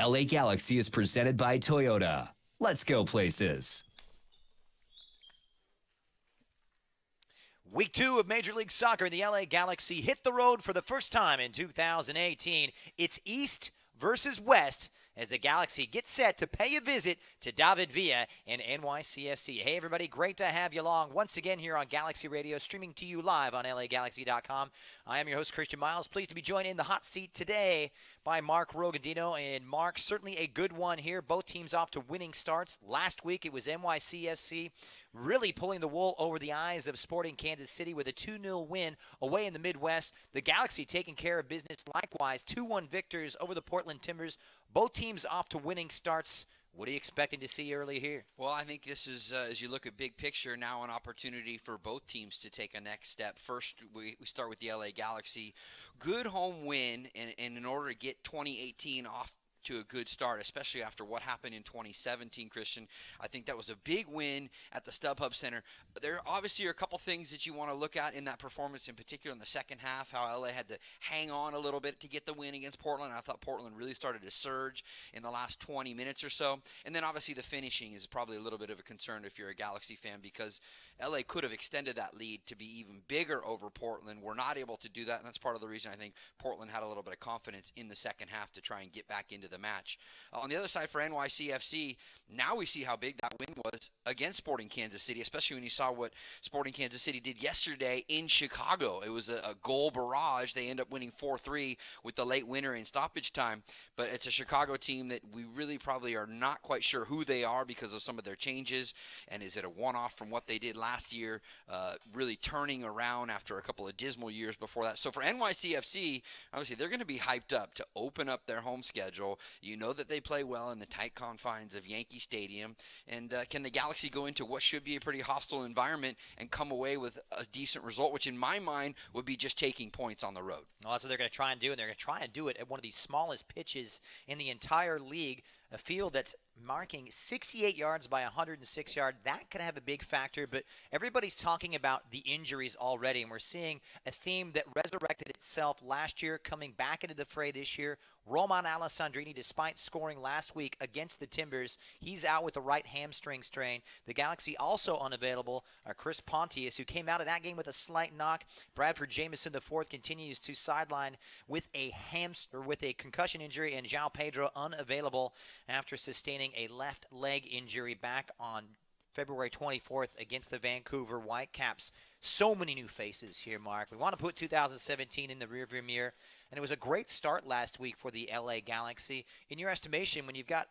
LA Galaxy is presented by Toyota. Let's go places. Week 2 of Major League Soccer, the LA Galaxy hit the road for the first time in 2018. It's East versus West as the Galaxy get set to pay a visit to David Villa and NYCFC. Hey, everybody, great to have you along once again here on Galaxy Radio, streaming to you live on LAGalaxy.com. I am your host, Christian Miles. Pleased to be joined in the hot seat today by Mark Rogadino. And Mark, certainly a good one here. Both teams off to winning starts. Last week, it was NYCFC really pulling the wool over the eyes of Sporting Kansas City with a 2-0 win away in the Midwest. The Galaxy taking care of business likewise. 2-1 victors over the Portland Timbers. Both teams off to winning starts. What are you expecting to see early here? Well, I think this is, as you look at big picture, now an opportunity for both teams to take a next step. First, we start with the LA Galaxy. Good home win, and in order to get 2018 off to a good start, especially after what happened in 2017, Christian. I think that was a big win at the StubHub Center. There obviously are a couple things that you want to look at in that performance, in particular in the second half, how LA had to hang on a little bit to get the win against Portland. I thought Portland really started to surge in the last 20 minutes or so. And then obviously the finishing is probably a little bit of a concern if you're a Galaxy fan, because LA could have extended that lead to be even bigger over Portland. We're not able to do that, and that's part of the reason I think Portland had a little bit of confidence in the second half to try and get back into the match. On the other side for NYCFC, now we see how big that win was against Sporting Kansas City, especially when you saw what Sporting Kansas City did yesterday in Chicago. It was a goal barrage. They end up winning 4-3 with the late winner in stoppage time. But it's a Chicago team that we really probably are not quite sure who they are because of some of their changes. And is it a one-off from what they did last year, really turning around after a couple of dismal years before that? So for NYCFC, obviously they're going to be hyped up to open up their home schedule. You know that they play well in the tight confines of Yankee Stadium. And can the Galaxy go into what should be a pretty hostile environment and come away with a decent result, which in my mind would be just taking points on the road? Well, that's what they're going to try and do, and they're going to try and do it at one of the smallest pitches in the entire league, a field that's marking 68 yards by 106 yards. That could have a big factor, but everybody's talking about the injuries already, and we're seeing a theme that resurrected itself last year, coming back into the fray this year. Roman Alessandrini, despite scoring last week against the Timbers, he's out with the right hamstring strain. The Galaxy also unavailable are Chris Pontius, who came out of that game with a slight knock. Bradford Jamison IV continues to sideline with a concussion injury, and João Pedro unavailable after sustaining a left leg injury back on February 24th against the Vancouver Whitecaps. So many new faces here, Mark. We want to put 2017 in the rearview mirror, and it was a great start last week for the LA Galaxy. In your estimation, when you've got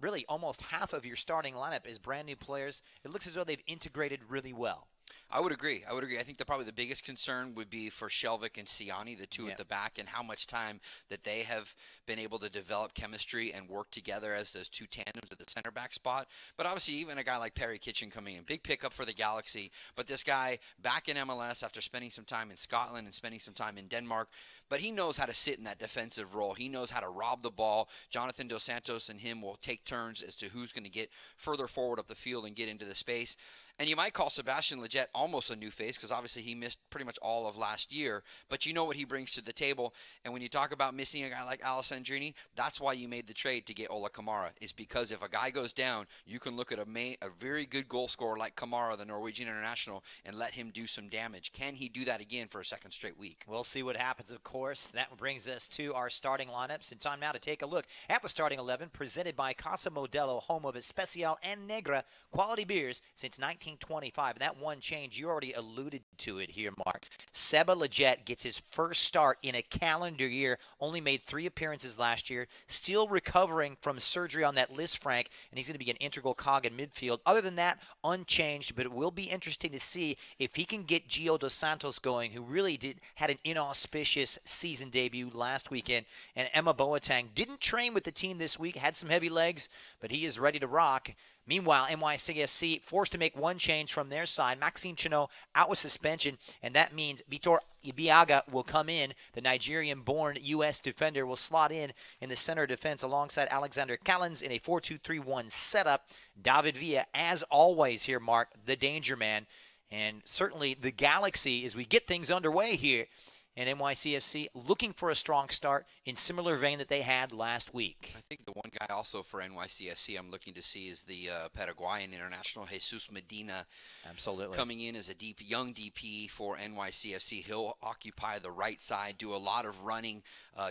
really almost half of your starting lineup as brand new players, it looks as though they've integrated really well. I would agree. I think probably the biggest concern would be for Shelvick and Siani, the two at the back, and how much time that they have been able to develop chemistry and work together as those two tandems at the center back spot. But obviously even a guy like Perry Kitchen coming in, big pickup for the Galaxy. But this guy back in MLS after spending some time in Scotland and spending some time in Denmark, but he knows how to sit in that defensive role. He knows how to rob the ball. Jonathan Dos Santos and him will take turns as to who's going to get further forward up the field and get into the space. And you might call Sebastian Lletget almost a new face because obviously he missed pretty much all of last year. But you know what he brings to the table. And when you talk about missing a guy like Alessandrini, that's why you made the trade to get Ola Kamara, is because if a guy goes down, you can look at a very good goal scorer like Kamara, the Norwegian international, and let him do some damage. Can he do that again for a second straight week? We'll see what happens, of course. That brings us to our starting lineups. And time now to take a look at the starting 11 presented by Casa Modelo, home of Especial and Negra quality beers since 1925. And that one change, you already alluded to it here, Mark. Seba Lletget gets his first start in a calendar year, only made 3 appearances last year, still recovering from surgery on that Lisfranc, and he's going to be an integral cog in midfield. Other than that, unchanged, but it will be interesting to see if he can get Gio Dos Santos going, who really had an inauspicious season debut last weekend, and Emma Boateng didn't train with the team this week, had some heavy legs, but he is ready to rock. Meanwhile, NYCFC forced to make one change from their side. Maxime Chenot out with suspension, and that means Vitor Ibiaga will come in. The Nigerian-born U.S. defender will slot in the center defense alongside Alexander Callens in a 4-2-3-1 setup. David Villa, as always here, Mark, the danger man. And certainly the Galaxy, as we get things underway here, and NYCFC looking for a strong start in similar vein that they had last week. I think the one guy also for NYCFC I'm looking to see is the Paraguayan international Jesus Medina. Absolutely. Coming in as a young DP for NYCFC. He'll occupy the right side, do a lot of running,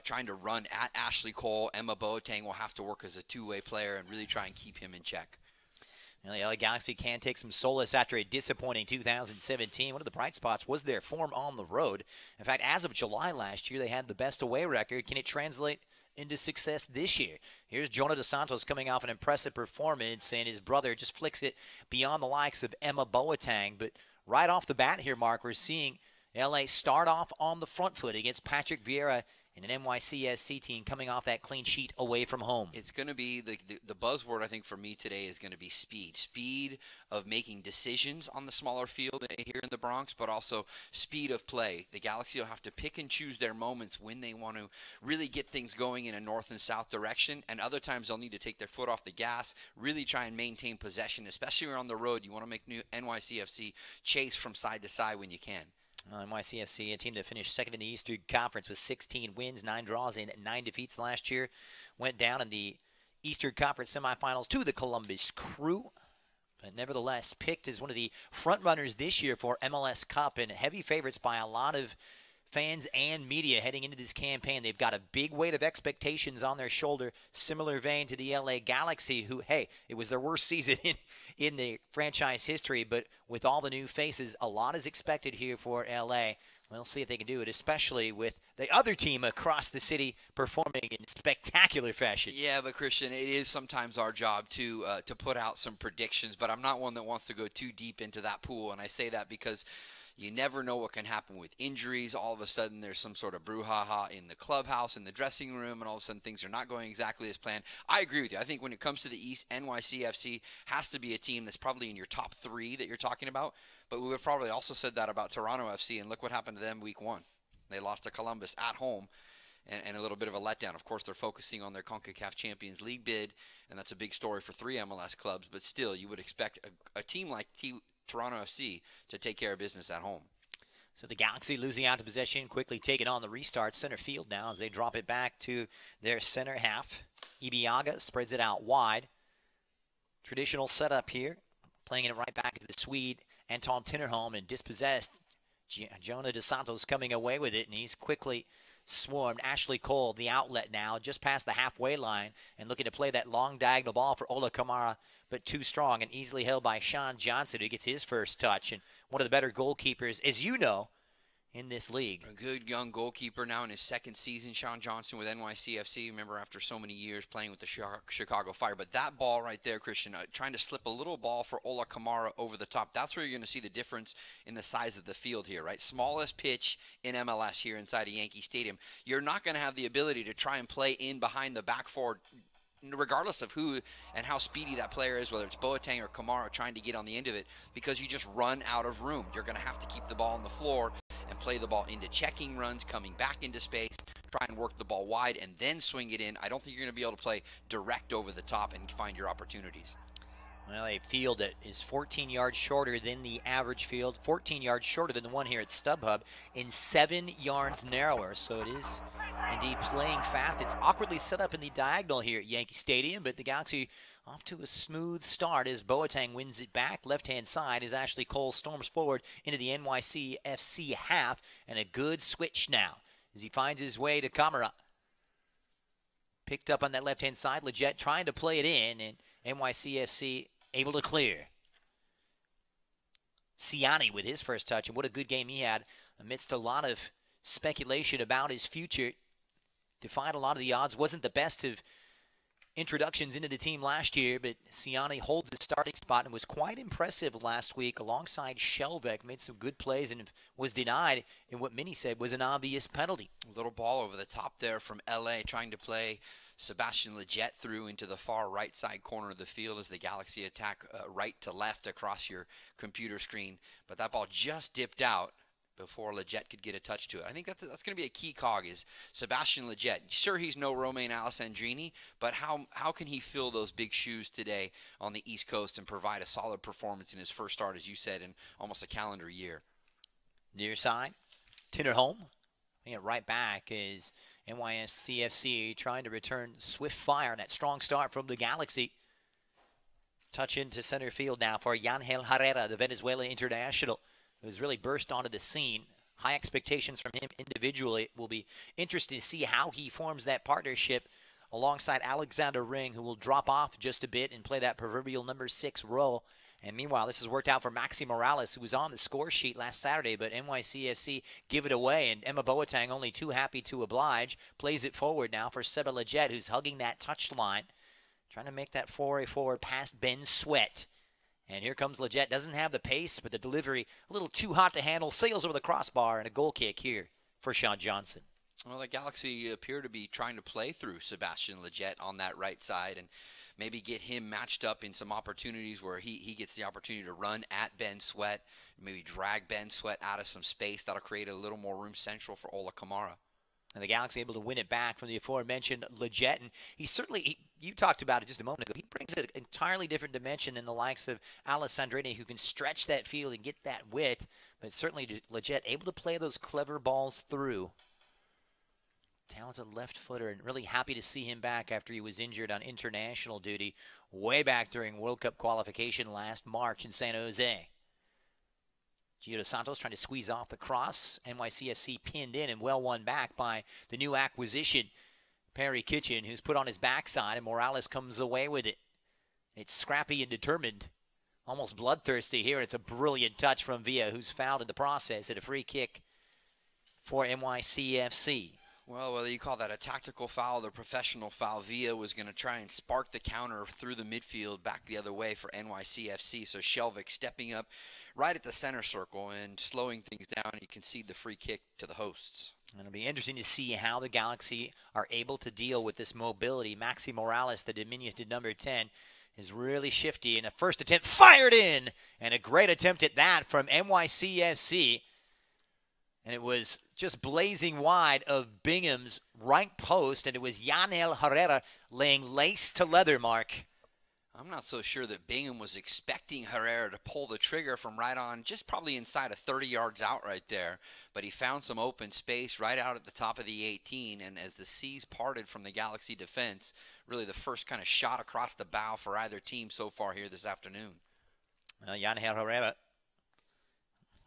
trying to run at Ashley Cole. Emma Boateng will have to work as a two-way player and really try and keep him in check. The LA Galaxy can take some solace after a disappointing 2017. One of the bright spots was their form on the road. In fact, as of July last year, they had the best away record. Can it translate into success this year? Here's Jonah Dos Santos coming off an impressive performance, and his brother just flicks it beyond the likes of Emma Boateng. But right off the bat here, Mark, we're seeing LA start off on the front foot against Patrick Vieira and an NYCFC team coming off that clean sheet away from home. It's going to be the buzzword, I think, for me today is going to be speed. Speed of making decisions on the smaller field here in the Bronx, but also speed of play. The Galaxy will have to pick and choose their moments when they want to really get things going in a north and south direction, and other times they'll need to take their foot off the gas, really try and maintain possession, especially when on the road. You want to make NYCFC chase from side to side when you can. NYCFC, a team that finished second in the Eastern Conference with 16 wins, 9 draws, and 9 defeats last year, went down in the Eastern Conference semifinals to the Columbus Crew, but nevertheless picked as one of the front runners this year for MLS Cup and heavy favorites by a lot of fans and media heading into this campaign. They've got a big weight of expectations on their shoulder, similar vein to the LA Galaxy, who, hey, it was their worst season in the franchise history, but with all the new faces, a lot is expected here for LA. We'll see if they can do it, especially with the other team across the city performing in spectacular fashion. Yeah, but Christian, it is sometimes our job to put out some predictions, but I'm not one that wants to go too deep into that pool, and I say that because you never know what can happen with injuries. All of a sudden, there's some sort of brouhaha in the clubhouse, in the dressing room, and all of a sudden things are not going exactly as planned. I agree with you. I think when it comes to the East, NYCFC has to be a team that's probably in your top 3 that you're talking about. But we would probably also said that about Toronto FC, and look what happened to them week 1. They lost to Columbus at home, and a little bit of a letdown. Of course, they're focusing on their CONCACAF Champions League bid, and that's a big story for 3 MLS clubs. But still, you would expect a team like Toronto FC to take care of business at home. So the Galaxy losing out to possession, quickly taking on the restart. Center field now as they drop it back to their center half. Ibiaga spreads it out wide. Traditional setup here. Playing it right back to the Swede, Anton Tinnerholm, and dispossessed. Jonah Dos Santos coming away with it, and he's quickly swarmed. Ashley Cole, the outlet now, just past the halfway line, and looking to play that long diagonal ball for Ola Kamara, but too strong and easily held by Sean Johnson, who gets his first touch, and one of the better goalkeepers, as you know, in this league. A good young goalkeeper now in his second season, Sean Johnson with NYCFC. Remember, after so many years playing with the Chicago Fire. But that ball right there, Christian, trying to slip a little ball for Ola Kamara over the top. That's where you're going to see the difference in the size of the field here, right? Smallest pitch in MLS here inside of Yankee Stadium. You're not going to have the ability to try and play in behind the back four, regardless of who and how speedy that player is, whether it's Boateng or Kamara trying to get on the end of it, because you just run out of room. You're going to have to keep the ball on the floor and play the ball into checking runs, coming back into space, try and work the ball wide, and then swing it in. I don't think you're going to be able to play direct over the top and find your opportunities. Well, a field that is 14 yards shorter than the average field, 14 yards shorter than the one here at StubHub, and 7 yards narrower. So it is indeed playing fast. It's awkwardly set up in the diagonal here at Yankee Stadium, but the Galaxy off to a smooth start as Boateng wins it back. Left-hand side as Ashley Cole storms forward into the NYCFC half, and a good switch now as he finds his way to Kamara. Picked up on that left-hand side. Leggett trying to play it in, and NYCFC able to clear. Ciani with his first touch, and what a good game he had amidst a lot of speculation about his future. Defied a lot of the odds. Wasn't the best of introductions into the team last year, but Ciani holds the starting spot and was quite impressive last week alongside Shelvek. Made some good plays and was denied in what many said was an obvious penalty. A little ball over the top there from LA, trying to play Sebastian Leggett through into the far right side corner of the field as the Galaxy attack right to left across your computer screen. But that ball just dipped out before Leggett could get a touch to it. I think that's going to be a key cog is Sebastian Leggett. Sure, he's no Romain Alessandrini, but how can he fill those big shoes today on the East Coast and provide a solid performance in his first start, as you said, in almost a calendar year? Near side, Tinnerholm. it right back is NYCFC trying to return swift fire on that strong start from the Galaxy. Touch into center field now for Yangel Herrera, the Venezuelan international, who's really burst onto the scene. High expectations from him individually. It will be interesting to see how he forms that partnership alongside Alexander Ring, who will drop off just a bit and play that proverbial number 6 role. And meanwhile, this has worked out for Maxi Morales, who was on the score sheet last Saturday, but NYCFC give it away, and Emma Boateng, only too happy to oblige, plays it forward now for Seba Leggett, who's hugging that touch line, trying to make that foray forward past Ben Sweat. And here comes Leggett. Doesn't have the pace, but the delivery a little too hot to handle. Sails over the crossbar, and a goal kick here for Sean Johnson. Well, the Galaxy appear to be trying to play through Sebastian Leggett on that right side and maybe get him matched up in some opportunities where he gets the opportunity to run at Ben Sweat, maybe drag Ben Sweat out of some space. That'll create a little more room central for Ola Kamara. And the Galaxy able to win it back from the aforementioned Leggett. And he certainly, you talked about it just a moment ago, he brings an entirely different dimension than the likes of Alessandrini, who can stretch that field and get that width. But certainly Leggett able to play those clever balls through. Talented left footer, and really happy to see him back after he was injured on international duty way back during World Cup qualification last March in San Jose. Gio Dos Santos trying to squeeze off the cross. NYCFC pinned in and well won back by the new acquisition, Perry Kitchen, who's put on his backside, and Morales comes away with it. It's scrappy and determined, almost bloodthirsty here. It's a brilliant touch from Villa, who's fouled in the process at a free kick for NYCFC. Well, whether you call that a tactical foul or professional foul, Villa was going to try and spark the counter through the midfield back the other way for NYCFC. So Shelvick stepping up right at the center circle and slowing things down. You concede the free kick to the hosts. And it'll be interesting to see how the Galaxy are able to deal with this mobility. Maxi Morales, the diminutive number 10, is really shifty. And a first attempt fired in. And a great attempt at that from NYCFC. And it was just blazing wide of Bingham's right post, and it was Yangel Herrera laying lace to leather, Mark. I'm not so sure that Bingham was expecting Herrera to pull the trigger from right on, just probably inside of 30 yards out right there. But he found some open space right out at the top of the 18, and as the seas parted from the Galaxy defense, really the first kind of shot across the bow for either team so far here this afternoon. Yangel Herrera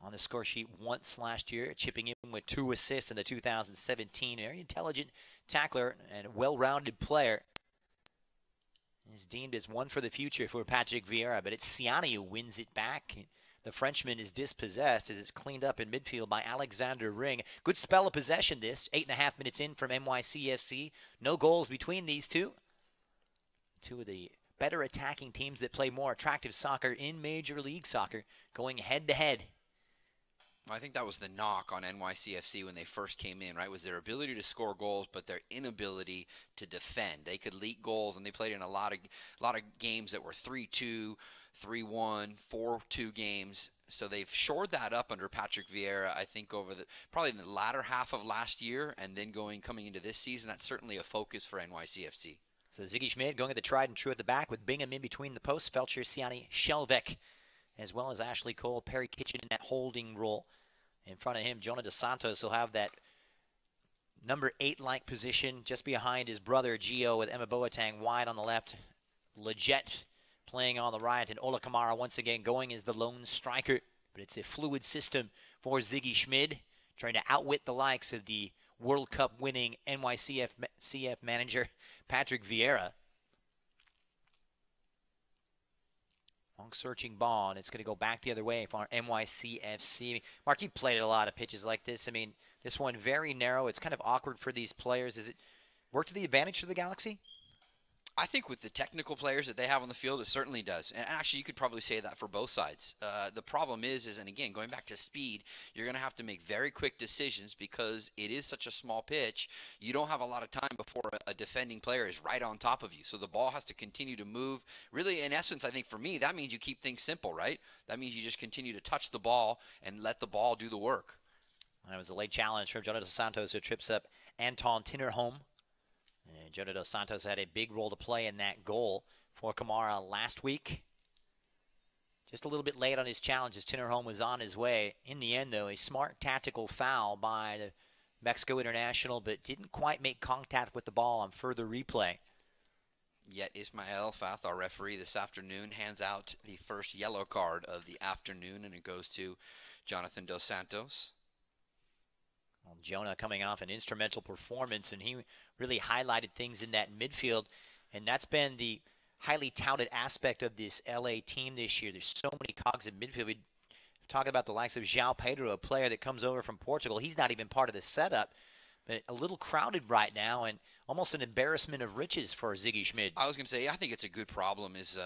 on the score sheet once last year, chipping in with 2 assists in the 2017. Very intelligent tackler and a well-rounded player. He's deemed as one for the future for Patrick Vieira, but it's Siani who wins it back. The Frenchman is dispossessed as it's cleaned up in midfield by Alexander Ring. Good spell of possession this, 8.5 minutes in from NYCFC. No goals between these two. Two of the better attacking teams that play more attractive soccer in Major League Soccer, going head-to-head. I think that was the knock on NYCFC when they first came in, right? Was their ability to score goals, but their inability to defend. They could leak goals, and they played in a lot of games that were 3-2, 3-1, 4-2 games. So they've shored that up under Patrick Vieira, I think, over probably in the latter half of last year, and then coming into this season. That's certainly a focus for NYCFC. So Ziggy Schmidt going at the tried and true at the back with Bingham in between the posts, Felcher, Siani, Shelvick, as well as Ashley Cole, Perry Kitchen in that holding role. In front of him, Jonah Dos Santos will have that number 8-like position just behind his brother Gio, with Emma Boateng wide on the left. Leggett playing on the right, and Ola Kamara once again going as the lone striker. But it's a fluid system for Ziggy Schmid, trying to outwit the likes of the World Cup winning NYCFC manager Patrick Vieira. Long searching ball, and it's going to go back the other way for NYCFC. Mark, you played at a lot of pitches like this. I mean, this one very narrow. It's kind of awkward for these players. Does it work to the advantage of the Galaxy? I think with the technical players that they have on the field, it certainly does. And actually, you could probably say that for both sides. The problem is, and again, going back to speed, you're going to have to make very quick decisions because it is such a small pitch. You don't have a lot of time before a defending player is right on top of you. So the ball has to continue to move. Really, in essence, I think for me, that means you keep things simple, right? That means you just continue to touch the ball and let the ball do the work. That was a late challenge from Jonah Dos Santos, who trips up Anton Tinnerholm. And Jonah Dos Santos had a big role to play in that goal for Kamara last week. Just a little bit late on his challenge as Tinnerholm was on his way. In the end, though, a smart tactical foul by the Mexico international, but didn't quite make contact with the ball on further replay. Yet Ismael Fath, our referee this afternoon, hands out the first yellow card of the afternoon, and it goes to Jonathan Dos Santos. Well, Jonah coming off an instrumental performance, and he really highlighted things in that midfield, and that's been the highly touted aspect of this LA team this year. There's so many cogs in midfield. We talk about the likes of João Pedro, a player that comes over from Portugal. He's not even part of the setup, but a little crowded right now, and almost an embarrassment of riches for Ziggy Schmid. I was going to say, I think it's a good problem is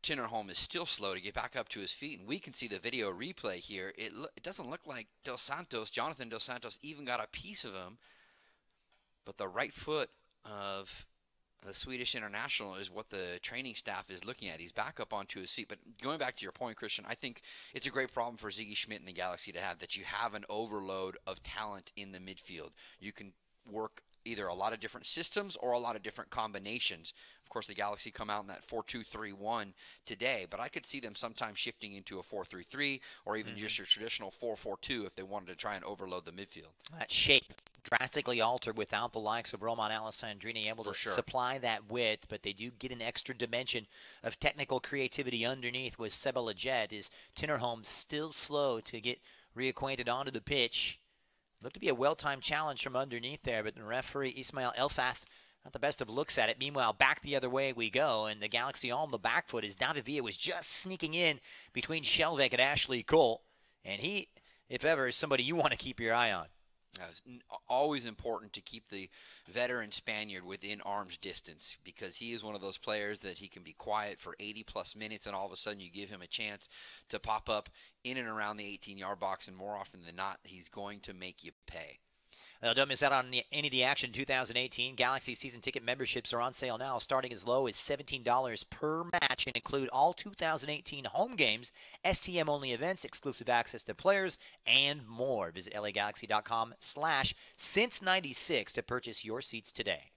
Tinnerholm is still slow to get back up to his feet, and we can see the video replay here. It doesn't look like Jonathan Dos Santos even got a piece of him, but the right foot of the Swedish international is what the training staff is looking at. He's back up onto his feet. But going back to your point, Christian, I think it's a great problem for Ziggy Schmid and the Galaxy to have, that you have an overload of talent in the midfield. You can work either a lot of different systems or a lot of different combinations. Of course, the Galaxy come out in that 4-2-3-1 today, but I could see them sometimes shifting into a 4-3-3 or even just your traditional 4-4-2 if they wanted to try and overload the midfield. That shape drastically altered without the likes of Roman Alessandrini able to supply that width, but they do get an extra dimension of technical creativity underneath with Seba Leggett. Is Tinnerholm still slow to get reacquainted onto the pitch? Looked to be a well-timed challenge from underneath there, but the referee Ismael Elfath not the best of looks at it. Meanwhile, back the other way we go, and the Galaxy on the back foot as David Villa was just sneaking in between Shelvik and Ashley Cole, and he, if ever, is somebody you want to keep your eye on. It's always important to keep the veteran Spaniard within arm's distance, because he is one of those players that he can be quiet for 80-plus minutes, and all of a sudden you give him a chance to pop up in and around the 18-yard box, and more often than not, he's going to make you pay. Don't miss out on any of the action in 2018. Galaxy season ticket memberships are on sale now, starting as low as $17 per match, and include all 2018 home games, STM-only events, exclusive access to players, and more. Visit LAGalaxy.com/since96 to purchase your seats today.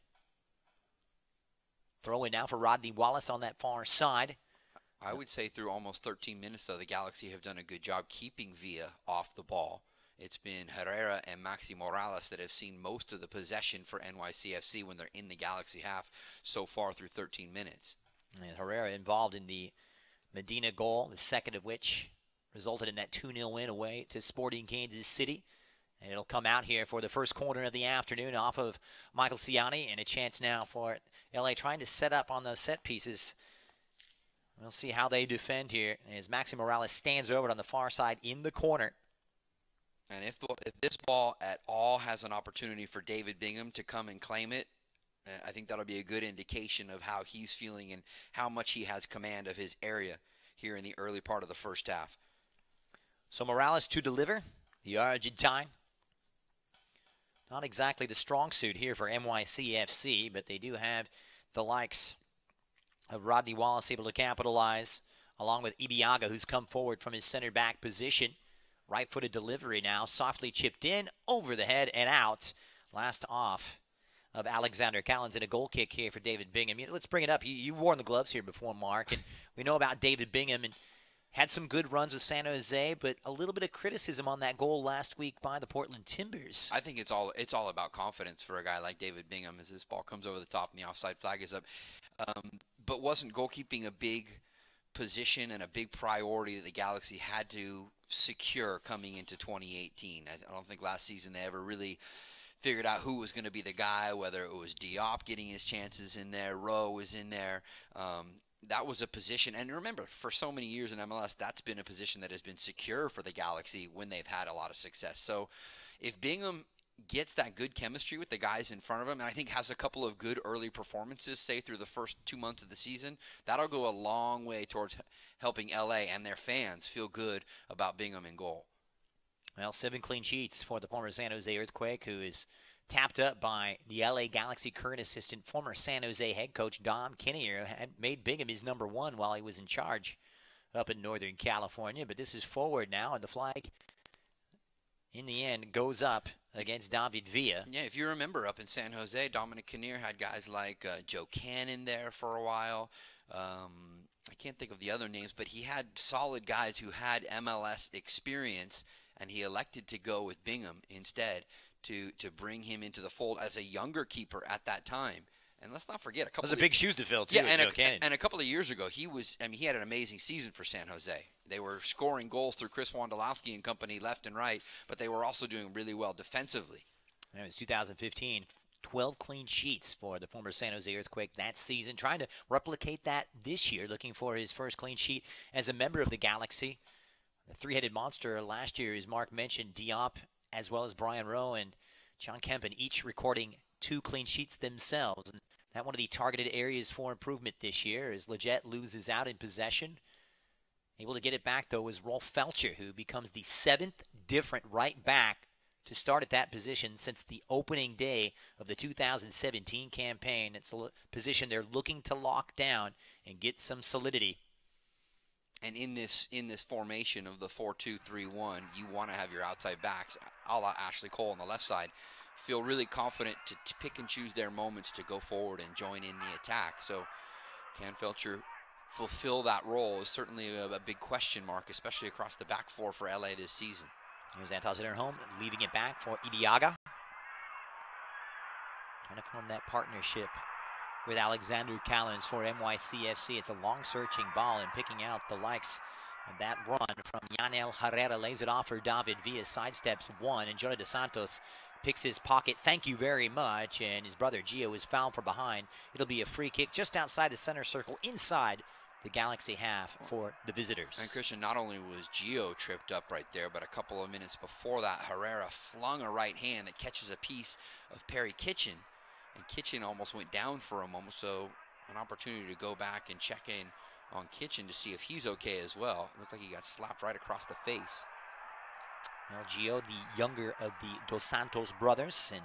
Throw in now for Rodney Wallace on that far side. I would say through almost 13 minutes, though, the Galaxy have done a good job keeping Villa off the ball. It's been Herrera and Maxi Morales that have seen most of the possession for NYCFC when they're in the Galaxy half so far through 13 minutes. And Herrera involved in the Medina goal, the second of which resulted in that 2-0 win away to Sporting Kansas City. And it'll come out here for the first corner of the afternoon off of Michael Ciani, and a chance now for LA trying to set up on those set pieces. We'll see how they defend here as Maxi Morales stands over it on the far side in the corner. And if this ball at all has an opportunity for David Bingham to come and claim it, I think that'll be a good indication of how he's feeling and how much he has command of his area here in the early part of the first half. So Morales to deliver, the Argentine. Not exactly the strong suit here for NYCFC, but they do have the likes of Rodney Wallace able to capitalize, along with Ibiaga, who's come forward from his center back position. Right-footed delivery now, softly chipped in, over the head and out. Last off of Alexander Callens, and a goal kick here for David Bingham. Let's bring it up. You've worn the gloves here before, Mark, and we know about David Bingham and had some good runs with San Jose, but a little bit of criticism on that goal last week by the Portland Timbers. I think it's all about confidence for a guy like David Bingham as this ball comes over the top and the offside flag is up. But wasn't goalkeeping a big position and a big priority that the Galaxy had to secure coming into 2018? I don't think last season they ever really figured out who was going to be the guy, whether it was Diop getting his chances in there, Rowe was in there. That was a position, and remember, for so many years in MLS, that's been a position that has been secure for the Galaxy when they've had a lot of success. So if Bingham gets that good chemistry with the guys in front of him, and I think has a couple of good early performances, say through the first 2 months of the season, that'll go a long way towards helping LA and their fans feel good about Bingham in goal. Well, 7 clean sheets for the former San Jose Earthquake, who is tapped up by the LA Galaxy current assistant, former San Jose head coach Dom Kinnear, had made Bingham his number one while he was in charge up in Northern California. But this is forward now, and the flag, in the end, goes up against David Villa. Yeah, if you remember, up in San Jose, Dominic Kinnear had guys like Joe Cannon there for a while. I can't think of the other names, but he had solid guys who had MLS experience, and he elected to go with Bingham instead to bring him into the fold as a younger keeper at that time. And let's not forget, Those are big shoes to fill, too, and a couple of years ago, he had an amazing season for San Jose. They were scoring goals through Chris Wondolowski and company left and right, but they were also doing really well defensively. And it was 2015, 12 clean sheets for the former San Jose Earthquake that season. Trying to replicate that this year, looking for his first clean sheet as a member of the Galaxy. The three-headed monster last year, as Mark mentioned, Diop as well as Brian Rowe and John Kempen, each recording 2 clean sheets themselves. And that one of the targeted areas for improvement this year as Leggett loses out in possession. Able to get it back, though, is Rolf Felcher, who becomes the 7th different right back to start at that position since the opening day of the 2017 campaign. It's a position they're looking to lock down and get some solidity. And in this formation of the 4-2-3-1, you want to have your outside backs, a la Ashley Cole on the left side, feel really confident to pick and choose their moments to go forward and join in the attack. So can Felcher fulfill that role is certainly a big question mark, especially across the back four for LA this season. Here's Antal Zinnerholm leaving it back for Idiaga. Trying to form that partnership with Alexander Callens for NYCFC. It's a long searching ball and picking out the likes of that run from Yanel Herrera. Lays it off for David Villa. Sidesteps one, and Jonah Dos Santos picks his pocket. Thank you very much. And his brother Gio is fouled from behind. It'll be a free kick just outside the center circle, inside the Galaxy half for the visitors. And Christian, not only was Gio tripped up right there, but a couple of minutes before that, Herrera flung a right hand that catches a piece of Perry Kitchen. And Kitchen almost went down for a moment, so an opportunity to go back and check in on Kitchen to see if he's okay as well. It looked like he got slapped right across the face. Well, Gio, the younger of the Dos Santos brothers, and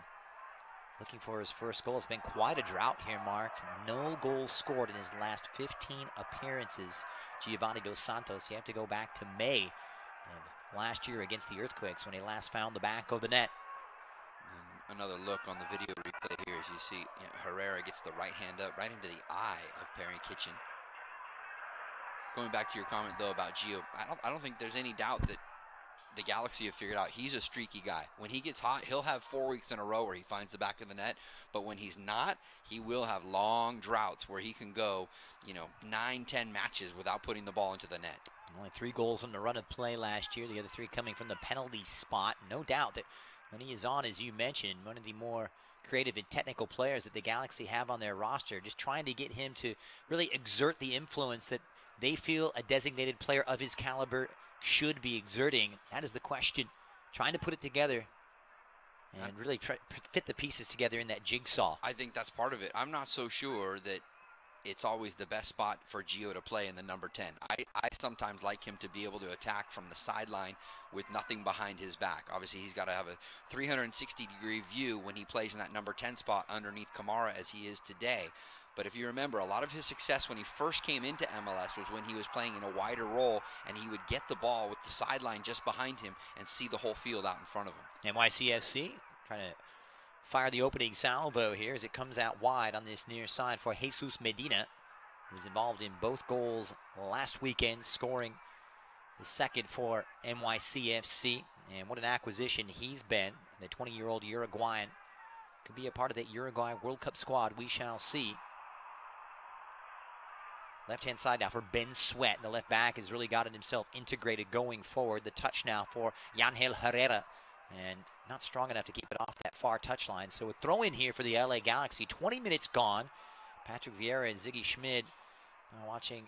looking for his first goal. It's been quite a drought here, Mark. No goals scored in his last 15 appearances. Giovanni Dos Santos, you have to go back to May of last year against the Earthquakes when he last found the back of the net. And another look on the video replay here as you see Herrera gets the right hand up right into the eye of Perry Kitchen. Going back to your comment, though, about Gio, I don't think there's any doubt that the Galaxy have figured out he's a streaky guy. When he gets hot, he'll have 4 weeks in a row where he finds the back of the net. But when he's not, he will have long droughts where he can go, 9-10 matches without putting the ball into the net. Only 3 goals on the run of play last year. The other 3 coming from the penalty spot. No doubt that when he is on, as you mentioned, one of the more creative and technical players that the Galaxy have on their roster. Just trying to get him to really exert the influence that they feel a designated player of his caliber should be exerting. That is the question. Trying to put it together and really try fit the pieces together in that jigsaw. I think that's part of it. I'm not so sure that it's always the best spot for Gio to play in the number 10. I sometimes like him to be able to attack from the sideline with nothing behind his back. Obviously, he's got to have a 360-degree view when he plays in that number 10 spot underneath Kamara as he is today. But if you remember, a lot of his success when he first came into MLS was when he was playing in a wider role and he would get the ball with the sideline just behind him and see the whole field out in front of him. NYCFC trying to fire the opening salvo here as it comes out wide on this near side for Jesus Medina, who was involved in both goals last weekend, scoring the second for NYCFC. And what an acquisition he's been. The 20-year-old Uruguayan could be a part of that Uruguay World Cup squad. We shall see. Left-hand side now for Ben Sweat. The left back has really gotten himself integrated going forward. The touch now for Yanel Herrera. And not strong enough to keep it off that far touchline. So a throw in here for the LA Galaxy. 20 minutes gone. Patrick Vieira and Ziggy Schmid watching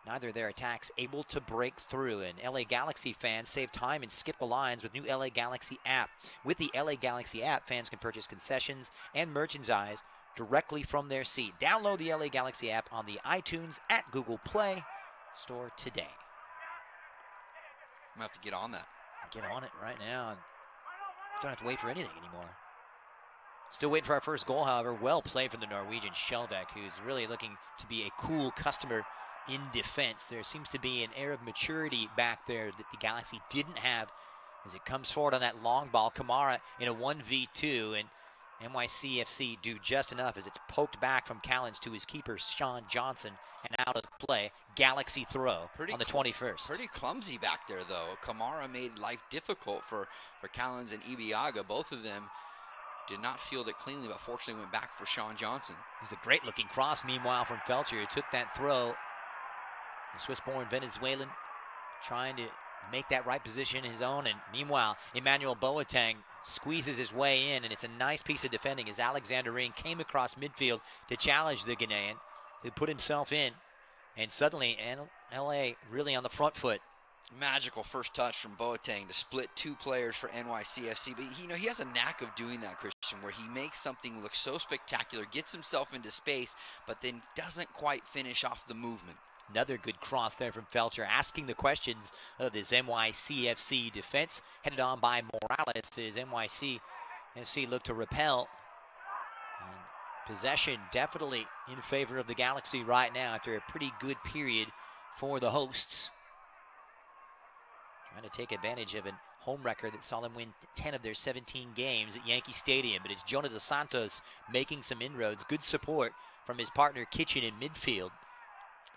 neither of their attacks able to break through. And LA Galaxy fans save time and skip the lines with new LA Galaxy app. With the LA Galaxy app, fans can purchase concessions and merchandise directly from their seat. Download the LA Galaxy app on the iTunes at Google Play Store today. I'm going to have to get on that. Get on it right now. And don't have to wait for anything anymore. Still waiting for our first goal, however. Well played from the Norwegian Skjelvik, who's really looking to be a cool customer in defense. There seems to be an air of maturity back there that the Galaxy didn't have as it comes forward on that long ball. Kamara in a 1v2, and NYCFC do just enough as it's poked back from Callens to his keeper, Sean Johnson, and out of play. Galaxy throw on the 21st. Pretty clumsy back there, though. Kamara made life difficult for Callens and Ibiaga. Both of them did not field it cleanly, but fortunately went back for Sean Johnson. It was a great-looking cross, meanwhile, from Felcher, who took that throw. The Swiss-born Venezuelan trying to make that right position his own, and meanwhile, Emmanuel Boateng squeezes his way in, and it's a nice piece of defending as Alexander Ring came across midfield to challenge the Ghanaian, who put himself in, and suddenly LA really on the front foot. Magical first touch from Boateng to split two players for NYCFC, but he has a knack of doing that, Christian, where he makes something look so spectacular, gets himself into space, but then doesn't quite finish off the movement. Another good cross there from Felcher, asking the questions of this NYCFC defense, headed on by Morales as NYCFC look to repel. And possession definitely in favor of the Galaxy right now after a pretty good period for the hosts. Trying to take advantage of a home record that saw them win 10 of their 17 games at Yankee Stadium, but it's Jonah Dos Santos making some inroads. Good support from his partner Kitchen in midfield.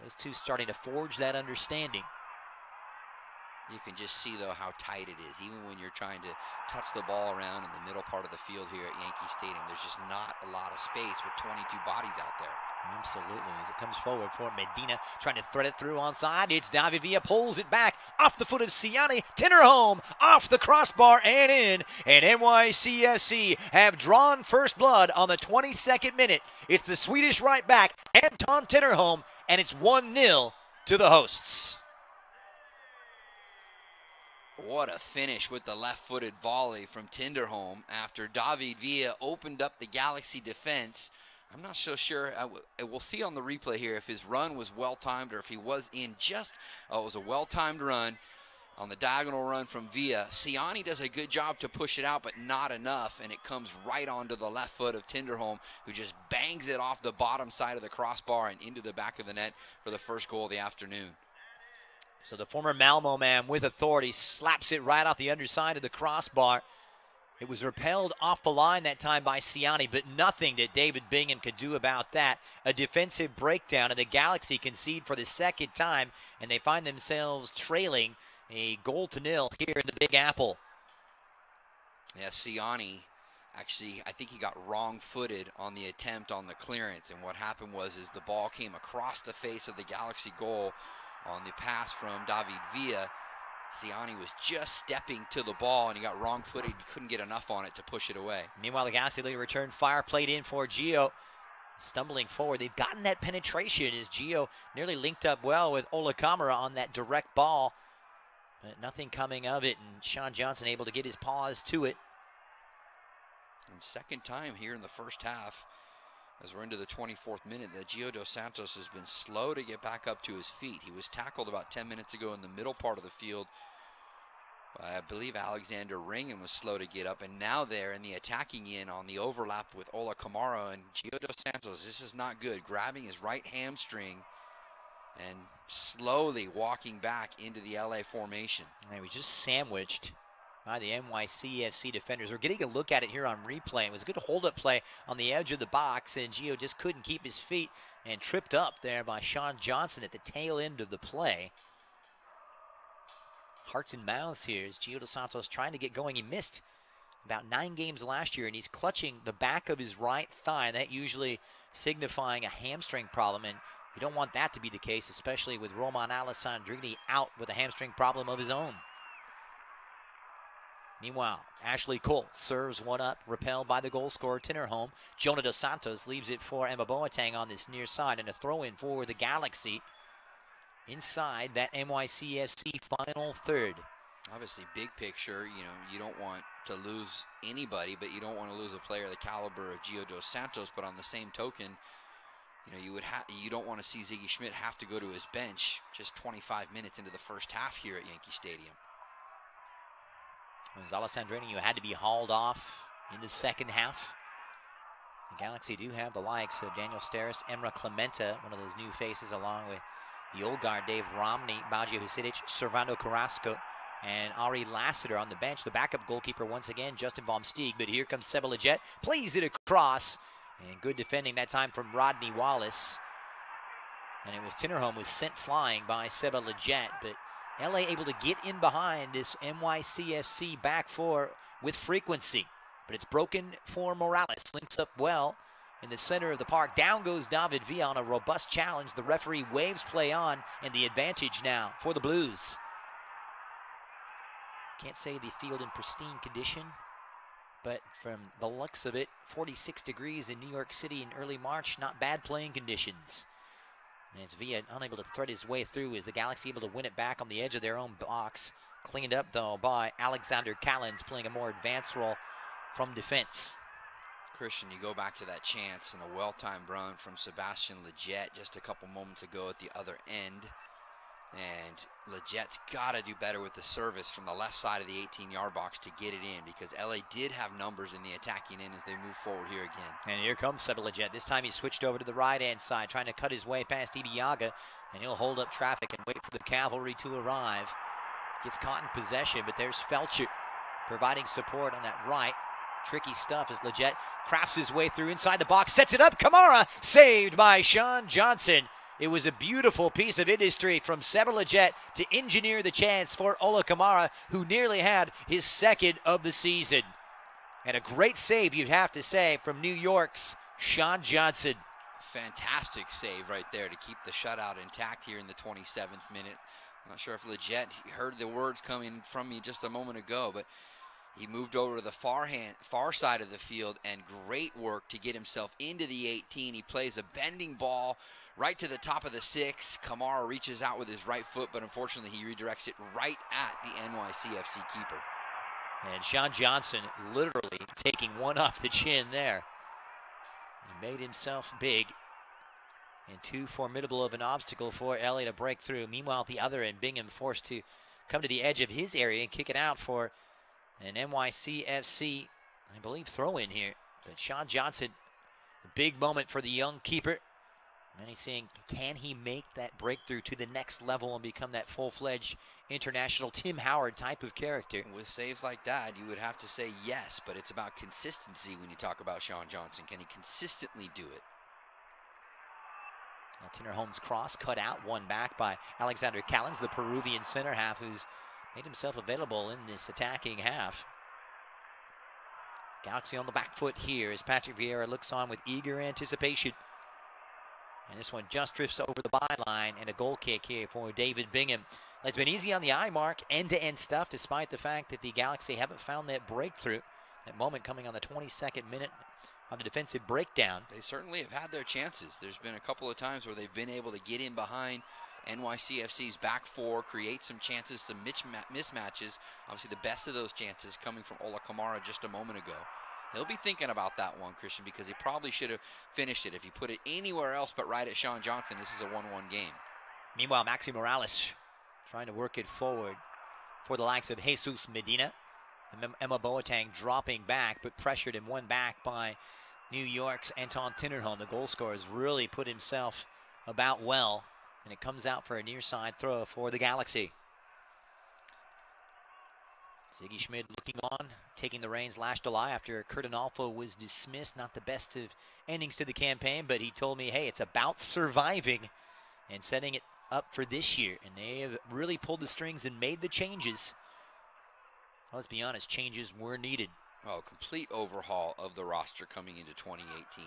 Those two starting to forge that understanding. You can just see, though, how tight it is. Even when you're trying to touch the ball around in the middle part of the field here at Yankee Stadium, there's just not a lot of space with 22 bodies out there. Absolutely. As it comes forward for Medina, trying to thread it through onside. It's David Villa, pulls it back off the foot of Siani. Tinnerholm off the crossbar and in. And NYCFC have drawn first blood on the 22nd minute. It's the Swedish right back, Anton Tinnerholm, and it's 1-0 to the hosts. What a finish with the left-footed volley from Tinderholm after David Villa opened up the Galaxy defense. I'm not so sure. We'll see on the replay here if his run was well-timed or if he was in just, it was a well-timed run on the diagonal run from Villa. Siani does a good job to push it out, but not enough, and it comes right onto the left foot of Tinderholm, who just bangs it off the bottom side of the crossbar and into the back of the net for the first goal of the afternoon. So the former Malmo man with authority slaps it right off the underside of the crossbar. It was repelled off the line that time by Siani, but nothing that David Bingham could do about that. A defensive breakdown, and the Galaxy concede for the second time, and they find themselves trailing a 0-0 here in the Big Apple. Yeah, Siani, actually, I think he got wrong-footed on the attempt on the clearance, and what happened was the ball came across the face of the Galaxy goal on the pass from David Villa. Siani was just stepping to the ball, and he got wrong-footed. He couldn't get enough on it to push it away. Meanwhile, the Galaxy later return fire played in for Gio. Stumbling forward, they've gotten that penetration as Gio nearly linked up well with Ola Kamara on that direct ball. But nothing coming of it, and Sean Johnson able to get his paws to it. And second time here in the first half, as we're into the 24th minute, that Gio Dos Santos has been slow to get back up to his feet. He was tackled about 10 minutes ago in the middle part of the field. I believe Alexander Ring was slow to get up, and now they're in the attacking end on the overlap with Ola Kamara and Gio Dos Santos. This is not good. Grabbing his right hamstring and slowly walking back into the LA formation. And he was just sandwiched by the NYCFC defenders. We're getting a look at it here on replay. It was a good hold-up play on the edge of the box, and Gio just couldn't keep his feet and tripped up there by Sean Johnson at the tail end of the play. Hearts and mouths here as Gio Dos Santos trying to get going. He missed about 9 games last year, and he's clutching the back of his right thigh. That usually signifying a hamstring problem, and you don't want that to be the case, especially with Roman Alessandrini out with a hamstring problem of his own. Meanwhile, Ashley Cole serves one up, repelled by the goal scorer Tinnerholm. Jonah Dos Santos leaves it for Emma Boateng on this near side, and a throw-in for the Galaxy inside that NYCFC final third. Obviously, big picture, you don't want to lose anybody, but you don't want to lose a player the caliber of Gio Dos Santos. But on the same token, you don't want to see Ziggy Schmidt have to go to his bench just 25 minutes into the first half here at Yankee Stadium. It was Alessandrini who had to be hauled off in the second half. The Galaxy do have the likes of Daniel Steris, Emra Clementa, one of those new faces, along with the old guard, Dave Romney, Baggio Husidic, Servando Carrasco, And Ari Lassiter on the bench, the backup goalkeeper once again, Justin Vom-Steeg. But here comes Seba Leggett, plays it across. And good defending that time from Rodney Wallace. And it was Tinnerholm was sent flying by Seba Leggett. But LA able to get in behind this NYCFC back four with frequency. But it's broken for Morales. Links up well in the center of the park. Down goes David Villa on a robust challenge. The referee waves play on, and the advantage now for the Blues. Can't say the field in pristine condition, but from the looks of it, 46 degrees in New York City in early March, not bad playing conditions. And it's Villa unable to thread his way through as the Galaxy able to win it back on the edge of their own box. Cleaned up, though, by Alexander Callens, playing a more advanced role from defense. Christian, you go back to that chance and a well-timed run from Sebastian Leggett just a couple moments ago at the other end. And Leggett's got to do better with the service from the left side of the 18-yard box to get it in, because LA did have numbers in the attacking end as they move forward here again. And here comes Seba Leggett. This time he switched over to the right-hand side, trying to cut his way past Idiaga, and he'll hold up traffic and wait for the cavalry to arrive. Gets caught in possession, but there's Felcher providing support on that right. Tricky stuff as Leggett crafts his way through inside the box, sets it up. Kamara saved by Sean Johnson. It was a beautiful piece of industry from Seba Leggett to engineer the chance for Ola Kamara, who nearly had his second of the season. And a great save, you'd have to say, from New York's Sean Johnson. Fantastic save right there to keep the shutout intact here in the 27th minute. I'm not sure if Leggett heard the words coming from me just a moment ago, but he moved over to the far side of the field, and great work to get himself into the 18. He plays a bending ball right to the top of the 6. Kamara reaches out with his right foot, but unfortunately he redirects it right at the NYCFC keeper. And Sean Johnson literally taking one off the chin there. He made himself big, and too formidable of an obstacle for LA to break through. Meanwhile, at the other end, Bingham forced to come to the edge of his area and kick it out for an NYCFC, I believe, throw in here. But Sean Johnson, a big moment for the young keeper. Many saying, can he make that breakthrough to the next level and become that full-fledged international Tim Howard type of character? With saves like that, you would have to say yes, but it's about consistency when you talk about Sean Johnson. Can he consistently do it? Now, Tinnerholm's cross cut out, one back by Alexander Callens, the Peruvian center half, who's made himself available in this attacking half. Galaxy on the back foot here as Patrick Vieira looks on with eager anticipation. And this one just drifts over the byline, and a goal kick here for David Bingham. It's been easy on the eye mark, end-to-end stuff, despite the fact that the Galaxy haven't found that breakthrough. That moment coming on the 22nd minute on the defensive breakdown. They certainly have had their chances. There's been a couple of times where they've been able to get in behind NYCFC's back four, create some chances, some mismatches. Obviously, the best of those chances coming from Ola Kamara just a moment ago. He'll be thinking about that one, Christian, because he probably should have finished it. If he put it anywhere else but right at Sean Johnson, this is a 1-1 game. Meanwhile, Maxi Morales trying to work it forward for the likes of Jesus Medina. And Emma Boateng dropping back, but pressured and won back by New York's Anton Tinnerholm. The goal scorer has really put himself about well, and it comes out for a near side throw for the Galaxy. Ziggy Schmid looking on, taking the reins last July after Kurt Analfo was dismissed. Not the best of endings to the campaign, but he told me, hey, it's about surviving and setting it up for this year. And they have really pulled the strings and made the changes. Well, let's be honest, changes were needed. Oh, complete overhaul of the roster coming into 2018.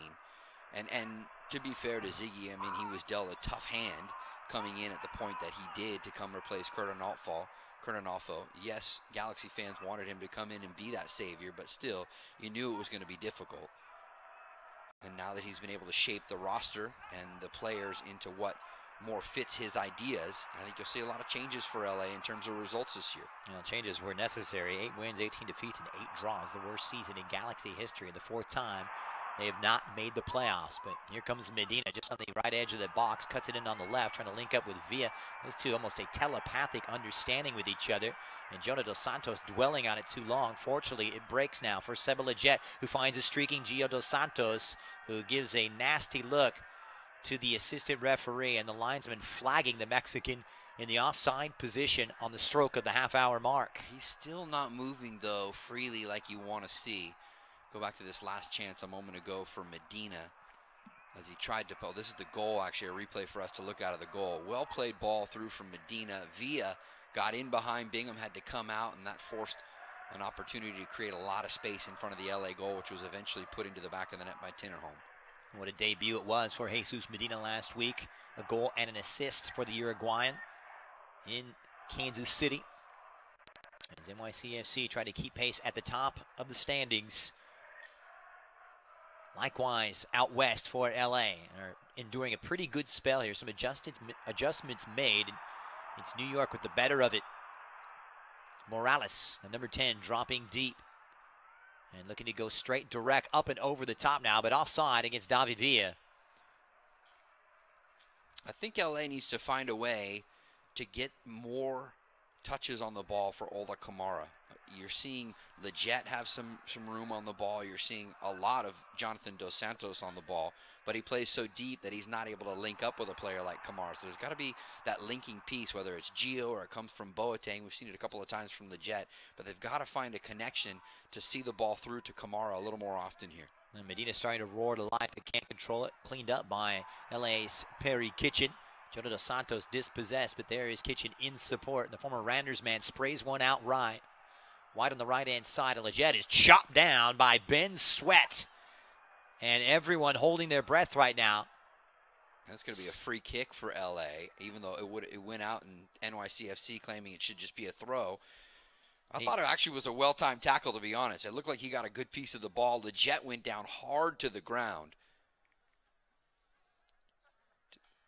And to be fair to Ziggy, I mean, he was dealt a tough hand coming in at the point that he did to come replace Kurt Analfo. Yes, Galaxy fans wanted him to come in and be that savior, but still, you knew it was going to be difficult. And now that he's been able to shape the roster and the players into what more fits his ideas, I think you'll see a lot of changes for LA in terms of results this year. You know, changes were necessary. 8 wins, 18 defeats, and 8 draws. The worst season in Galaxy history. The 4th time they have not made the playoffs. But here comes Medina just on the right edge of the box. Cuts it in on the left, trying to link up with Villa. Those two almost a telepathic understanding with each other. And Jonah Dos Santos dwelling on it too long. Fortunately, it breaks now for Seba Leggett, who finds a streaking Gio Dos Santos, who gives a nasty look to the assistant referee, and the linesman flagging the Mexican in the offside position on the stroke of the half-hour mark. He's still not moving, though, freely like you want to see. Go back to this last chance a moment ago for Medina as he tried to pull. This is the goal, actually, a replay for us to look out of the goal. Well-played ball through from Medina. Villa got in behind Bingham, had to come out, and that forced an opportunity to create a lot of space in front of the LA goal, which was eventually put into the back of the net by Tinnerholm. What a debut it was for Jesus Medina last week. A goal and an assist for the Uruguayan in Kansas City. As NYCFC try to keep pace at the top of the standings. Likewise, out west for LA are enduring a pretty good spell here. Some adjustments made. It's New York with the better of it. Morales, the number 10, dropping deep. And looking to go straight direct up and over the top now, but offside against David Villa. I think LA needs to find a way to get more touches on the ball for Ola Kamara. You're seeing Leggett have some room on the ball. You're seeing a lot of Jonathan Dos Santos on the ball, but he plays so deep that he's not able to link up with a player like Kamara. So there's got to be that linking piece, whether it's Gio or it comes from Boateng. We've seen it a couple of times from Leggett, but they've got to find a connection to see the ball through to Kamara a little more often here. And Medina starting to roar to life, but can't control it. Cleaned up by LA's Perry Kitchen. Jonathan Dos Santos dispossessed, but there is Kitchen in support. The former Randers man sprays one out right. Wide on the right-hand side, and Leggett is chopped down by Ben Sweat. And everyone holding their breath right now. That's going to be a free kick for LA, even though it went out and NYCFC claiming it should just be a throw. I thought it actually was a well-timed tackle, to be honest. It looked like he got a good piece of the ball. Leggett went down hard to the ground.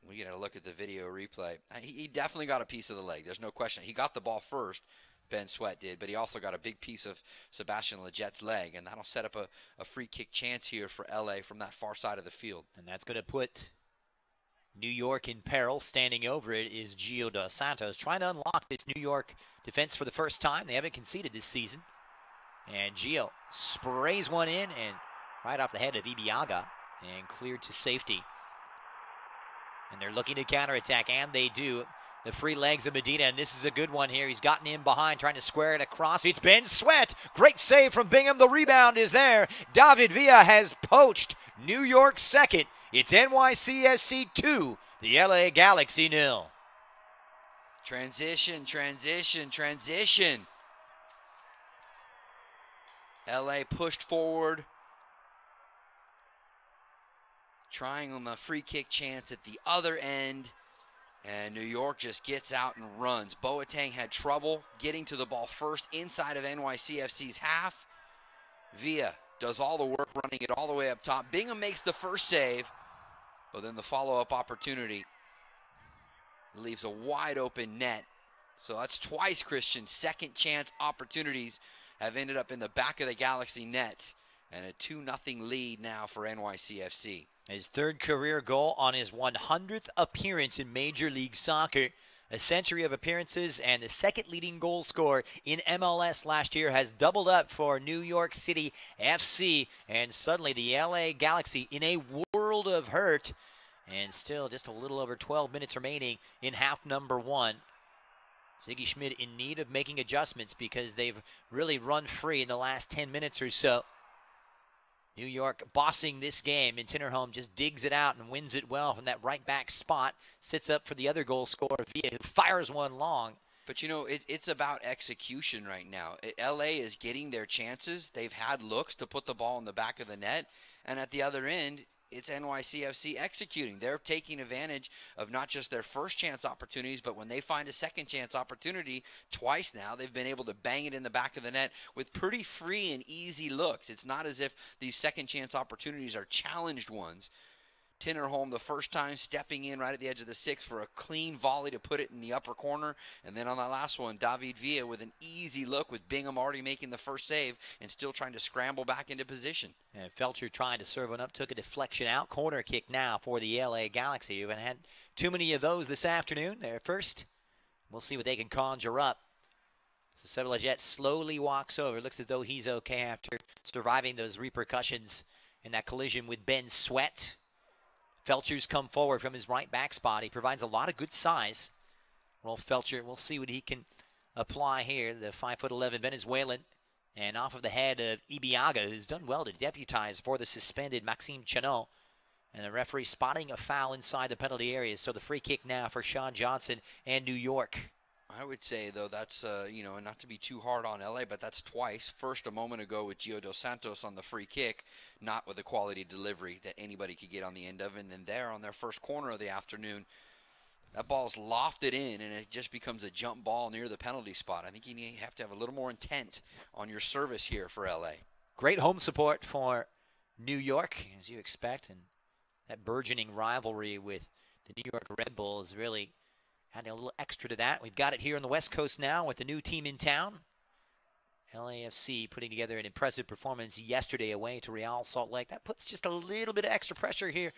We get a look at the video replay. He definitely got a piece of the leg. There's no question. He got the ball first. Ben Sweat did, but he also got a big piece of Sebastian Leggett's leg, and that'll set up a free kick chance here for LA from that far side of the field. And that's going to put New York in peril. Standing over it is Gio Dos Santos, trying to unlock this New York defense for the first time. They haven't conceded this season. And Gio sprays one in and right off the head of Ibiaga and cleared to safety. And they're looking to counterattack, and they do. The free legs of Medina, and this is a good one here. He's gotten in behind, trying to square it across. It's Ben Sweat. Great save from Bingham. The rebound is there. David Villa has poached New York second. It's NYCFC 2, the LA Galaxy 0. Transition, transition, transition. LA pushed forward, trying on the free kick chance at the other end. And New York just gets out and runs. Boateng had trouble getting to the ball first inside of NYCFC's half. Villa does all the work running it all the way up top. Bingham makes the first save, but then the follow-up opportunity leaves a wide open net. So that's twice, Christian. Second chance opportunities have ended up in the back of the Galaxy net. And a 2-0 lead now for NYCFC. His third career goal on his 100th appearance in Major League Soccer. A century of appearances and the second leading goal scorer in MLS last year has doubled up for New York City FC. And suddenly the LA Galaxy in a world of hurt. And still just a little over 12 minutes remaining in half number one. Ziggy Schmidt in need of making adjustments because they've really run free in the last 10 minutes or so. New York bossing this game, and Tinnerholm just digs it out and wins it well from that right back spot. Sits up for the other goal scorer, Villa, who fires one long. But, you know, it's about execution right now. LA is getting their chances. They've had looks to put the ball in the back of the net. And at the other end, it's NYCFC executing. They're taking advantage of not just their first chance opportunities, but when they find a second chance opportunity, twice now, they've been able to bang it in the back of the net with pretty free and easy looks. It's not as if these second chance opportunities are challenged ones. Tinnerholm the first time stepping in right at the edge of the six for a clean volley to put it in the upper corner. And then on that last one, David Villa with an easy look with Bingham already making the first save and still trying to scramble back into position. And Felcher trying to serve one up, took a deflection out. Corner kick now for the LA Galaxy. You haven't had too many of those this afternoon. They're first. We'll see what they can conjure up. So Leggett slowly walks over. Looks as though he's okay after surviving those repercussions in that collision with Ben Sweat. Felcher's come forward from his right back spot. He provides a lot of good size. Rolf Felcher, we'll see what he can apply here. The 5'11" Venezuelan. And off of the head of Ibiaga, who's done well to deputize for the suspended Maxime Chanot. And the referee spotting a foul inside the penalty area. So the free kick now for Sean Johnson and New York. I would say, though, that's, not to be too hard on LA, but that's twice. First, a moment ago with Gio Dos Santos on the free kick, not with the quality delivery that anybody could get on the end of. And then there on their first corner of the afternoon, that ball's lofted in, and it just becomes a jump ball near the penalty spot. I think you have to have a little more intent on your service here for LA. Great home support for New York, as you expect. And that burgeoning rivalry with the New York Red Bulls really adding a little extra to that. We've got it here on the West Coast now with the new team in town. LAFC putting together an impressive performance yesterday away to Real Salt Lake. That puts just a little bit of extra pressure here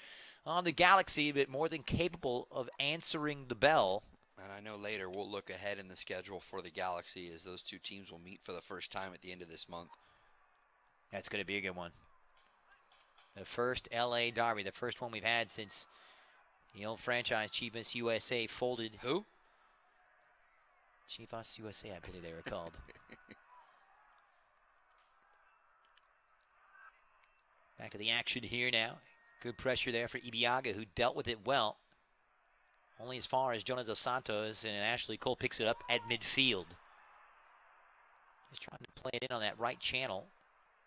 on the Galaxy, but more than capable of answering the bell. And I know later we'll look ahead in the schedule for the Galaxy as those two teams will meet for the first time at the end of this month. That's going to be a good one. The first LA derby, the first one we've had since the old franchise Chivas USA folded. Who? Chivas USA, I believe they were called. Back to the action here now. Good pressure there for Ibiaga, who dealt with it well. Only as far as Jonas Dos Santos, and Ashley Cole picks it up at midfield. Just trying to play it in on that right channel.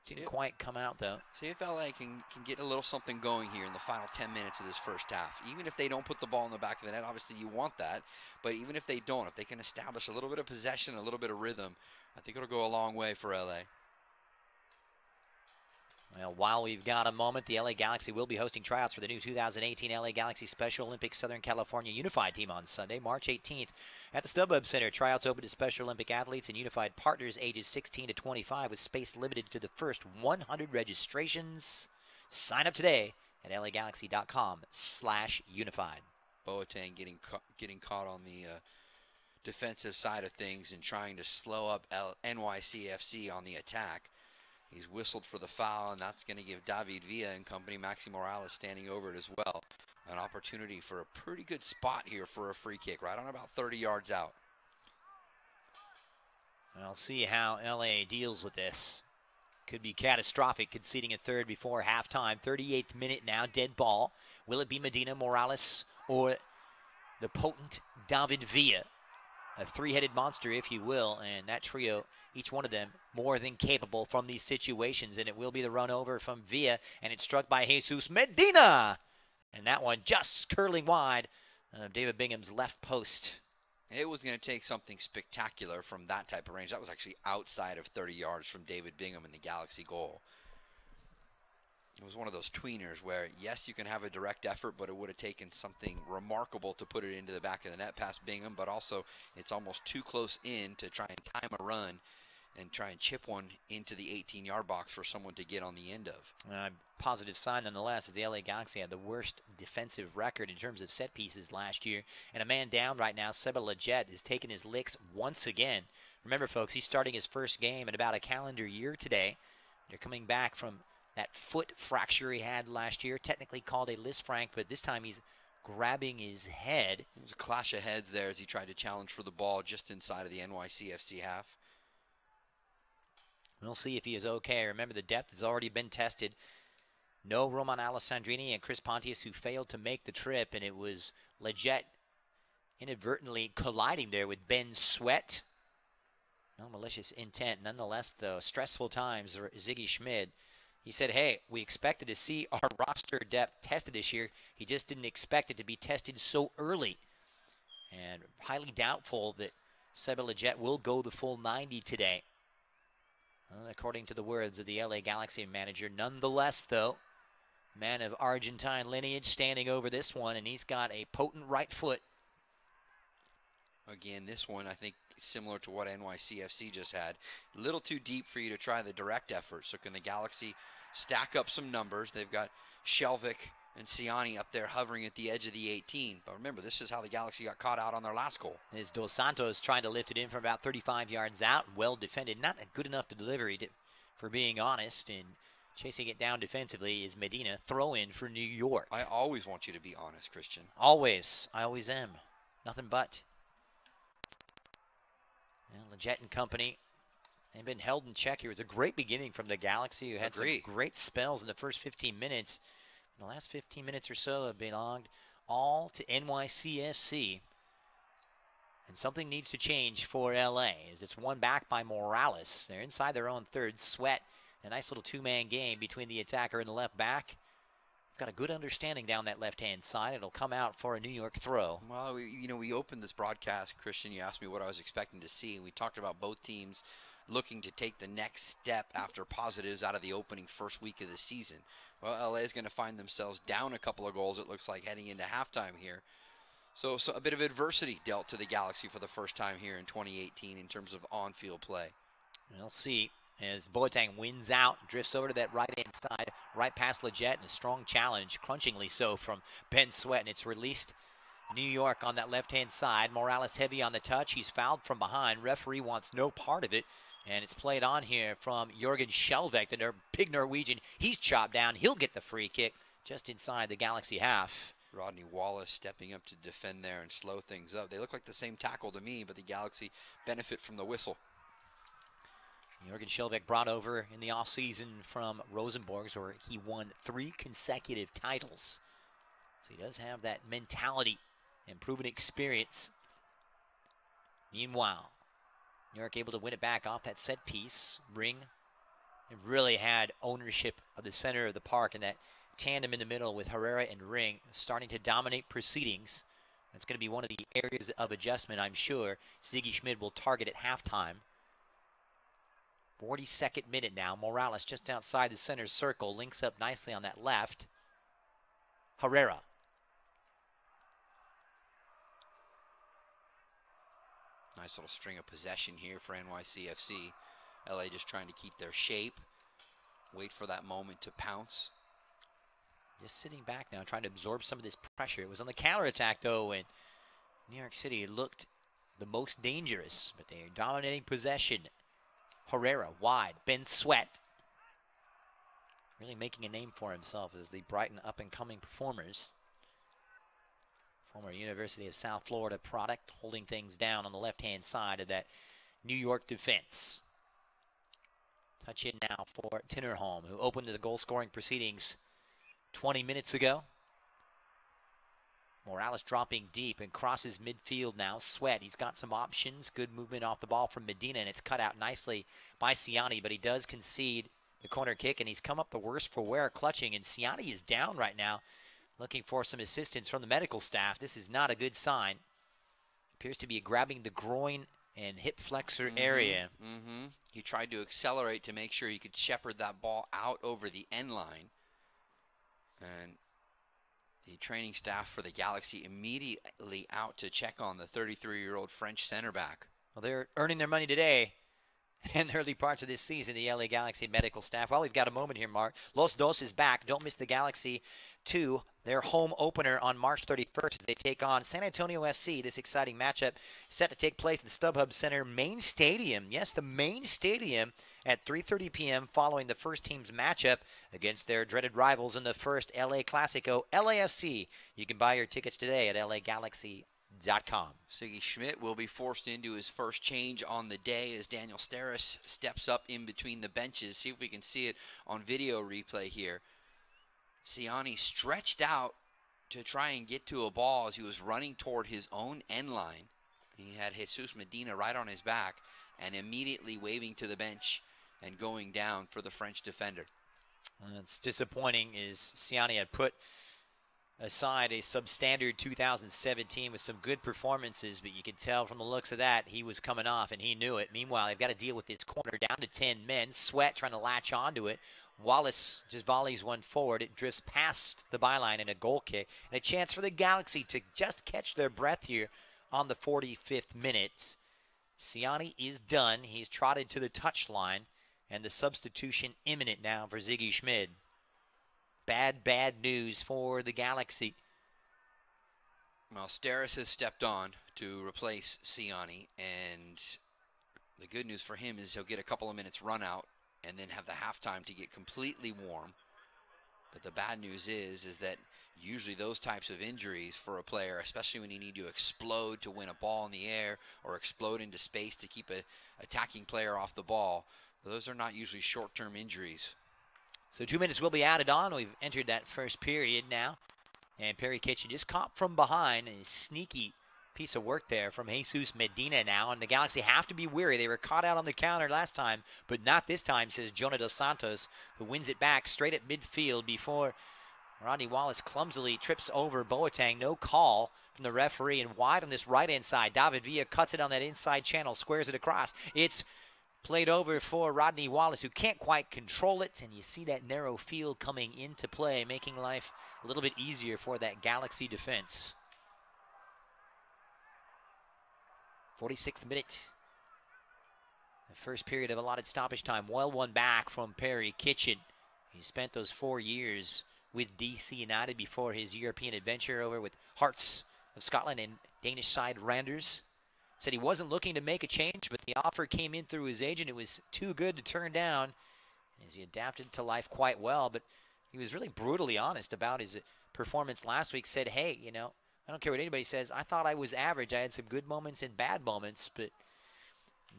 Didn't quite come out, though. See if LA can get a little something going here in the final 10 minutes of this first half. Even if they don't put the ball in the back of the net, obviously you want that. But even if they don't, if they can establish a little bit of possession, a little bit of rhythm, I think it'll go a long way for LA. Well, while we've got a moment, the LA Galaxy will be hosting tryouts for the new 2018 LA Galaxy Special Olympics Southern California Unified Team on Sunday, March 18th at the StubHub Center. Tryouts open to Special Olympic athletes and unified partners ages 16 to 25 with space limited to the first 100 registrations. Sign up today at lagalaxy.com/unified. Boateng getting caught on the defensive side of things and trying to slow up NYCFC on the attack. He's whistled for the foul, and that's going to give David Villa and company, Maxi Morales standing over it as well, an opportunity for a pretty good spot here for a free kick, right on about 30 yards out. I'll see how LA deals with this. Could be catastrophic, conceding a third before halftime. 38th minute now, dead ball. Will it be Medina, Morales, or the potent David Villa? A three-headed monster, if you will, and that trio, each one of them more than capable from these situations, and it will be the run over from Villa, and it's struck by Jesus Medina, and that one just curling wide of David Bingham's left post. It was going to take something spectacular from that type of range. That was actually outside of 30 yards from David Bingham in the Galaxy goal. It was one of those tweeners where, yes, you can have a direct effort, but it would have taken something remarkable to put it into the back of the net past Bingham, but also it's almost too close in to try and time a run and try and chip one into the 18-yard box for someone to get on the end of. Positive sign nonetheless, as the LA Galaxy had the worst defensive record in terms of set pieces last year. And a man down right now, Seba Leggett, is taking his licks once again. Remember, folks, he's starting his first game in about a calendar year today. They're coming back from that foot fracture he had last year, technically called a Lisfranc, but this time he's grabbing his head. It was a clash of heads there as he tried to challenge for the ball just inside of the NYCFC half. We'll see if he is okay. Remember, the depth has already been tested. No Roman Alessandrini and Chris Pontius, who failed to make the trip, and it was Leggett inadvertently colliding there with Ben Sweat. No malicious intent. Nonetheless, though, stressful times for Ziggy Schmid. He said, hey, we expected to see our roster depth tested this year. He just didn't expect it to be tested so early. And highly doubtful that Seba Leggett will go the full 90 today, according to the words of the LA Galaxy manager. Nonetheless, though, man of Argentine lineage standing over this one, and he's got a potent right foot. Again, this one, I think, similar to what NYCFC just had. A little too deep for you to try the direct effort. So can the Galaxy stack up some numbers? They've got Shelvick and Ciani up there hovering at the edge of the 18. But remember, this is how the Galaxy got caught out on their last goal. As Dos Santos trying to lift it in from about 35 yards out. Well defended. Not good enough to deliver, for being honest. And chasing it down defensively is Medina. Throw in for New York. I always want you to be honest, Christian. Always. I always am. Nothing but. And Leggett and company, they've been held in check here. It was a great beginning from the Galaxy, who had some great spells in the first 15 minutes. The last 15 minutes or so have belonged all to NYCFC. And something needs to change for LA as it's won back by Morales. They're inside their own third. Sweat, a nice little two-man game between the attacker and the left back. Got a good understanding down that left-hand side. It'll come out for a New York throw. Well, we opened this broadcast, Christian. You asked me what I was expecting to see, and we talked about both teams looking to take the next step after positives out of the opening first week of the season. Well, LA is going to find themselves down a couple of goals, it looks like, heading into halftime here. So a bit of adversity dealt to the Galaxy for the first time here in 2018 in terms of on-field play. We'll see as Boateng wins out, drifts over to that right-hand side, right past Leggett, and a strong challenge, crunchingly so, from Ben Sweat, and it's released New York on that left-hand side. Morales heavy on the touch. He's fouled from behind. Referee wants no part of it, and it's played on here from Jørgen Skjelvik, the big Norwegian. He's chopped down. He'll get the free kick just inside the Galaxy half. Rodney Wallace stepping up to defend there and slow things up. They look like the same tackle to me, but the Galaxy benefit from the whistle. Jørgen Skjelvik brought over in the offseason from Rosenborg, where he won 3 consecutive titles. So he does have that mentality and proven experience. Meanwhile, New York able to win it back off that set piece. Ring really had ownership of the center of the park, and that tandem in the middle with Herrera and Ring starting to dominate proceedings. That's going to be one of the areas of adjustment, I'm sure, Ziggy Schmid will target at halftime. 42nd minute now. Morales just outside the center circle. Links up nicely on that left. Herrera. Nice little string of possession here for NYCFC. LA just trying to keep their shape. Wait for that moment to pounce. Just sitting back now, trying to absorb some of this pressure. It was on the counterattack, though, and New York City looked the most dangerous, but they're dominating possession. Herrera wide. Ben Sweat really making a name for himself as the Brighton up-and-coming performers. Former University of South Florida product, holding things down on the left-hand side of that New York defense. Touch in now for Tinnerholm, who opened the goal-scoring proceedings 20 minutes ago. Morales dropping deep and crosses midfield now. Sweat, he's got some options. Good movement off the ball from Medina, and it's cut out nicely by Ciani, but he does concede the corner kick, and he's come up the worst for wear, clutching, and Ciani is down right now, looking for some assistance from the medical staff. This is not a good sign. Appears to be grabbing the groin and hip flexor area. He tried to accelerate to make sure he could shepherd that ball out over the end line. And the training staff for the Galaxy immediately out to check on the 33-year-old French center back. Well, they're earning their money today in the early parts of this season, the LA Galaxy medical staff. Well, we've got a moment here, Mark. Los Dos is back. Don't miss the Galaxy to their home opener on March 31st as they take on San Antonio FC. This exciting matchup set to take place at the StubHub Center main stadium. Yes, the main stadium at 3:30 p.m. following the first team's matchup against their dreaded rivals in the first LA Clasico, LAFC. You can buy your tickets today at LAGalaxy.com. Ziggy Schmid will be forced into his first change on the day as Daniel Steres steps up in between the benches. See if we can see it on video replay here. Ciani stretched out to try and get to a ball as he was running toward his own end line. He had Jesus Medina right on his back and immediately waving to the bench and going down for the French defender. It's disappointing as Ciani had put aside a substandard 2017 with some good performances, but you can tell from the looks of that he was coming off and he knew it. Meanwhile, they've got to deal with this corner down to 10 men. Sweat trying to latch onto it. Wallace just volleys one forward. It drifts past the byline and a goal kick. And a chance for the Galaxy to just catch their breath here on the 45th minute. Ciani is done. He's trotted to the touchline, and the substitution imminent now for Ziggy Schmid. Bad news for the Galaxy. Well, Steres has stepped on to replace Ciani, and the good news for him is he'll get a couple of minutes run out and then have the halftime to get completely warm. But the bad news is that usually those types of injuries for a player, especially when you need to explode to win a ball in the air or explode into space to keep a attacking player off the ball, those are not usually short-term injuries. So 2 minutes will be added on. We've entered that first period now. And Perry Kitchen just caught from behind. A sneaky piece of work there from Jesus Medina now. And the Galaxy have to be wary. They were caught out on the counter last time, but not this time, says Jonah Dos Santos, who wins it back straight at midfield before Rodney Wallace clumsily trips over Boateng. No call from the referee, and wide on this right-hand side. David Villa cuts it on that inside channel, squares it across. It's played over for Rodney Wallace, who can't quite control it, and you see that narrow field coming into play, making life a little bit easier for that Galaxy defense. 46th minute. The first period of allotted stoppage time. Well won back from Perry Kitchen. He spent those 4 years with DC United before his European adventure over with Hearts of Scotland and Danish side Randers. Said he wasn't looking to make a change, but the offer came in through his agent. It was too good to turn down, as he adapted to life quite well. But he was really brutally honest about his performance last week. Said, hey, you know, I don't care what anybody says. I thought I was average. I had some good moments and bad moments, but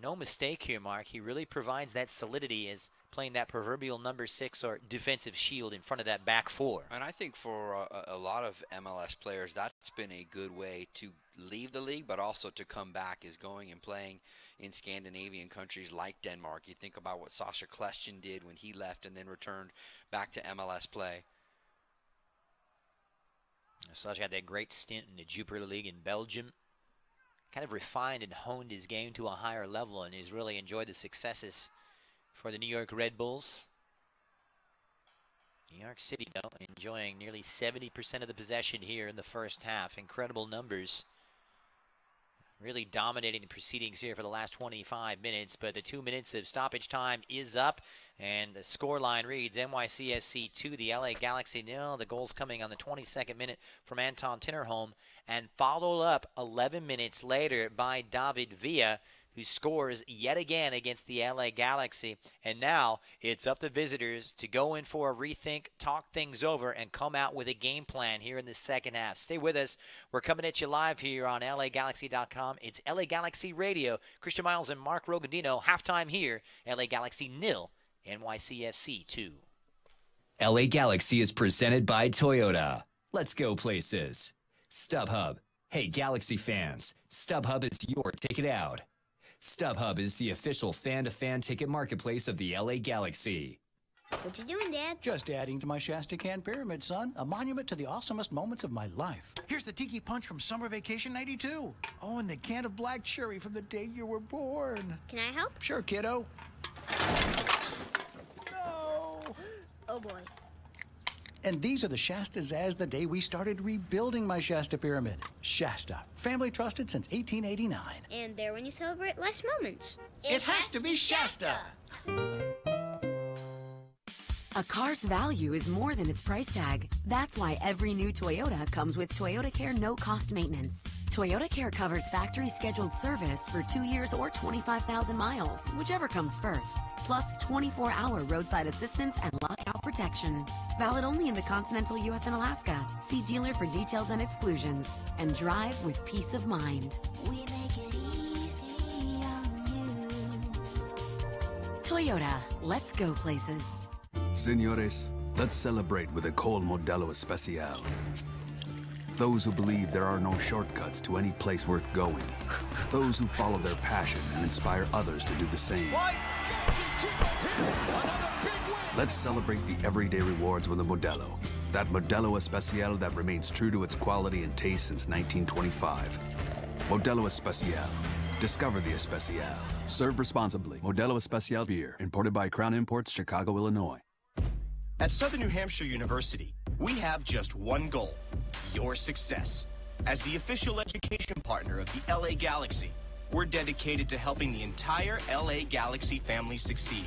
no mistake here, Mark. He really provides that solidity as playing that proverbial number 6 or defensive shield in front of that back four. And I think for a lot of MLS players, that's been a good way to leave the league, but also to come back, is going and playing in Scandinavian countries like Denmark. You think about what Sasha Kljestan did when he left and then returned back to MLS play. Sasha had that great stint in the Jupiler League in Belgium. Kind of refined and honed his game to a higher level, and he's really enjoyed the successes for the New York Red Bulls. New York City, though, enjoying nearly 70% of the possession here in the first half. Incredible numbers. Really dominating the proceedings here for the last 25 minutes, but the 2 minutes of stoppage time is up, and the scoreline reads NYCFC 2, the LA Galaxy 0. The goals coming on the 22nd minute from Anton Tinnerholm, and followed up 11 minutes later by David Villa, who scores yet again against the LA Galaxy. And now it's up to visitors to go in for a rethink, talk things over, and come out with a game plan here in the second half. Stay with us. We're coming at you live here on LAGalaxy.com. It's LA Galaxy Radio. Christian Miles and Mark Rogandino. Halftime here. LA Galaxy 0, NYCFC 2. LA Galaxy is presented by Toyota. Let's go places. StubHub. Hey, Galaxy fans. StubHub is your ticket out. StubHub is the official fan-to-fan ticket marketplace of the LA Galaxy. What you doing, Dad? Just adding to my Shasta Can Pyramid, son. A monument to the awesomest moments of my life. Here's the Tiki Punch from Summer Vacation 92. Oh, and the can of black cherry from the day you were born. Can I help? Sure, kiddo. No! Oh, boy. And these are the Shastas as the day we started rebuilding my Shasta Pyramid. Shasta, family trusted since 1889. And there when you celebrate life's moments. It has to be Shasta! A car's value is more than its price tag. That's why every new Toyota comes with Toyota Care no-cost maintenance. Toyota Care covers factory scheduled service for 2 years or 25,000 miles, whichever comes first. Plus 24-hour roadside assistance and lockout protection. Valid only in the continental U.S. and Alaska. See dealer for details and exclusions. And drive with peace of mind. We make it easy on you. Toyota, let's go places. Señores, let's celebrate with a cold Modelo Especial. Those who believe there are no shortcuts to any place worth going. Those who follow their passion and inspire others to do the same. Let's celebrate the everyday rewards with a Modelo. That Modelo Especial that remains true to its quality and taste since 1925. Modelo Especial. Discover the Especial. Serve responsibly. Modelo Especial beer, imported by Crown Imports, Chicago, Illinois. At Southern New Hampshire University, we have just one goal: your success. As the official education partner of the LA Galaxy, we're dedicated to helping the entire LA Galaxy family succeed,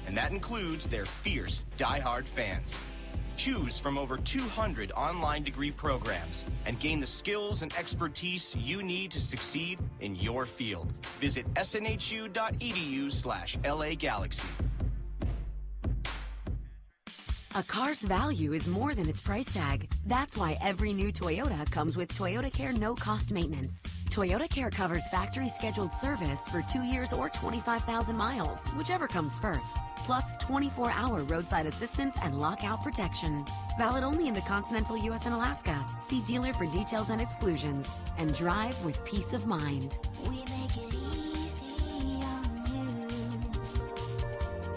and that includes their fierce, die-hard fans. Choose from over 200 online degree programs and gain the skills and expertise you need to succeed in your field. Visit snhu.edu/LA Galaxy. A car's value is more than its price tag. That's why every new Toyota comes with Toyota Care no-cost maintenance. Toyota Care covers factory scheduled service for 2 years or 25,000 miles, whichever comes first. Plus 24-hour roadside assistance and lockout protection. Valid only in the continental U.S. and Alaska. See dealer for details and exclusions. And drive with peace of mind. We make it easy on you.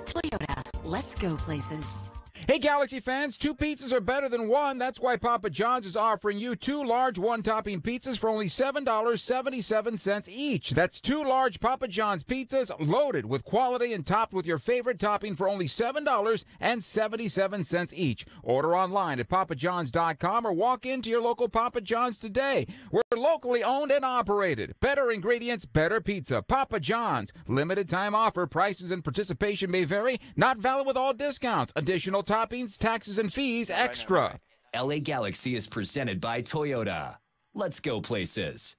Toyota, let's go places. Hey, Galaxy fans, 2 pizzas are better than 1. That's why Papa John's is offering you 2 large one-topping pizzas for only $7.77 each. That's 2 large Papa John's pizzas loaded with quality and topped with your favorite topping for only $7.77 each. Order online at papajohns.com or walk into your local Papa John's today. We're locally owned and operated. Better ingredients, better pizza. Papa John's. Limited time offer. Prices and participation may vary. Not valid with all discounts. Additional toppings, taxes, and fees extra. LA Galaxy is presented by Toyota. Let's go places.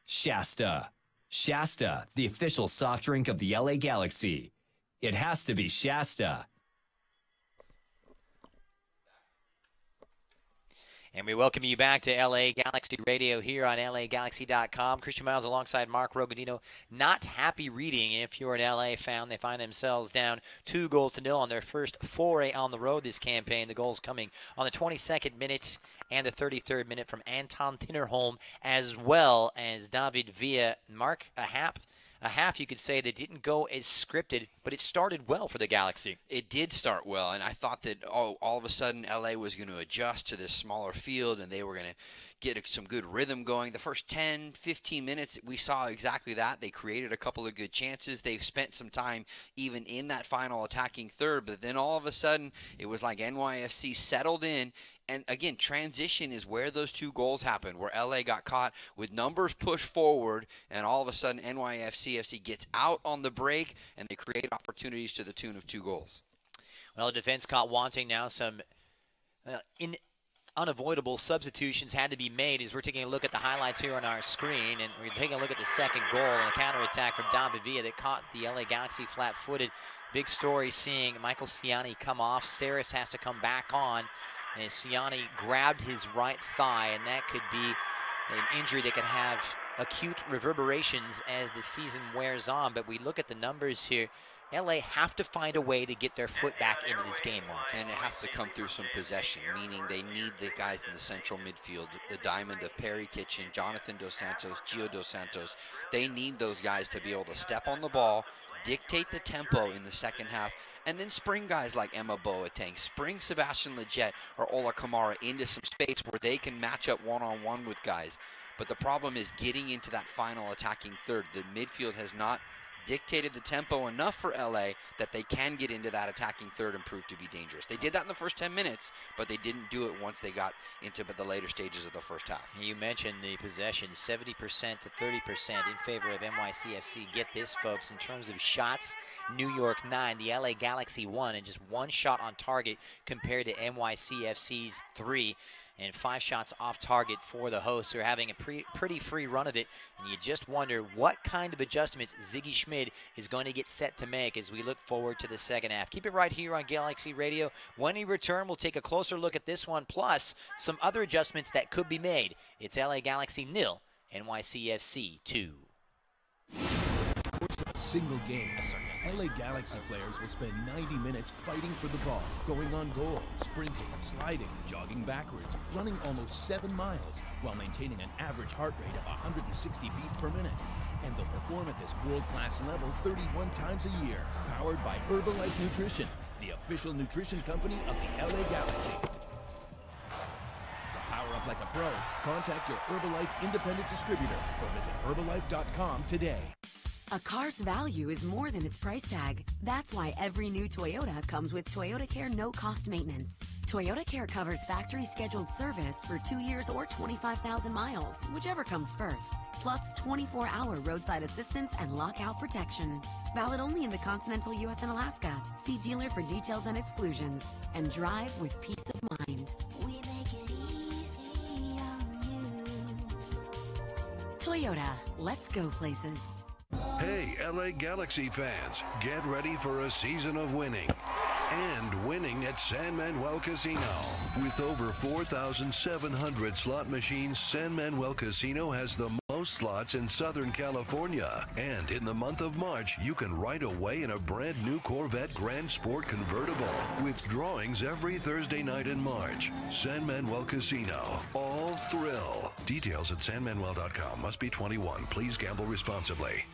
Shasta. Shasta, the official soft drink of the LA Galaxy. It has to be Shasta. And we welcome you back to LA Galaxy Radio here on LAGalaxy.com. Christian Miles alongside Mark Rogadino. Not happy reading if you're an LA fan. They find themselves down 2-0 on their first foray on the road this campaign. The goals coming on the 22nd minute and the 33rd minute from Anton Tinnerholm, as well as David Villa. Mark, a half, you could say, that didn't go as scripted, but it started well for the Galaxy. It did start well, and I thought that all of a sudden LA was going to adjust to this smaller field, and they were going to get some good rhythm going. The first 10, 15 minutes, we saw exactly that. They created a couple of good chances. They've spent some time even in that final attacking third, but then all of a sudden, it was like NYCFC settled in. And again, transition is where those 2 goals happened, where LA got caught with numbers pushed forward, and all of a sudden NYCFC gets out on the break, and they create opportunities to the tune of 2 goals. Well, the defense caught wanting now. Some unavoidable substitutions had to be made as we're taking a look at the highlights here on our screen, and we're taking a look at the second goal and a counterattack from David Villa that caught the LA Galaxy flat-footed. Big story seeing Michael Ciani come off. Steris has to come back on. And Ciani grabbed his right thigh, and that could be an injury that could have acute reverberations as the season wears on. But we look at the numbers here. LA have to find a way to get their foot back into this game, Mark. And it has to come through some possession, meaning they need the guys in the central midfield, the diamond of Perry Kitchen, Jonathan Dos Santos, Gio Dos Santos. They need those guys to be able to step on the ball, dictate the tempo in the second half, and then spring guys like Emma Boateng, spring Sebastian Lletget or Ola Kamara into some space where they can match up one-on-one with guys. But the problem is getting into that final attacking third. The midfield has not dictated the tempo enough for LA that they can get into that attacking third and prove to be dangerous. They did that in the first 10 minutes, but they didn't do it once they got into the later stages of the first half. You mentioned the possession, 70% to 30% in favor of NYCFC. Get this, folks, in terms of shots, New York 9, the LA Galaxy 1, and just 1 shot on target compared to NYCFC's 3. And 5 shots off target for the hosts, who are having a pretty free run of it. And you just wonder what kind of adjustments Ziggy Schmid is going to get set to make as we look forward to the second half. Keep it right here on Galaxy Radio. When we return, we'll take a closer look at this one, plus some other adjustments that could be made. It's LA Galaxy 0, NYCFC 2. A single game, LA Galaxy players will spend 90 minutes fighting for the ball, going on goal, sprinting, sliding, jogging backwards, running almost 7 miles, while maintaining an average heart rate of 160 beats per minute. And they'll perform at this world-class level 31 times a year, powered by Herbalife Nutrition, the official nutrition company of the LA Galaxy. To power up like a pro, contact your Herbalife independent distributor or visit Herbalife.com today. A car's value is more than its price tag. That's why every new Toyota comes with Toyota Care no-cost maintenance. Toyota Care covers factory scheduled service for 2 years or 25,000 miles, whichever comes first. Plus 24-hour roadside assistance and lockout protection. Valid only in the continental U.S. and Alaska. See dealer for details and exclusions. And drive with peace of mind. We make it easy on you. Toyota, let's go places. Hey, LA Galaxy fans, get ready for a season of winning and winning at San Manuel Casino. With over 4,700 slot machines, San Manuel Casino has the most slots in Southern California. And in the month of March, you can ride away in a brand new Corvette Grand Sport convertible with drawings every Thursday night in March. San Manuel Casino. All thrill. Details at sanmanuel.com. Must be 21. Please gamble responsibly.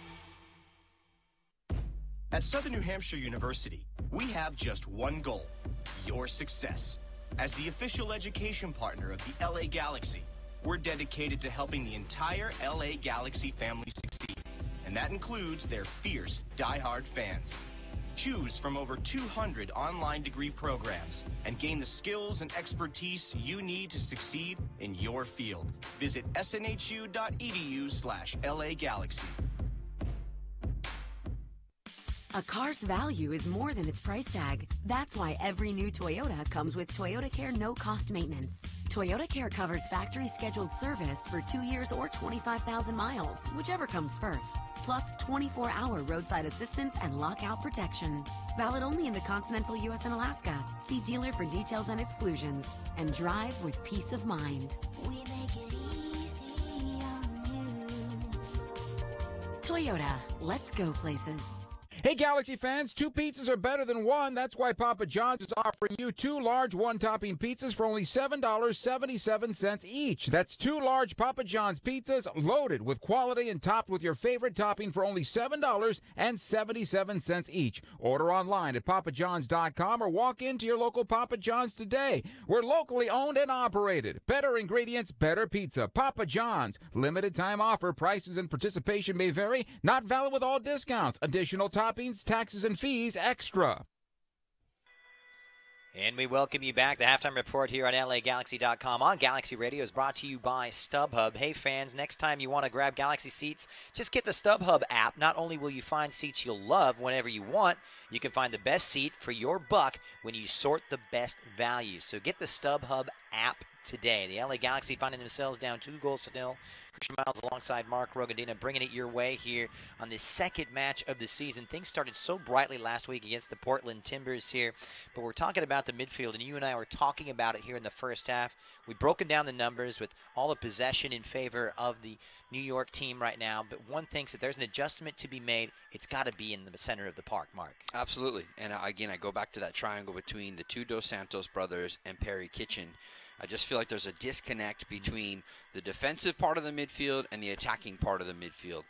At Southern New Hampshire University, we have just one goal: your success. As the official education partner of the LA Galaxy, we're dedicated to helping the entire LA Galaxy family succeed. And that includes their fierce, diehard fans. Choose from over 200 online degree programs and gain the skills and expertise you need to succeed in your field. Visit snhu.edu/LA Galaxy. A car's value is more than its price tag. That's why every new Toyota comes with Toyota Care no-cost maintenance. Toyota Care covers factory scheduled service for 2 years or 25,000 miles, whichever comes first. Plus 24-hour roadside assistance and lockout protection. Valid only in the continental U.S. and Alaska. See dealer for details and exclusions. And drive with peace of mind. We make it easy on you. Toyota, let's go places. Hey, Galaxy fans, 2 pizzas are better than 1. That's why Papa John's is offering you 2 large one-topping pizzas for only $7.77 each. That's 2 large Papa John's pizzas loaded with quality and topped with your favorite topping for only $7.77 each. Order online at papajohns.com or walk into your local Papa John's today. We're locally owned and operated. Better ingredients, better pizza. Papa John's. Limited time offer. Prices and participation may vary. Not valid with all discounts. Additional toppings, taxes, and fees extra. And we welcome you back. The halftime report here on LAGalaxy.com on Galaxy Radio is brought to you by StubHub. Hey fans, next time you want to grab Galaxy seats, just get the StubHub app. Not only will you find seats you'll love whenever you want, you can find the best seat for your buck when you sort the best value. So get the StubHub app today. The LA Galaxy finding themselves down 2-0. Christian Miles alongside Mark Rogadina bringing it your way here on the second match of the season. Things started so brightly last week against the Portland Timbers here, but we're talking about the midfield, and you and I were talking about it here in the first half. We've broken down the numbers with all the possession in favor of the New York team right now, but one thinks that there's an adjustment to be made. It's got to be in the center of the park, Mark. Absolutely. And again, I go back to that triangle between the 2 Dos Santos brothers and Perry Kitchen. I just feel like there's a disconnect between the defensive part of the midfield and the attacking part of the midfield.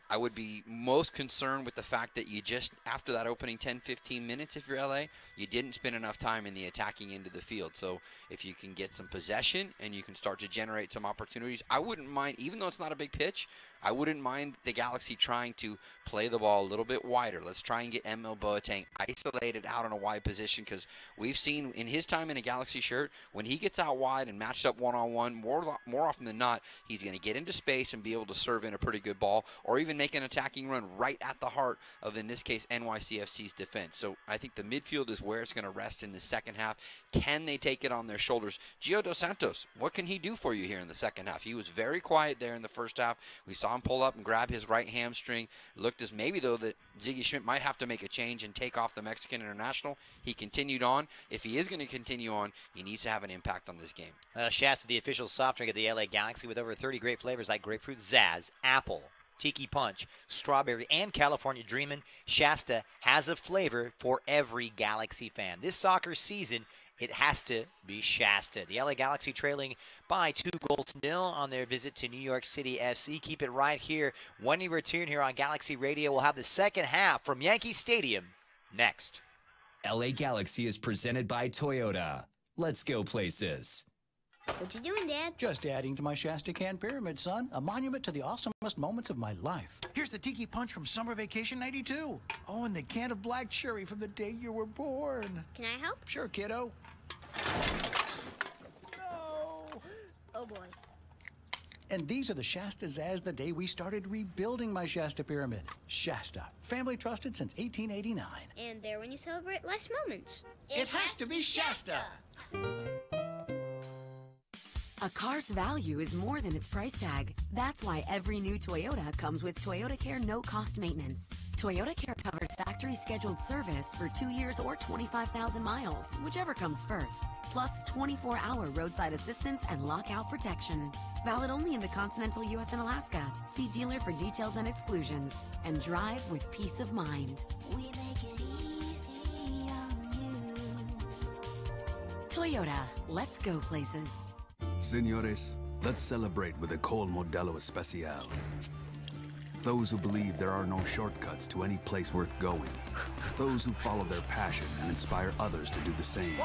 I would be most concerned with the fact that you just, after that opening 10-15 minutes, if you're LA, you didn't spend enough time in the attacking end of the field. So if you can get some possession and you can start to generate some opportunities, I wouldn't mind, even though it's not a big pitch, I wouldn't mind the Galaxy trying to play the ball a little bit wider. Let's try and get Emil Boateng isolated out on a wide position, because we've seen in his time in a Galaxy shirt, when he gets out wide and matched up one-on-one, more often than not, he's going to get into space and be able to serve in a pretty good ball, or even make an attacking run right at the heart of, in this case, NYCFC's defense. So I think the midfield is where it's going to rest in the second half. Can they take it on their shoulders? Gio Dos Santos, what can he do for you here in the second half? He was very quiet there in the first half. We saw him pull up and grab his right hamstring. It looked as maybe, though, that Ziggy Schmidt might have to make a change and take off the Mexican international. He continued on. If he is going to continue on, he needs to have an impact on this game. Shasta, the official soft drink of the LA Galaxy, with over 30 great flavors like grapefruit Zazz, apple, Tiki Punch, strawberry, and California Dreamin'. Shasta has a flavor for every Galaxy fan. This soccer season, it has to be Shasta. The LA Galaxy trailing by 2-0 on their visit to New York City FC. Keep it right here. When we return here on Galaxy Radio, we'll have the second half from Yankee Stadium next. LA Galaxy is presented by Toyota. Let's go places. What you doing, Dad? Just adding to my Shasta Can Pyramid, son. A monument to the awesomest moments of my life. Here's the Tiki Punch from Summer Vacation 92. Oh, and the can of black cherry from the day you were born. Can I help? Sure, kiddo. Oh, boy. And these are the Shasta Zazz the day we started rebuilding my Shasta Pyramid. Shasta, family trusted since 1889. And there when you celebrate life's moments. It has to be Shasta. A car's value is more than its price tag. That's why every new Toyota comes with Toyota Care no-cost maintenance. Toyota Care covers factory scheduled service for 2 years or 25,000 miles, whichever comes first. Plus 24-hour roadside assistance and lockout protection. Valid only in the continental U.S. and Alaska. See dealer for details and exclusions. And drive with peace of mind. We make it easy on you. Toyota, let's go places. Señores, let's celebrate with a cold Modelo Especial. Those who believe there are no shortcuts to any place worth going. Those who follow their passion and inspire others to do the same.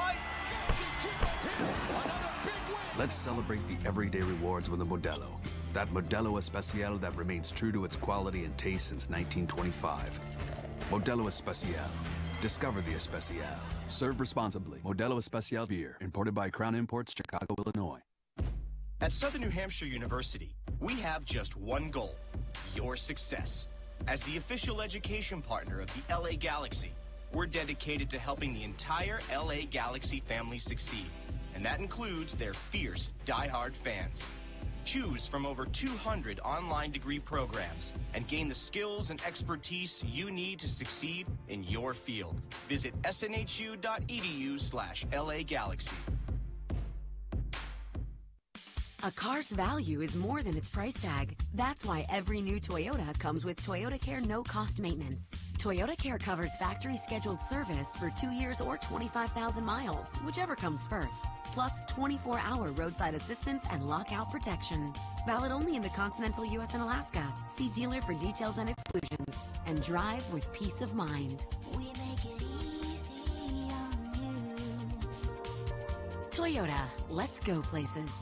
Let's celebrate the everyday rewards with a Modelo. That Modelo Especial that remains true to its quality and taste since 1925. Modelo Especial. Discover the Especial. Serve responsibly. Modelo Especial beer, imported by Crown Imports, Chicago, Illinois. At Southern New Hampshire University, we have just one goal: your success. As the official education partner of the LA Galaxy, we're dedicated to helping the entire LA Galaxy family succeed, and that includes their fierce, die-hard fans. Choose from over 200 online degree programs and gain the skills and expertise you need to succeed in your field. Visit snhu.edu/LA Galaxy. A car's value is more than its price tag. That's why every new Toyota comes with Toyota Care no-cost maintenance. Toyota Care covers factory scheduled service for 2 years or 25,000 miles, whichever comes first. Plus 24-hour roadside assistance and lockout protection. Valid only in the continental U.S. and Alaska. See dealer for details and exclusions. And drive with peace of mind. We make it easy on you. Toyota, let's go places.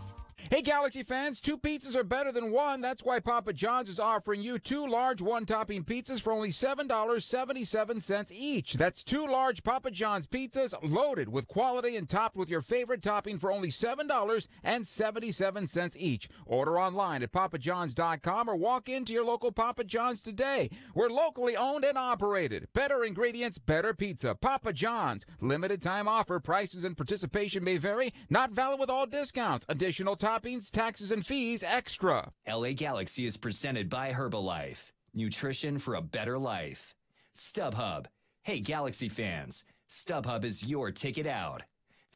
Hey, Galaxy fans, 2 pizzas are better than 1. That's why Papa John's is offering you 2 large one-topping pizzas for only $7.77 each. That's 2 large Papa John's pizzas loaded with quality and topped with your favorite topping for only $7.77 each. Order online at papajohns.com or walk into your local Papa John's today. We're locally owned and operated. Better ingredients, better pizza. Papa John's. Limited time offer. Prices and participation may vary. Not valid with all discounts. Additional toppings, taxes, and fees extra. LA Galaxy is presented by Herbalife. Nutrition for a better life. StubHub. Hey, Galaxy fans. StubHub is your ticket out.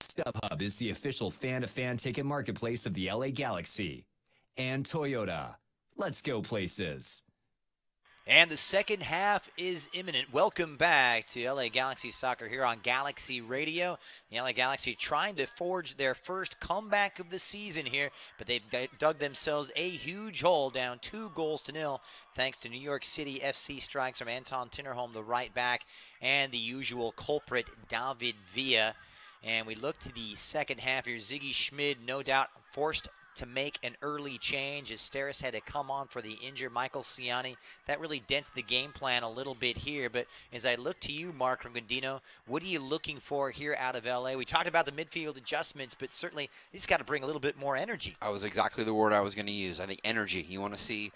StubHub is the official fan-to-fan ticket marketplace of the LA Galaxy. And Toyota. Let's go places. And the second half is imminent. Welcome back to LA Galaxy Soccer here on Galaxy Radio. The LA Galaxy trying to forge their first comeback of the season here, but they've dug themselves a huge hole, down 2-0 thanks to New York City FC strikes from Anton Tinnerholm, the right back, and the usual culprit, David Villa. And we look to the second half here. Ziggy Schmid, no doubt, forced to make an early change as Steris had to come on for the injured Michael Ciani. That really dents the game plan a little bit here. But as I look to you, Mark Rangondino, what are you looking for here out of LA? We talked about the midfield adjustments, but certainly he's got to bring a little bit more energy. I was exactly the word I was going to use. I think energy. You want to see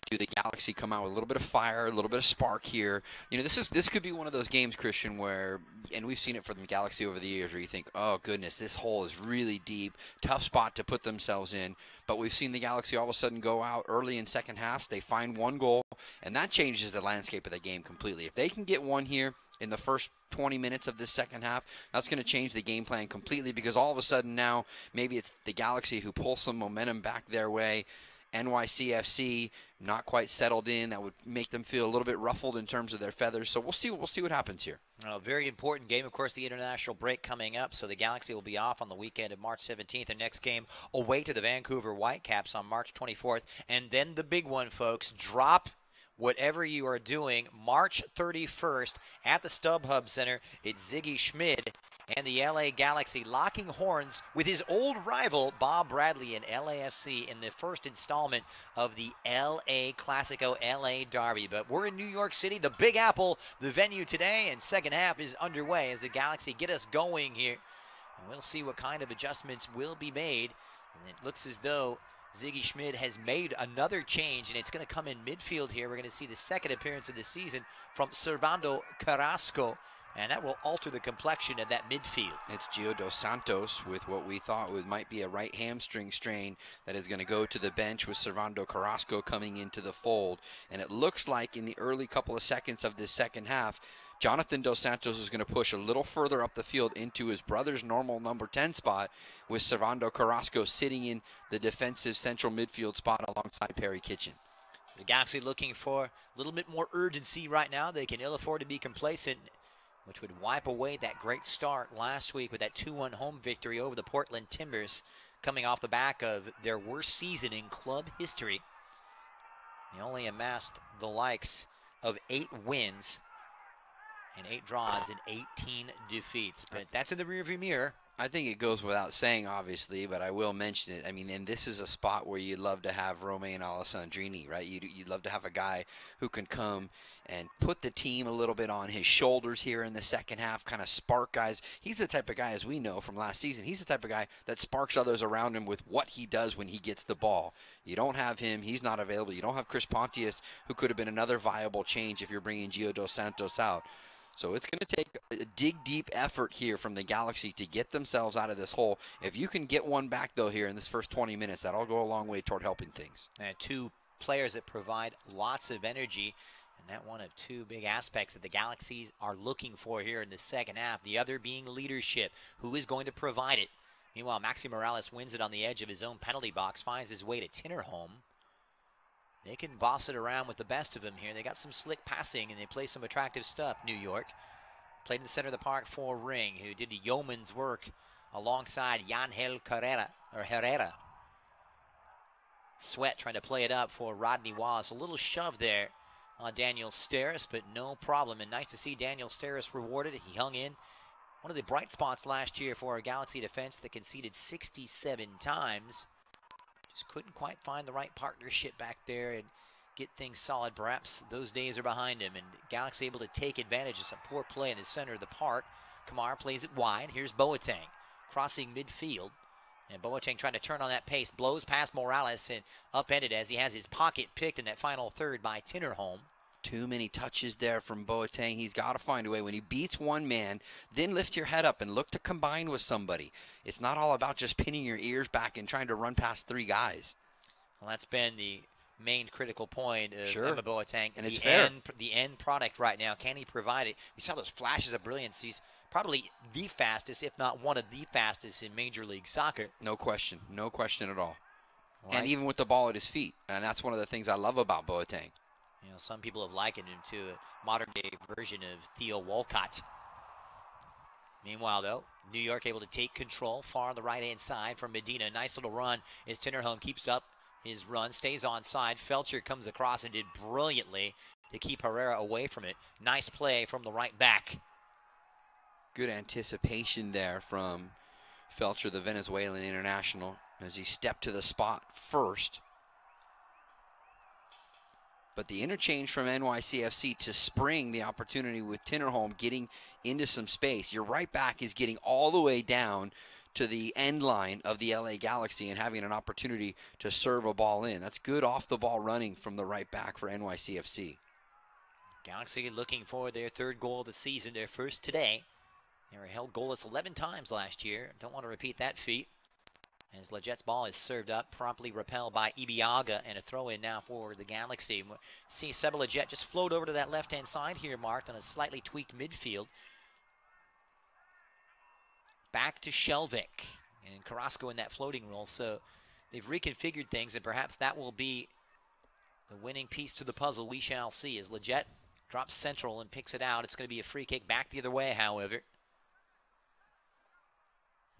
the Galaxy come out with a little bit of fire, a little bit of spark here. You know, this could be one of those games, Christian, where, and we've seen it for the Galaxy over the years, where you think, oh goodness, this hole is really deep, tough spot to put themselves in. But we've seen the Galaxy all of a sudden go out early in second halves. They find 1 goal, and that changes the landscape of the game completely. If they can get 1 here in the first 20 minutes of this second half, that's going to change the game plan completely, because all of a sudden now maybe it's the Galaxy who pull some momentum back their way. NYCFC not quite settled in. That would make them feel a little bit ruffled in terms of their feathers. So we'll see what happens here. A very important game, of course, the international break coming up. So the Galaxy will be off on the weekend of March 17th. The next game away to the Vancouver Whitecaps on March 24th. And then the big one, folks, drop whatever you are doing. March 31st at the StubHub Center, it's Ziggy Schmid and the LA Galaxy locking horns with his old rival, Bob Bradley, in LAFC in the first installment of the LA Classico LA Derby. But we're in New York City, the Big Apple, the venue today, and second half is underway as the Galaxy get us going here. And we'll see what kind of adjustments will be made. And it looks as though Ziggy Schmid has made another change, and it's going to come in midfield here. We're going to see the second appearance of the season from Servando Carrasco. And that will alter the complexion of that midfield. It's Gio Dos Santos with what we thought might be a right hamstring strain that is going to go to the bench, with Servando Carrasco coming into the fold. And it looks like in the early couple of seconds of this second half, Jonathan Dos Santos is going to push a little further up the field into his brother's normal number 10 spot, with Servando Carrasco sitting in the defensive central midfield spot alongside Perry Kitchen. The Galaxy looking for a little bit more urgency right now. They can ill afford to be complacent, which would wipe away that great start last week with that 2-1 home victory over the Portland Timbers, coming off the back of their worst season in club history. They only amassed the likes of 8 wins and 8 draws and 18 defeats. But that's in the rearview mirror. I think it goes without saying, obviously, but I will mention it. I mean, and this is a spot where you'd love to have Romain Alessandrini, right? You'd love to have a guy who can come and put the team a little bit on his shoulders here in the second half, kind of spark guys. He's the type of guy, as we know from last season, he's the type of guy that sparks others around him with what he does when he gets the ball. You don't have him. He's not available. You don't have Chris Pontius, who could have been another viable change if you're bringing Gio Dos Santos out. So it's going to take a dig deep effort here from the Galaxy to get themselves out of this hole. If you can get one back, though, here in this first 20 minutes, that'll go a long way toward helping things. And 2 players that provide lots of energy, and that one of 2 big aspects that the Galaxies are looking for here in the second half. The other being leadership. Who is going to provide it? Meanwhile, Maxi Morales wins it on the edge of his own penalty box, finds his way to Tinnerholm. They can boss it around with the best of them here. They got some slick passing, and they play some attractive stuff, New York. Played in the center of the park for Ring, who did the yeoman's work alongside Yangel Herrera. Sweat trying to play it up for Rodney Wallace. A little shove there on Daniel Steres, but no problem. And nice to see Daniel Steres rewarded. He hung in. One of the bright spots last year for our Galaxy defense that conceded 67 times. Just couldn't quite find the right partnership back there and get things solid. Perhaps those days are behind him, and Galaxy able to take advantage of some poor play in the center of the park. Kamara plays it wide. Here's Boateng crossing midfield, and Boateng trying to turn on that pace, blows past Morales and upended as he has his pocket picked in that final third by Tinnerholm. Too many touches there from Boateng. He's got to find a way. When he beats one man, then lift your head up and look to combine with somebody. It's not all about just pinning your ears back and trying to run past 3 guys. Well, that's been the main critical point of Sure. Emma Boateng. And it's fair. The end product right now. Can he provide it? We saw those flashes of brilliance. He's probably the fastest, if not one of the fastest in Major League Soccer. No question. No question at all. Right. And even with the ball at his feet. And that's one of the things I love about Boateng. You know, some people have likened him to a modern-day version of Theo Walcott. Meanwhile, though, New York able to take control far on the right-hand side from Medina. Nice little run as Tinnerholm keeps up his run, stays on side. Felcher comes across and did brilliantly to keep Herrera away from it. Nice play from the right back. Good anticipation there from Felcher, the Venezuelan international, as he stepped to the spot first. But the interchange from NYCFC to spring the opportunity with Tinnerholm getting into some space. Your right back is getting all the way down to the end line of the LA Galaxy and having an opportunity to serve a ball in. That's good off-the-ball running from the right back for NYCFC. Galaxy looking for their 3rd goal of the season, their first today. They were held goalless 11 times last year. Don't want to repeat that feat. As Leget's ball is served up, promptly repelled by Ibiaga, and a throw-in now for the Galaxy. See Seba Leget just float over to that left-hand side here, marked on a slightly tweaked midfield. Back to Shelvik, and Carrasco in that floating role. So they've reconfigured things, and perhaps that will be the winning piece to the puzzle. We shall see as Leget drops central and picks it out. It's going to be a free kick back the other way, however.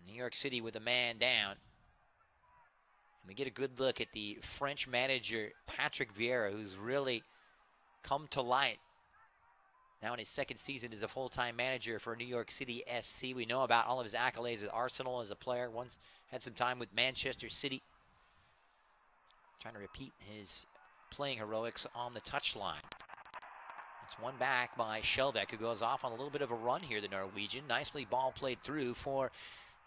New York City with a man down. And we get a good look at the French manager, Patrick Vieira, who's really come to light now in his 2nd season as a full-time manager for New York City FC. We know about all of his accolades at Arsenal as a player. Once had some time with Manchester City. Trying to repeat his playing heroics on the touchline. It's one back by Shelvik, who goes off on a little bit of a run here, the Norwegian. Nicely ball played through for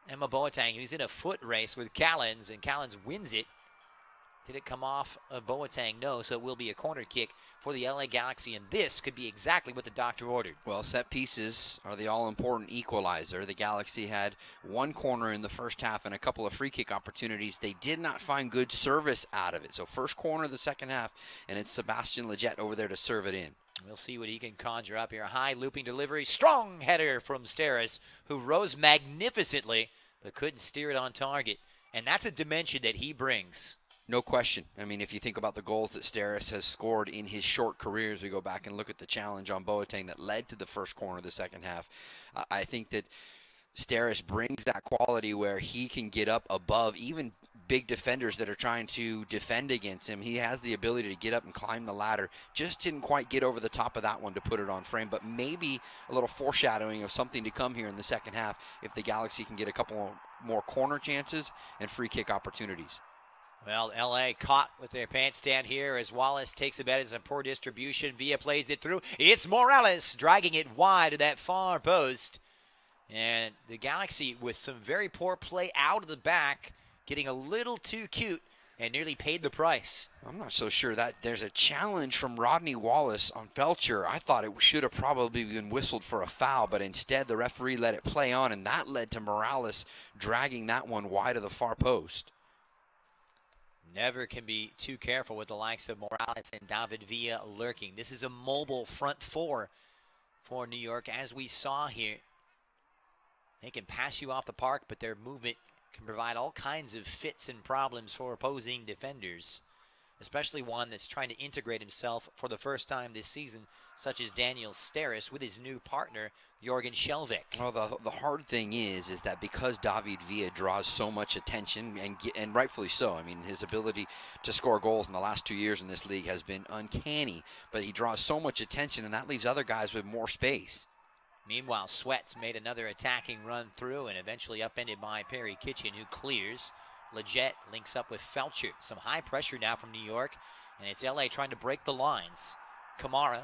Emma Boateng, who's in a foot race with Callens, and Callens wins it. Did it come off of Boateng? No, so it will be a corner kick for the LA Galaxy, and this could be exactly what the doctor ordered. Well, set pieces are the all-important equalizer. The Galaxy had one corner in the first half and a couple of free kick opportunities. They did not find good service out of it. So first corner of the second half, and it's Sebastian Lletget over there to serve it in. We'll see what he can conjure up here. High looping delivery, strong header from Steres, who rose magnificently but couldn't steer it on target. And that's a dimension that he brings. No question. I mean, if you think about the goals that Steres has scored in his short career, as we go back and look at the challenge on Boateng that led to the first corner of the second half, I think that Steres brings that quality where he can get up above even big defenders that are trying to defend against him. He has the ability to get up and climb the ladder. Just didn't quite get over the top of that one to put it on frame, but maybe a little foreshadowing of something to come here in the second half if the Galaxy can get a couple more corner chances and free kick opportunities. Well, LA caught with their pants down here as Wallace takes a bet. It's a poor distribution. Villa plays it through. It's Morales dragging it wide to that far post. And the Galaxy with some very poor play out of the back, getting a little too cute and nearly paid the price. I'm not so sure that there's a challenge from Rodney Wallace on Felcher. I thought it should have probably been whistled for a foul, but instead the referee let it play on, and that led to Morales dragging that one wide of the far post. Never can be too careful with the likes of Morales and David Villa lurking. This is a mobile front four for New York, as we saw here. They can pass you off the park, but their movement can provide all kinds of fits and problems for opposing defenders, especially one that's trying to integrate himself for the first time this season, such as Daniel Steres with his new partner, Jorgen Skjelvik. Well, the hard thing is that because David Villa draws so much attention, and rightfully so. I mean, his ability to score goals in the last 2 years in this league has been uncanny, but he draws so much attention, and that leaves other guys with more space. Meanwhile, Sweats made another attacking run through and eventually upended by Perry Kitchen, who clears. Lletget links up with Felcher. Some high pressure now from New York, and it's LA trying to break the lines. Kamara,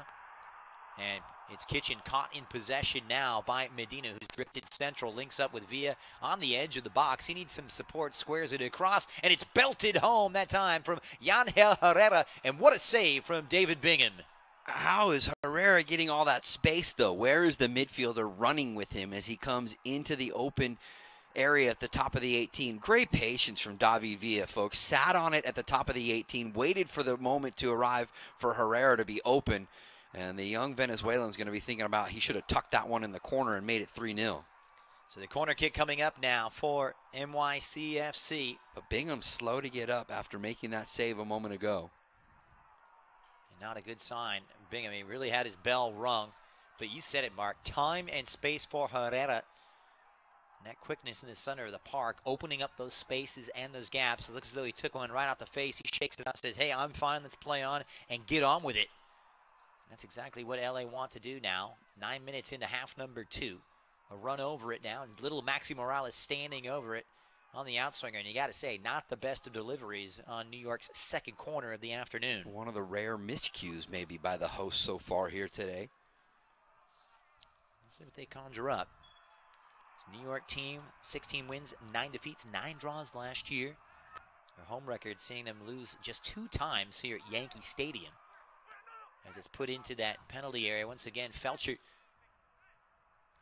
and it's Kitchen caught in possession now by Medina, who's drifted central, links up with Villa on the edge of the box. He needs some support, squares it across, and it's belted home that time from Yangel Herrera, and what a save from David Bingham. How is Herrera getting all that space, though? Where is the midfielder running with him as he comes into the open area at the top of the 18? Great patience from David Villa, folks. Sat on it at the top of the 18, waited for the moment to arrive for Herrera to be open. And the young Venezuelan's going to be thinking about he should have tucked that one in the corner and made it 3-0. So the corner kick coming up now for NYCFC. But Bingham's slow to get up after making that save a moment ago. Not a good sign. Bingham, he really had his bell rung. But you said it, Mark. Time and space for Herrera. And that quickness in the center of the park, opening up those spaces and those gaps. It looks as though he took one right off the face. He shakes it up, says, hey, I'm fine, let's play on and get on with it. And that's exactly what LA want to do now. 9 minutes into half number 2. A run over it now. And little Maxi Morales standing over it on the outswinger, and you got to say, not the best of deliveries on New York's second corner of the afternoon. One of the rare miscues maybe by the host so far here today. Let's see what they conjure up. It's a New York team, 16 wins, 9 defeats, 9 draws last year. Their home record seeing them lose just 2 times here at Yankee Stadium. As it's put into that penalty area, once again, Felcher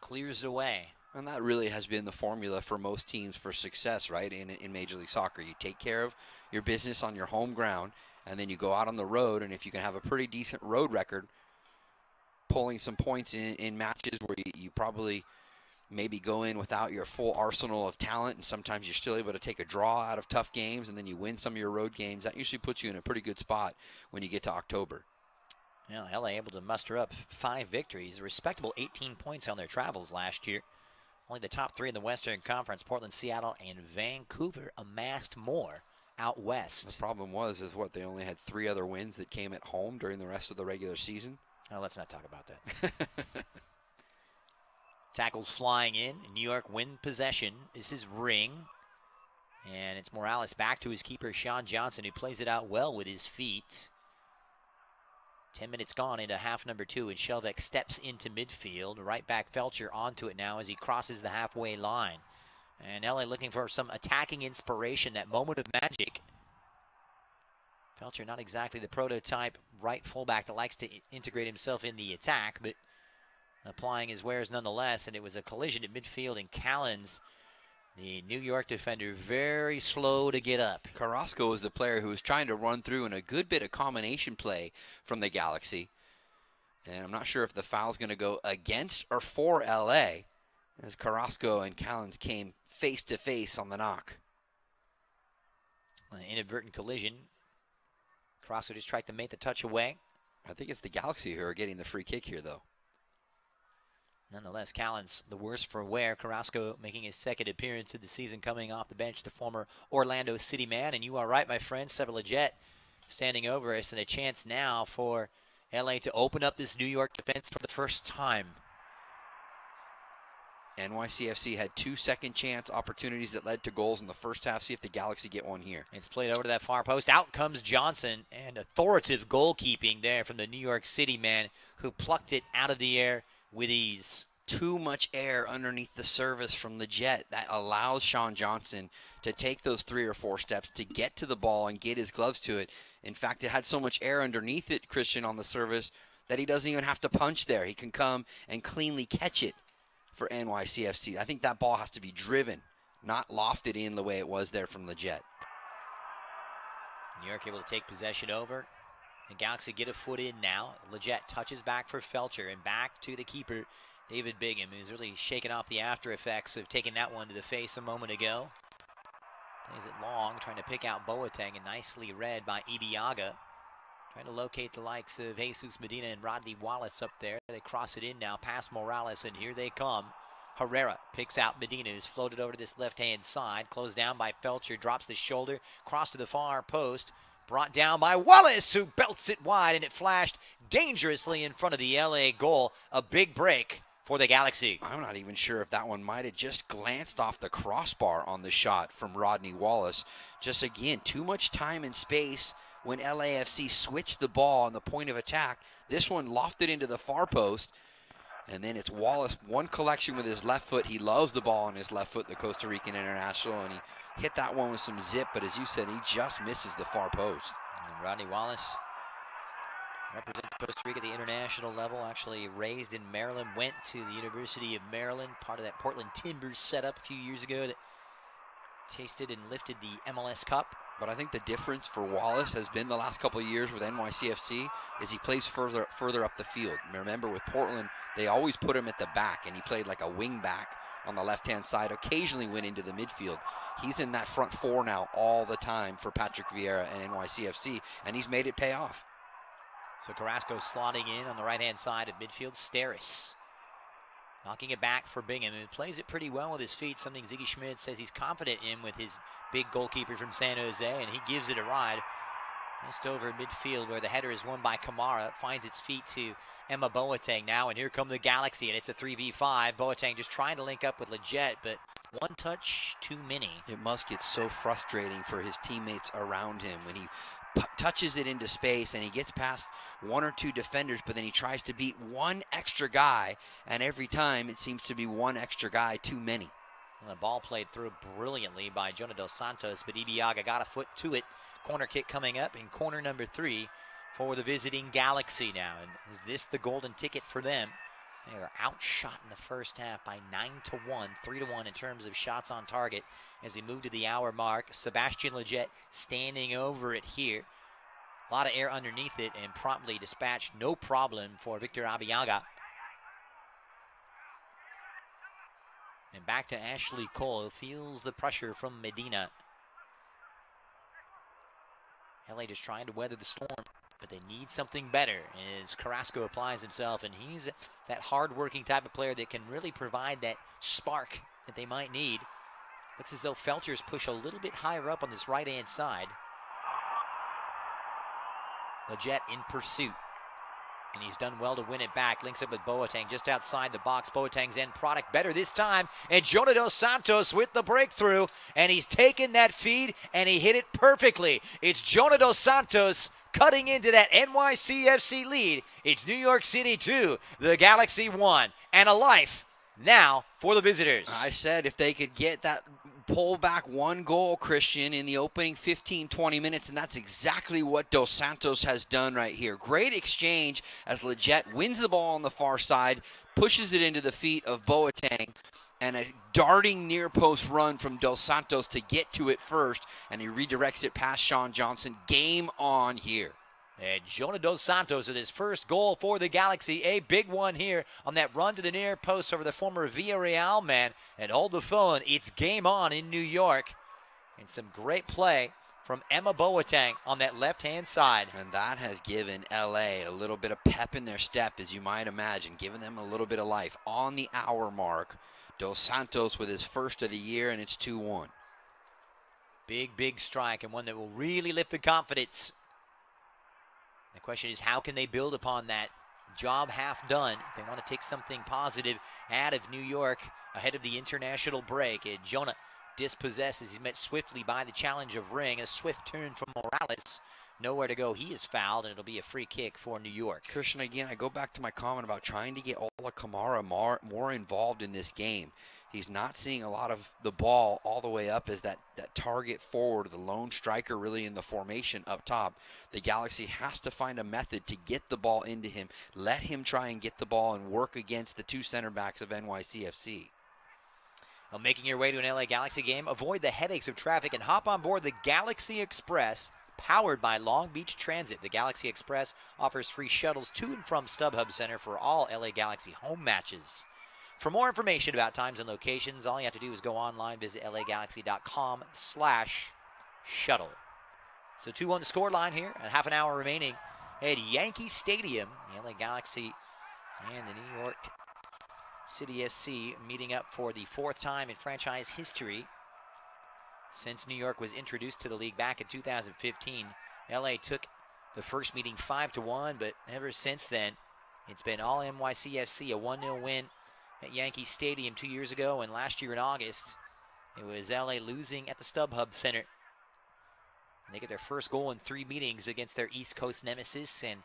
clears away. And that really has been the formula for most teams for success, right, in Major League Soccer. You take care of your business on your home ground, and then you go out on the road, and if you can have a pretty decent road record, pulling some points in matches where you probably maybe go in without your full arsenal of talent, and sometimes you're still able to take a draw out of tough games, and then you win some of your road games. That usually puts you in a pretty good spot when you get to October. Well, LA able to muster up 5 victories, a respectable 18 points on their travels last year. Only the top 3 in the Western Conference, Portland, Seattle, and Vancouver, amassed more out west. The problem was they only had 3 other wins that came at home during the rest of the regular season. Oh, let's not talk about that. Tackles flying in. New York win possession. This is Ring. And it's Morales back to his keeper, Sean Johnson, who plays it out well with his feet. 10 minutes gone into half number 2, and Skjelvik steps into midfield. Right back Felcher onto it now as he crosses the halfway line. And LA looking for some attacking inspiration, that moment of magic. Felcher, not exactly the prototype right fullback that likes to integrate himself in the attack, but applying his wares nonetheless, and it was a collision at midfield, and Callens, the New York defender, very slow to get up. Carrasco was the player who was trying to run through in a good bit of combination play from the Galaxy. And I'm not sure if the foul's going to go against or for LA, as Carrasco and Callens came face to face on the knock. An inadvertent collision. Carrasco just tried to make the touch away. I think it's the Galaxy who are getting the free kick here, though. Nonetheless, Callens the worse for wear. Carrasco making his second appearance of the season, coming off the bench, the former Orlando City man. And you are right, my friend, Sever Leggett standing over us, and a chance now for LA to open up this New York defense for the first time. NYCFC had 2 second chance opportunities that led to goals in the first half. See if the Galaxy get one here. It's played over to that far post. Out comes Johnson, and authoritative goalkeeping there from the New York City man, who plucked it out of the air with ease. Too much air underneath the service from the Jet. That allows Sean Johnson to take those 3 or 4 steps to get to the ball and get his gloves to it. In fact, it had so much air underneath it, Christian, on the service, that he doesn't even have to punch there. He can come and cleanly catch it for NYCFC. I think that ball has to be driven, not lofted in the way it was there from the Jet. New York able to take possession over. The Galaxy get a foot in now. Leggett touches back for Felcher, and back to the keeper, David Bingham, who's really shaken off the after effects of taking that one to the face a moment ago. Plays it long, trying to pick out Boateng, and nicely read by Ibiaga. Trying to locate the likes of Jesus Medina and Rodney Wallace up there. They cross it in now, past Morales, and here they come. Herrera picks out Medina, who's floated over to this left-hand side. Closed down by Felcher, drops the shoulder, cross to the far post. Brought down by Wallace, who belts it wide, and it flashed dangerously in front of the LA goal. A big break for the Galaxy. I'm not even sure if that one might have just glanced off the crossbar on the shot from Rodney Wallace. Just, again, too much time and space when LAFC switched the ball on the point of attack. This one lofted into the far post, and then it's Wallace, one collection with his left foot. He loves the ball on his left foot, the Costa Rican international, and he hit that one with some zip, but as you said, he just misses the far post. And Rodney Wallace represents Costa Rica at the international level, actually raised in Maryland, went to the University of Maryland, part of that Portland Timbers setup a few years ago that tasted and lifted the MLS Cup. But I think the difference for Wallace has been the last couple of years with NYCFC is he plays further up the field. Remember, with Portland, they always put him at the back, and he played like a wing back on the left-hand side, occasionally went into the midfield. He's in that front four now all the time for Patrick Vieira and NYCFC, and he's made it pay off. So Carrasco slotting in on the right-hand side of midfield. Steris knocking it back for Bingham, who plays it pretty well with his feet, something Ziggy Schmidt says he's confident in with his big goalkeeper from San Jose, and he gives it a ride. Just over midfield where the header is won by Kamara. Finds its feet to Emma Boateng now, and here come the Galaxy, and it's a 3v5. Boateng just trying to link up with Leggett, but one touch too many. It must get so frustrating for his teammates around him when he touches it into space and he gets past 1 or 2 defenders, but then he tries to beat one extra guy, and every time it seems to be one extra guy too many. Well, the ball played through brilliantly by Jonah Dos Santos, but Ibiaga got a foot to it. Corner kick coming up in corner number 3 for the visiting Galaxy now. And is this the golden ticket for them? They are outshot in the first half by 9-1, 3-1 in terms of shots on target. As we move to the hour mark, Sebastian Leggett standing over it here. A lot of air underneath it and promptly dispatched, no problem for Victor Abiaga. And back to Ashley Cole, who feels the pressure from Medina. LA just trying to weather the storm, but they need something better as Carrasco applies himself, and he's that hard-working type of player that can really provide that spark that they might need. Looks as though Felcher's push a little bit higher up on this right-hand side. Leggett in pursuit, and he's done well to win it back. Links up with Boateng just outside the box. Boateng's end product better this time, and Jonah Dos Santos with the breakthrough, and he's taken that feed, and he hit it perfectly. It's Jonah Dos Santos cutting into that NYCFC lead. It's New York City 2, the Galaxy 1, and a life now for the visitors. I said if they could get that pull back one goal, Christian, in the opening 15, 20 minutes, and that's exactly what Dos Santos has done right here. Great exchange as Leggett wins the ball on the far side, pushes it into the feet of Boateng, and a darting near post run from Dos Santos to get to it first, and he redirects it past Sean Johnson. Game on here. And Jonah Dos Santos with his first goal for the Galaxy. A big one here on that run to the near post over the former Villarreal man. And hold the phone. It's game on in New York. And some great play from Emma Boateng on that left-hand side. And that has given LA a little bit of pep in their step, as you might imagine, giving them a little bit of life. On the hour mark, Dos Santos with his first of the year, and it's 2-1. Big strike, and one that will really lift the confidence. The question is, how can they build upon that? Job half done. They want to take something positive out of New York ahead of the international break. And Jonah dispossesses. He's met swiftly by the challenge of Ring. A swift turn from Morales. Nowhere to go. He is fouled, and it'll be a free kick for New York. Christian, again, I go back to my comment about trying to get Ola Kamara more involved in this game. He's not seeing a lot of the ball all the way up as that target forward, the lone striker really in the formation up top. The Galaxy has to find a method to get the ball into him. Let him try and get the ball and work against the two center backs of NYCFC. Well, making your way to an LA Galaxy game, avoid the headaches of traffic and hop on board the Galaxy Express, powered by Long Beach Transit. The Galaxy Express offers free shuttles to and from StubHub Center for all LA Galaxy home matches. For more information about times and locations, all you have to do is go online, visit lagalaxy.com/shuttle. So 2-1 the score line here, and half an hour remaining at Yankee Stadium. The LA Galaxy and the New York City FC meeting up for the fourth time in franchise history since New York was introduced to the league back in 2015. LA took the first meeting 5-1, but ever since then, it's been all NYCFC, a 1-0 win at Yankee Stadium 2 years ago, and last year in August, it was LA losing at the StubHub Center. And they get their first goal in 3 meetings against their East Coast nemesis, and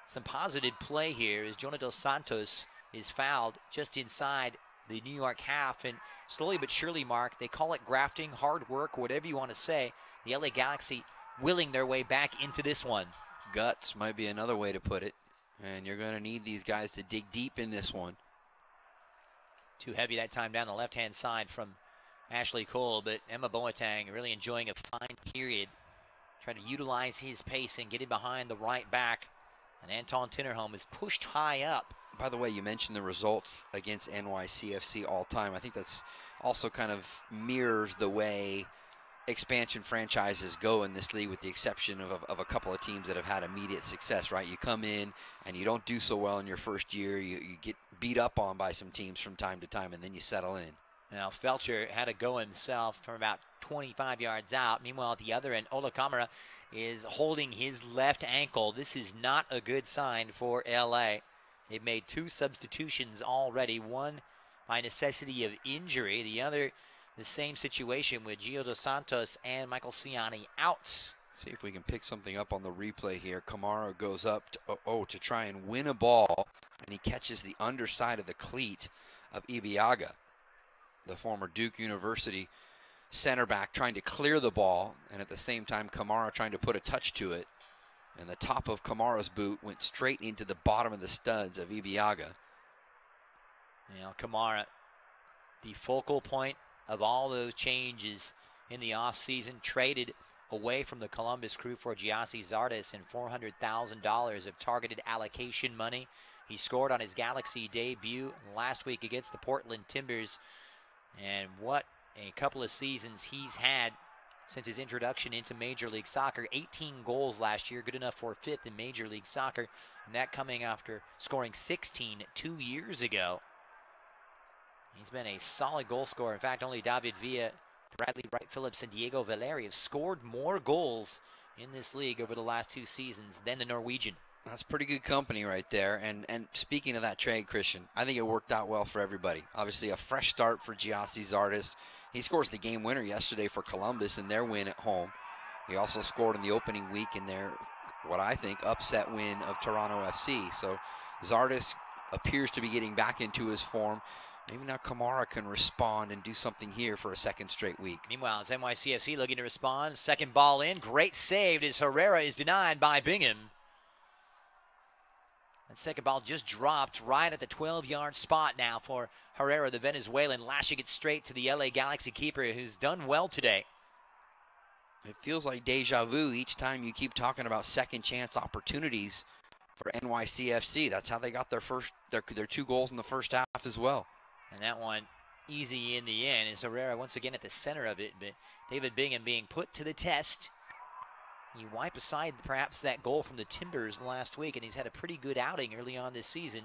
some positive play here as Jonah Dos Santos is fouled just inside the New York half, and slowly but surely, Mark, they call it grafting, hard work, whatever you want to say. The LA Galaxy willing their way back into this one. Guts might be another way to put it, and you're going to need these guys to dig deep in this one. Too heavy that time down the left-hand side from Ashley Cole, but Emma Boateng really enjoying a fine period, trying to utilize his pace and get in behind the right back. And Anton Tinnerholm is pushed high up. By the way, you mentioned the results against NYCFC all time. I think that's also kind of mirrors the way expansion franchises go in this league, with the exception of a couple of teams that have had immediate success, right? You come in and you don't do so well in your first year. You get beat up on by some teams from time to time, and then you settle in. Now, Felcher had a go himself from about 25 yards out. Meanwhile, at the other end, Ola Kamara is holding his left ankle. This is not a good sign for LA. They've made 2 substitutions already, one by necessity of injury, the other the same situation with Gio Dos Santos and Michael Ciani out. See if we can pick something up on the replay here. Kamara goes up to try and win a ball, and he catches the underside of the cleat of Ibiaga, the former Duke University center back, trying to clear the ball, and at the same time Kamara trying to put a touch to it. And the top of Kamara's boot went straight into the bottom of the studs of Ibiaga. You know, Kamara, the focal point of all those changes in the offseason, traded away from the Columbus Crew for Giassi Zardes and $400,000 of targeted allocation money. He scored on his Galaxy debut last week against the Portland Timbers. And what a couple of seasons he's had since his introduction into Major League Soccer. 18 goals last year, good enough for 5th in Major League Soccer. And that coming after scoring 16 2 years ago. He's been a solid goal scorer. In fact, only David Villa, Bradley Wright Phillips, and Diego Valeri have scored more goals in this league over the last 2 seasons than the Norwegian. That's pretty good company right there. And speaking of that trade, Christian, I think it worked out well for everybody. Obviously, a fresh start for Giassi Zardes. He scores the game winner yesterday for Columbus in their win at home. He also scored in the opening week in their, what I think, upset win of Toronto FC. So Zardes appears to be getting back into his form. Maybe now Kamara can respond and do something here for a second straight week. Meanwhile, it's NYCFC looking to respond. Second ball in. Great save as Herrera is denied by Bingham. That second ball just dropped right at the 12-yard spot now for Herrera, the Venezuelan, lashing it straight to the LA Galaxy keeper, who's done well today. It feels like deja vu each time you keep talking about second chance opportunities for NYCFC. That's how they got their 2 goals in the first half as well. And that one easy in the end, is Herrera once again at the center of it, but David Bingham being put to the test. You wipe aside perhaps that goal from the Timbers last week, and he's had a pretty good outing early on this season.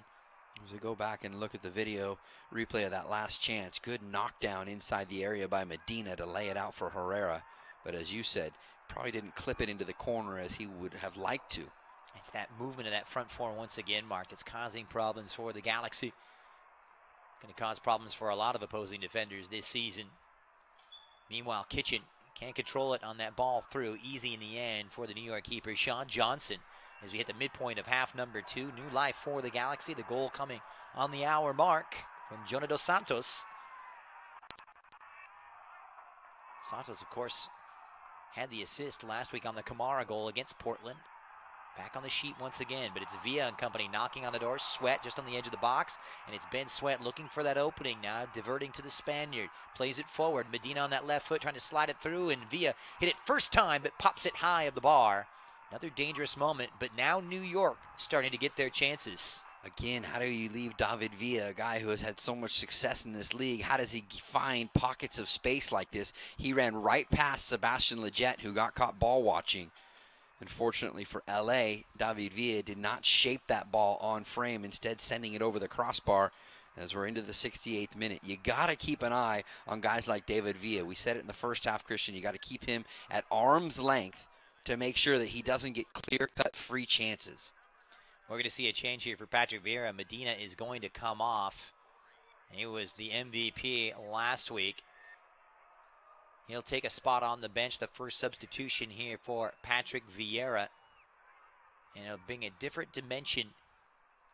As we go back and look at the video replay of that last chance, good knockdown inside the area by Medina to lay it out for Herrera. But as you said, probably didn't clip it into the corner as he would have liked to. It's that movement of that front four once again, Mark, that's causing problems for the Galaxy. Going to cause problems for a lot of opposing defenders this season. Meanwhile, Kitchen can't control it on that ball through. Easy in the end for the New York keeper, Sean Johnson. As we hit the midpoint of half number 2, new life for the Galaxy. The goal coming on the hour mark from Jonah Dos Santos. Santos, of course, had the assist last week on the Kamara goal against Portland. Back on the sheet once again, but it's Villa and company knocking on the door. Sweat just on the edge of the box, and it's Ben Sweat looking for that opening now, diverting to the Spaniard. Plays it forward. Medina on that left foot trying to slide it through, and Villa hit it first time, but pops it high of the bar. Another dangerous moment, but now New York starting to get their chances. Again, how do you leave David Villa, a guy who has had so much success in this league? How does he find pockets of space like this? He ran right past Sebastian Lletget, who got caught ball watching. Unfortunately for LA, David Villa did not shape that ball on frame, instead sending it over the crossbar as we're into the 68th minute. You got to keep an eye on guys like David Villa. We said it in the first half, Christian. You got to keep him at arm's length to make sure that he doesn't get clear-cut free chances. We're going to see a change here for Patrick Vieira. Medina is going to come off. He was the MVP last week. He'll take a spot on the bench, the first substitution here for Patrick Vieira. And it'll bring a different dimension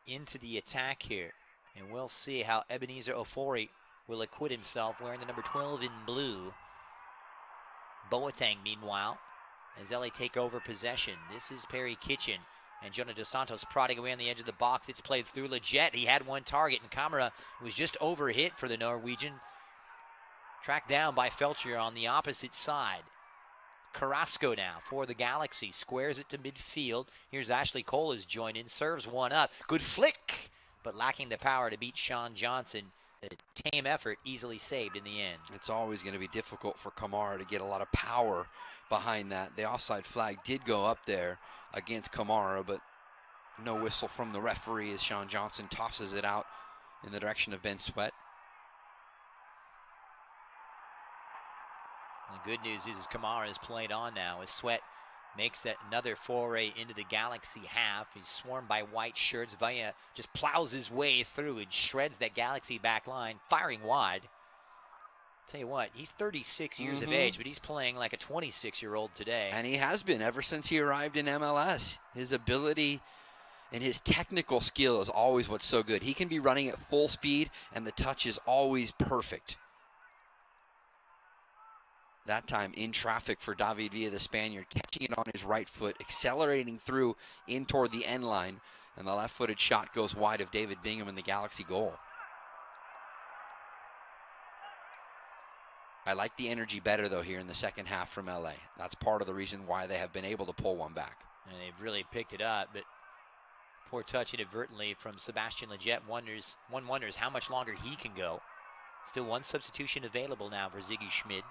into the attack here. And we'll see how Ebenezer Ofori will acquit himself wearing the number 12 in blue. Boateng, meanwhile, as LA take over possession. This is Perry Kitchen. And Jonah Dos Santos prodding away on the edge of the box. It's played through Lletget. He had one target, and Kamara was just overhit for the Norwegian. Tracked down by Felcher on the opposite side. Carrasco now for the Galaxy. Squares it to midfield. Here's Ashley Cole who's joined in. Serves one up. Good flick, but lacking the power to beat Sean Johnson. A tame effort, easily saved in the end. It's always going to be difficult for Kamara to get a lot of power behind that. The offside flag did go up there against Kamara, but no whistle from the referee as Sean Johnson tosses it out in the direction of Ben Sweat. The good news is Kamara is played on now as Sweat makes that another foray into the Galaxy half. He's swarmed by white shirts. Villa just plows his way through and shreds that Galaxy back line, firing wide. Tell you what, he's 36 years of age, but he's playing like a 26-year-old today. And he has been ever since he arrived in MLS. His ability and his technical skill is always what's so good. He can be running at full speed, and the touch is always perfect. That time in traffic for David Villa, the Spaniard, catching it on his right foot, accelerating through in toward the end line, and the left-footed shot goes wide of David Bingham in the Galaxy goal. I like the energy better, though, here in the second half from LA. That's part of the reason why they have been able to pull one back. And they've really picked it up, but poor touch inadvertently from Sebastian Lletget. One wonders how much longer he can go. Still one substitution available now for Ziggy Schmid.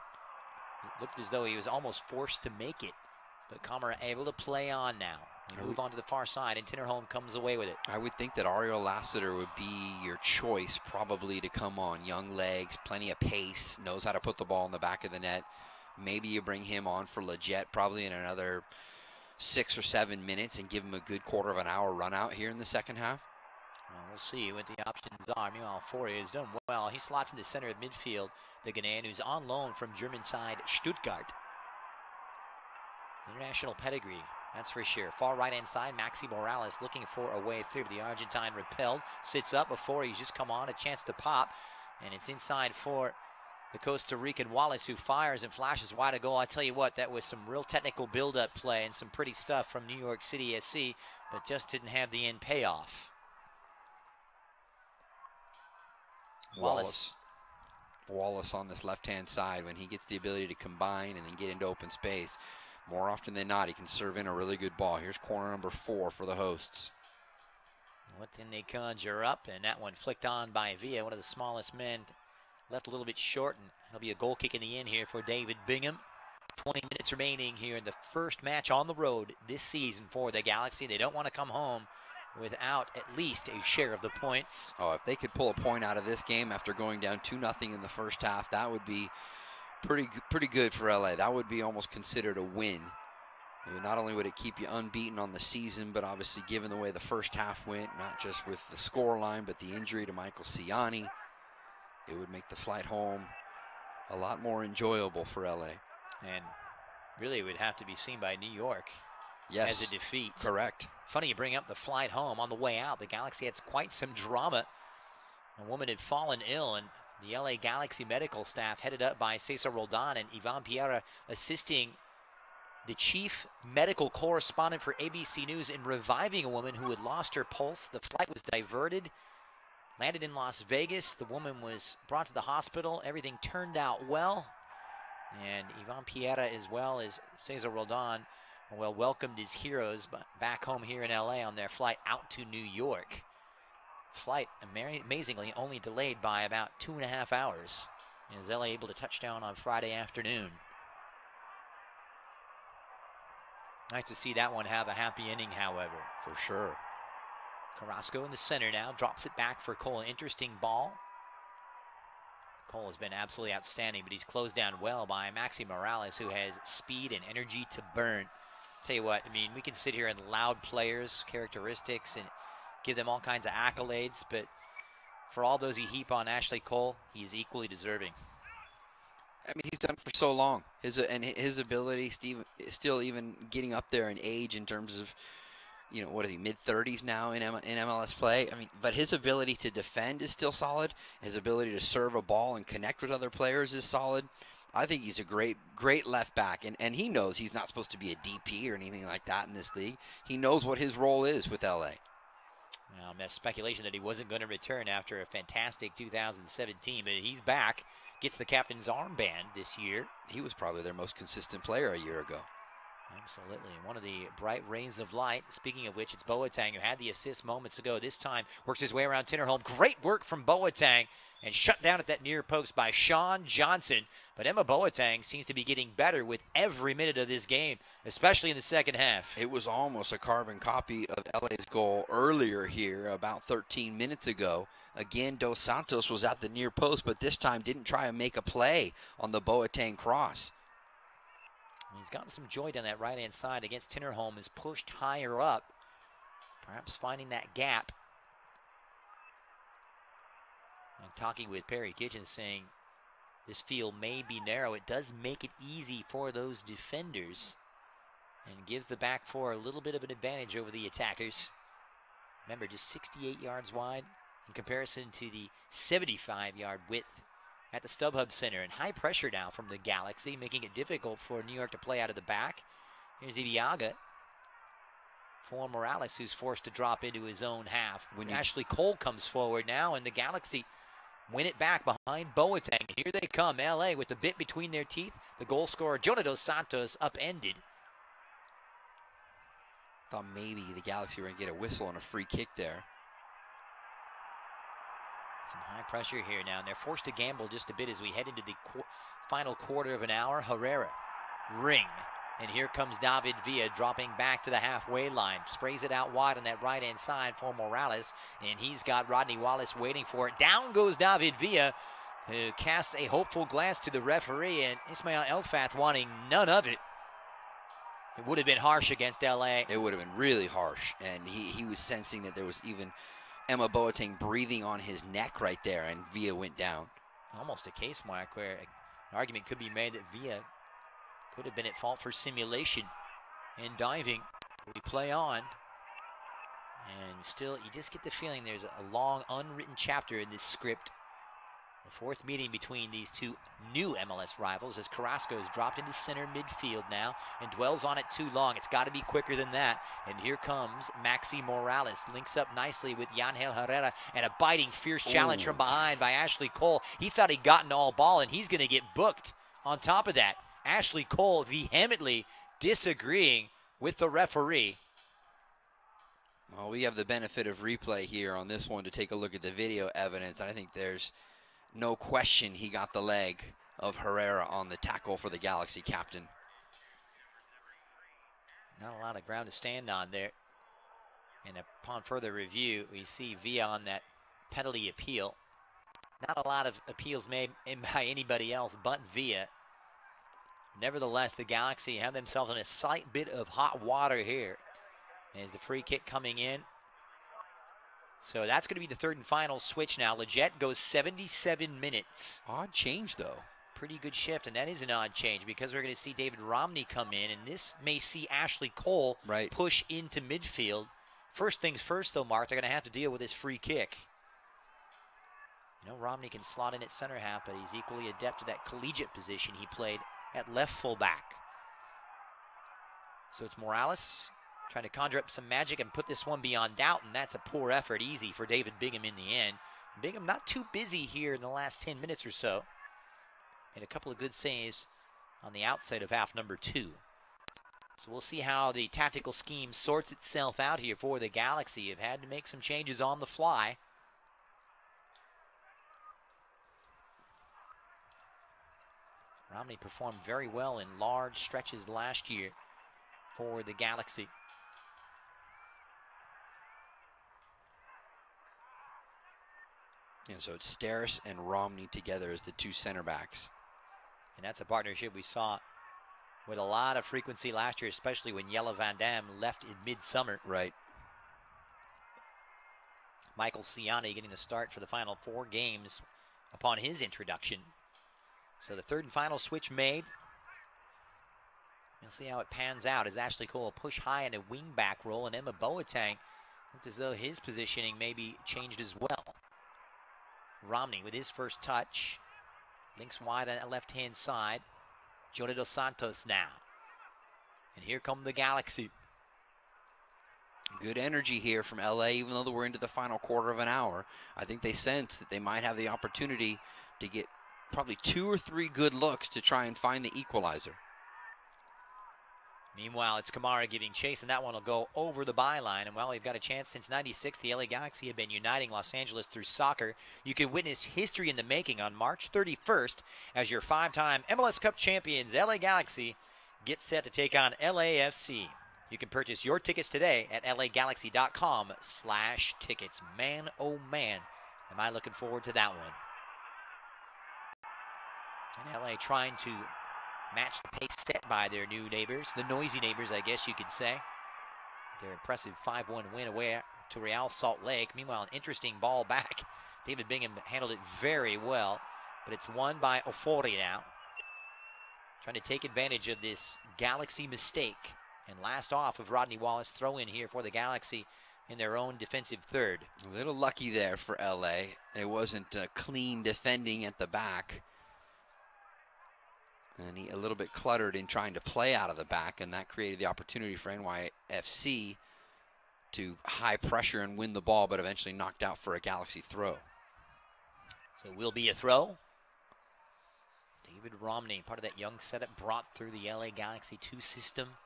It looked as though he was almost forced to make it, but Kamara able to play on now. They move on to the far side, and Tinnerholm comes away with it. I would think that Ariel Lassiter would be your choice probably to come on. Young legs, plenty of pace, knows how to put the ball in the back of the net. Maybe you bring him on for Lletget probably in another 6 or 7 minutes and give him a good quarter of an hour run out here in the second half. Well, we'll see what the options are. Meanwhile, Fourier has done well. He slots in the center of midfield. The Ghanaian, who's on loan from German side Stuttgart. International pedigree, that's for sure. Far right-hand side, Maxi Morales looking for a way through. The Argentine repelled, sits up before he's just come on. A chance to pop. And it's inside for the Costa Rican Wallace, who fires and flashes wide a goal. I tell you what, that was some real technical build-up play and some pretty stuff from New York City SC, but just didn't have the end payoff. Wallace on this left-hand side, when he gets the ability to combine and then get into open space, more often than not, he can serve in a really good ball. Here's corner number 4 for the hosts. What can they conjure up? And that one flicked on by Villa, one of the smallest men, left a little bit short, and there'll be a goal kick in the end here for David Bingham. 20 minutes remaining here in the first match on the road this season for the Galaxy. They don't want to come home without at least a share of the points. Oh, if they could pull a point out of this game after going down 2-0 in the first half, that would be pretty good for LA. That would be almost considered a win. Not only would it keep you unbeaten on the season, but obviously given the way the first half went, not just with the score line, but the injury to Michael Ciani, it would make the flight home a lot more enjoyable for LA. And really it would have to be seen by New York as a defeat. Correct. Funny you bring up the flight home. On the way out, the Galaxy had quite some drama. A woman had fallen ill, and the LA Galaxy medical staff, headed up by Cesar Roldan and Ivan Piera, assisting the chief medical correspondent for ABC News in reviving a woman who had lost her pulse. The flight was diverted, landed in Las Vegas. The woman was brought to the hospital. Everything turned out well. And Ivan Piera, as well as Cesar Roldan, welcomed his heroes back home here in LA on their flight out to New York. Flight, amazingly, only delayed by about 2.5 hours. Is LA able to touch down on Friday afternoon? Nice to see that one have a happy ending, however. For sure. Carrasco in the center now, drops it back for Cole. An interesting ball. Cole has been absolutely outstanding, but he's closed down well by Maxi Morales, who has speed and energy to burn. Tell you what, I mean, we can sit here and laud players' characteristics and give them all kinds of accolades, but for all those you heap on Ashley Cole, he's equally deserving. I mean, he's done it for so long. His ability, still even getting up there in age in terms of, what is he, mid-30s now in MLS play? I mean, but his ability to defend is still solid. His ability to serve a ball and connect with other players is solid. I think he's a great left back, and he knows he's not supposed to be a DP or anything like that in this league. He knows what his role is with LA. Now, there's speculation that he wasn't going to return after a fantastic 2017, but he's back. Gets the captain's armband this year. He was probably their most consistent player a year ago. Absolutely. And one of the bright rays of light. Speaking of which, it's Boateng, who had the assist moments ago. This time works his way around Tinnerholm. Great work from Boateng, and shut down at that near post by Sean Johnson. But Emma Boateng seems to be getting better with every minute of this game, especially in the second half. It was almost a carbon copy of LA's goal earlier here about 13 minutes ago. Again, Dos Santos was at the near post, but this time didn't try and make a play on the Boateng cross. He's gotten some joy down that right-hand side against Tinnerholm, is pushed higher up, perhaps finding that gap. I'm talking with Perry Kitchens, saying this field may be narrow. It does make it easy for those defenders and gives the back four a little bit of an advantage over the attackers. Remember, just 68 yards wide in comparison to the 75-yard width at the StubHub Center. And high pressure now from the Galaxy, making it difficult for New York to play out of the back. Here's Ibiaga for Morales, who's forced to drop into his own half. When Ashley Cole comes forward now, and the Galaxy win it back behind Boateng. Here they come, LA with the bit between their teeth. The goal scorer, Jonah Dos Santos, upended. Thought maybe the Galaxy were going to get a whistle and a free kick there. Some high pressure here now, and they're forced to gamble just a bit as we head into the final quarter of an hour. Herrera, ring, and here comes David Villa dropping back to the halfway line. Sprays it out wide on that right-hand side for Morales, and he's got Rodney Wallace waiting for it. Down goes David Villa, who casts a hopeful glance to the referee, and Ismail Elfath wanting none of it. It would have been harsh against LA. It would have been really harsh, and he was sensing that there was even Emma Boateng breathing on his neck right there, and Villa went down. Almost a case mark where an argument could be made that Villa could have been at fault for simulation and diving. We play on, and still you just get the feeling there's a long unwritten chapter in this script The fourth meeting between these two new MLS rivals as Carrasco is dropped into center midfield now and dwells on it too long. It's got to be quicker than that. And here comes Maxi Morales. Links up nicely with Yangel Herrera, and a biting, fierce challenge from behind by Ashley Cole. He thought he'd gotten all ball, and he's going to get booked on top of that. Ashley Cole vehemently disagreeing with the referee. Well, we have the benefit of replay here on this one to take a look at the video evidence. I think there's no question he got the leg of Herrera on the tackle for the Galaxy captain. Not a lot of ground to stand on there. And upon further review, we see Villa on that penalty appeal. Not a lot of appeals made by anybody else but Villa. Nevertheless, the Galaxy have themselves in a slight bit of hot water here. As the free kick coming in. So that's going to be the third and final switch now. Leggett goes 77 minutes. Odd change, though. Pretty good shift, and that is an odd change because we're going to see David Romney come in, and this may see Ashley Cole push into midfield. First things first, though, Mark, they're going to have to deal with this free kick. You know, Romney can slot in at center half, but he's equally adept to that collegiate position he played at left fullback. So it's Morales trying to conjure up some magic and put this one beyond doubt, and that's a poor effort. Easy for David Bingham in the end. Bingham not too busy here in the last 10 minutes or so. Made a couple of good saves on the outside of half number 2. So we'll see how the tactical scheme sorts itself out here for the Galaxy. Have had to make some changes on the fly. Romney performed very well in large stretches last year for the Galaxy. Yeah, so it's Steris and Romney together as the two center backs. And that's a partnership we saw with a lot of frequency last year, especially when Jelle Van Dam left in midsummer. Right. Michael Ciani getting the start for the final 4 games upon his introduction. So the third and final switch made. We'll see how it pans out as Ashley Cole push high in a wing-back role, and Emma Boateng looked as though his positioning maybe changed as well. Romney with his first touch. Links wide on the left-hand side. Jonah Dos Santos now. And here come the Galaxy. Good energy here from LA, even though we're into the final quarter of an hour. I think they sense that they might have the opportunity to get probably 2 or 3 good looks to try and find the equalizer. Meanwhile, it's Kamara giving chase, and that one will go over the byline. And while we've got a chance since '96, the LA Galaxy have been uniting Los Angeles through soccer. You can witness history in the making on March 31st as your 5-time MLS Cup champions, LA Galaxy, get set to take on LAFC. You can purchase your tickets today at lagalaxy.com/tickets. Man, oh man, am I looking forward to that one. And LA trying to match the pace set by their new neighbors, the noisy neighbors, I guess you could say. Their impressive 5-1 win away to Real Salt Lake. Meanwhile, an interesting ball back. David Bingham handled it very well, but it's won by Ofori now. Trying to take advantage of this Galaxy mistake. And last off of Rodney Wallace, throw in here for the Galaxy in their own defensive third. A little lucky there for LA. It wasn't clean defending at the back. And he a little bit cluttered in trying to play out of the back, and that created the opportunity for NYCFC to high pressure and win the ball, but eventually knocked out for a Galaxy throw. So it will be a throw. David Romney, part of that young setup brought through the LA Galaxy 2 system.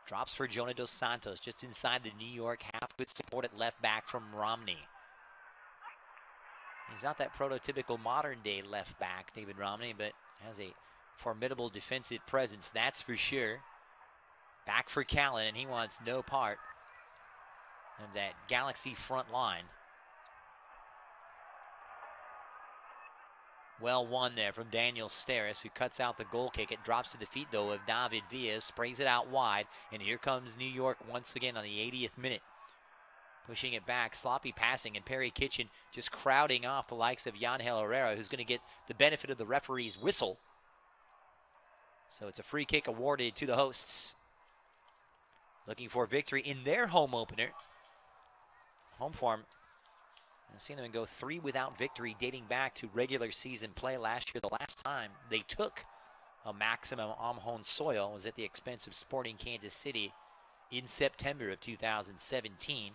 Drops for Jonah Dos Santos just inside the New York half. Good support at left back from Romney. He's not that prototypical modern-day left back, David Romney, but has a formidable defensive presence, that's for sure. Back for Callan, and he wants no part of that Galaxy front line. Well won there from Daniel Steris, who cuts out the goal kick. It drops to the feet, though, of David Villa, sprays it out wide, and here comes New York once again on the 80th minute. Pushing it back, sloppy passing, and Perry Kitchen just crowding off the likes of Yangel Herrera, who's going to get the benefit of the referee's whistle. So it's a free kick awarded to the hosts. Looking for victory in their home opener. Home form I've seen them go 3 without victory dating back to regular season play last year. The last time they took a maximum on home soil was at the expense of Sporting Kansas City in September of 2017.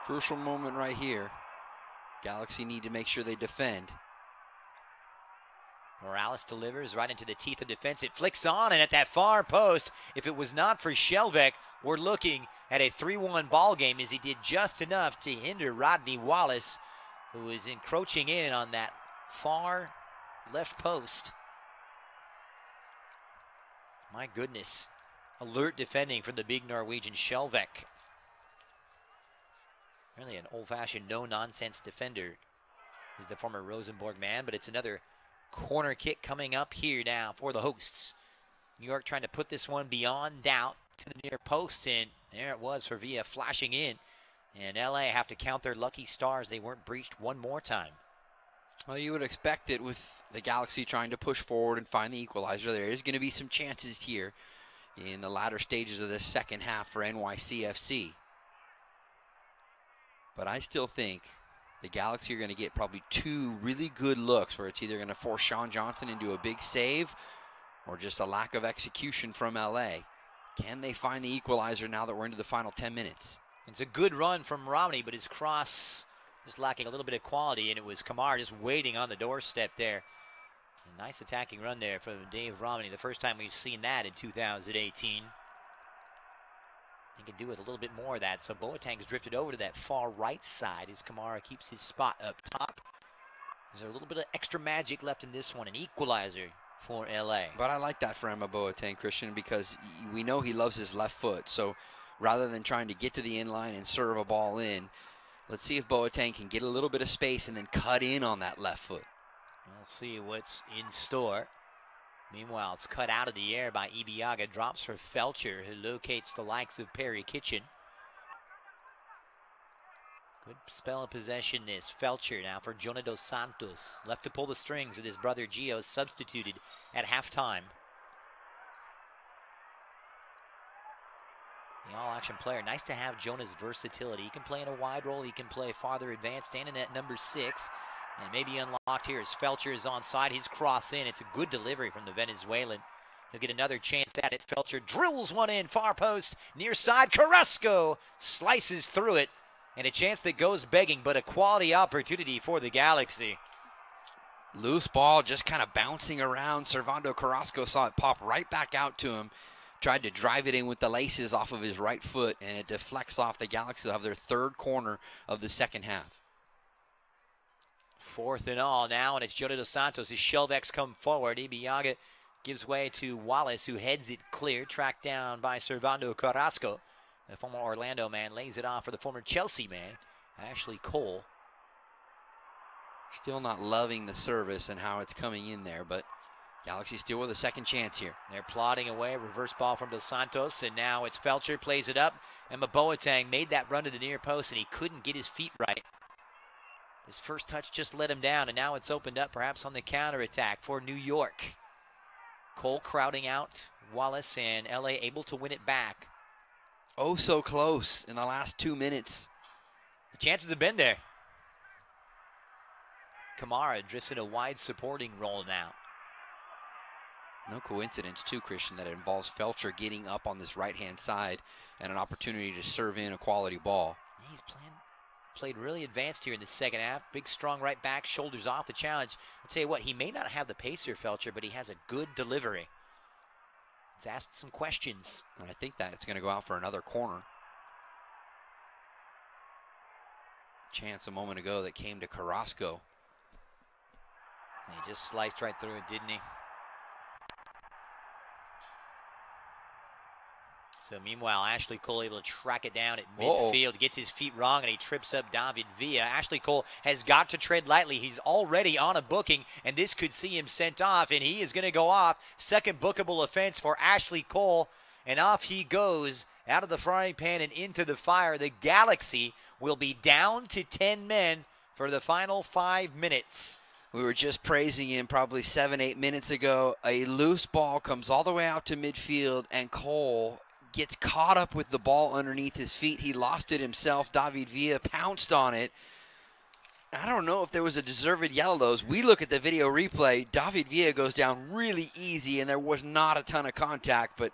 Crucial moment right here. Galaxy need to make sure they defend. Morales delivers right into the teeth of defense. It flicks on, and at that far post, if it was not for Shelvek, we're looking at a 3-1 ball game, as he did just enough to hinder Rodney Wallace, who is encroaching in on that far left post. My goodness. Alert defending from the big Norwegian Shelvek. Really an old-fashioned no-nonsense defender. He's the former Rosenborg man, but it's another corner kick coming up here now for the hosts. New York trying to put this one beyond doubt to the near post, and there it was for Villa flashing in. And LA have to count their lucky stars they weren't breached one more time. Well, you would expect it with the Galaxy trying to push forward and find the equalizer. There is going to be some chances here in the latter stages of this second half for NYCFC. But I still think the Galaxy are going to get probably 2 really good looks where it's either going to force Sean Johnson into a big save or just a lack of execution from LA. Can they find the equalizer now that we're into the final 10 minutes? It's a good run from Romney, but his cross just lacking a little bit of quality, and it was Kamar just waiting on the doorstep there. A nice attacking run there from Dave Romney. The first time we've seen that in 2018. He can do with a little bit more of that. So Boateng's drifted over to that far right side as Kamara keeps his spot up top. Is there a little bit of extra magic left in this one? An equalizer for LA. But I like that for Emma Boateng, Christian, because we know he loves his left foot. So rather than trying to get to the inline and serve a ball in, let's see if Boateng can get a little bit of space and then cut in on that left foot. We'll see what's in store. Meanwhile, it's cut out of the air by Ibiaga. Drops for Felcher, who locates the likes of Perry Kitchen. Good spell of possession this. Felcher now for Jonah Dos Santos. Left to pull the strings with his brother Gio, substituted at halftime. The all-action player. Nice to have Jonah's versatility. He can play in a wide role. He can play farther advanced and in that number 6. And maybe unlocked here as Felcher is onside. His cross in. It's a good delivery from the Venezuelan. He'll get another chance at it. Felcher drills one in. Far post. Near side. Carrasco slices through it. And a chance that goes begging, but a quality opportunity for the Galaxy. Loose ball just kind of bouncing around. Servando Carrasco saw it pop right back out to him. Tried to drive it in with the laces off of his right foot, and it deflects off. The Galaxy will have their 3rd corner of the second half. 4th and all now, and it's Jonah Dos Santos. His Shelvex come forward. Ibiaga gives way to Wallace, who heads it clear. Tracked down by Servando Carrasco. The former Orlando man lays it off for the former Chelsea man, Ashley Cole. Still not loving the service and how it's coming in there, but Galaxy still with a second chance here. They're plodding away. Reverse ball from Dos Santos, and now it's Felcher. Plays it up. Emma Boateng made that run to the near post, and he couldn't get his feet right. His first touch just let him down, and now it's opened up perhaps on the counterattack for New York. Cole crowding out Wallace, and LA able to win it back. Oh, so close in the last 2 minutes. The chances have been there. Kamara drifts in a wide supporting role now. No coincidence, too, Christian, that it involves Felcher getting up on this right-hand side and an opportunity to serve in a quality ball. He's played really advanced here in the second half. Big, strong right back, shoulders off the challenge. I'll tell you what, he may not have the pace here, Felcher, but he has a good delivery. He's asked some questions. And I think that it's going to go out for another corner. Chance a moment ago that came to Carrasco. And he just sliced right through it, didn't he? So meanwhile, Ashley Cole able to track it down at midfield, gets his feet wrong, and he trips up David Villa. Ashley Cole has got to tread lightly. He's already on a booking, and this could see him sent off, and he is going to go off. Second bookable offense for Ashley Cole, and off he goes out of the frying pan and into the fire. The Galaxy will be down to 10 men for the final 5 minutes. We were just praising him probably 7-8 minutes ago. A loose ball comes all the way out to midfield, and Cole gets caught up with the ball underneath his feet. He lost it himself. David Villa pounced on it. I don't know if there was a deserved yellow, though. As we look at the video replay, David Villa goes down really easy, and there was not a ton of contact. But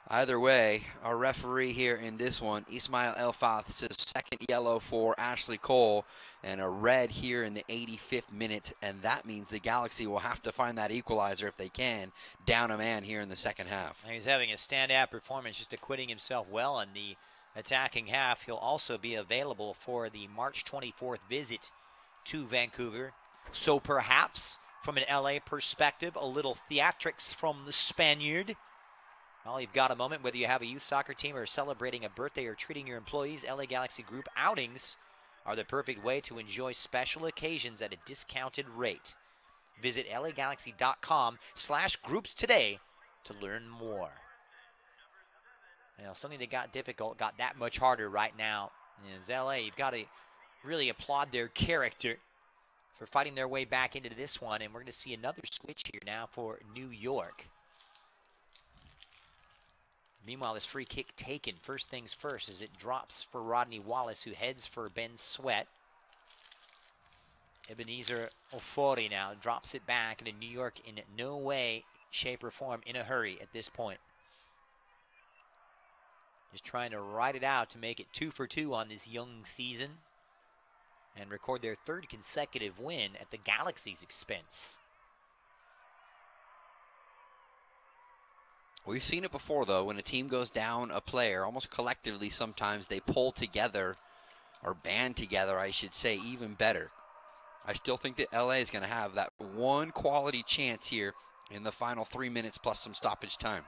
either way, our referee here in this one, Ismail Elfath, says second yellow for Ashley Cole, and a red here in the 85th minute. And that means the Galaxy will have to find that equalizer if they can, down a man here in the second half. And he's having a standout performance, just acquitting himself well in the attacking half. He'll also be available for the March 24th visit to Vancouver. So perhaps, from an LA perspective, a little theatrics from the Spaniard. Well, you've got a moment, whether you have a youth soccer team or celebrating a birthday or treating your employees, LA Galaxy Group outings are the perfect way to enjoy special occasions at a discounted rate. Visit lagalaxy.com/groups today to learn more. You know, something that got difficult got that much harder right now. And as LA, you've got to really applaud their character for fighting their way back into this one. And we're going to see another switch here now for New York. Meanwhile, this free kick taken, first things first, as it drops for Rodney Wallace, who heads for Ben Sweat. Ebenezer Ofori now drops it back, and New York in no way, shape, or form in a hurry at this point. Just trying to ride it out to make it 2 for 2 on this young season and record their third consecutive win at the Galaxy's expense. We've seen it before, though. When a team goes down a player, almost collectively sometimes they pull together, or band together, I should say, even better. I still think that LA is going to have that one quality chance here in the final 3 minutes plus some stoppage time.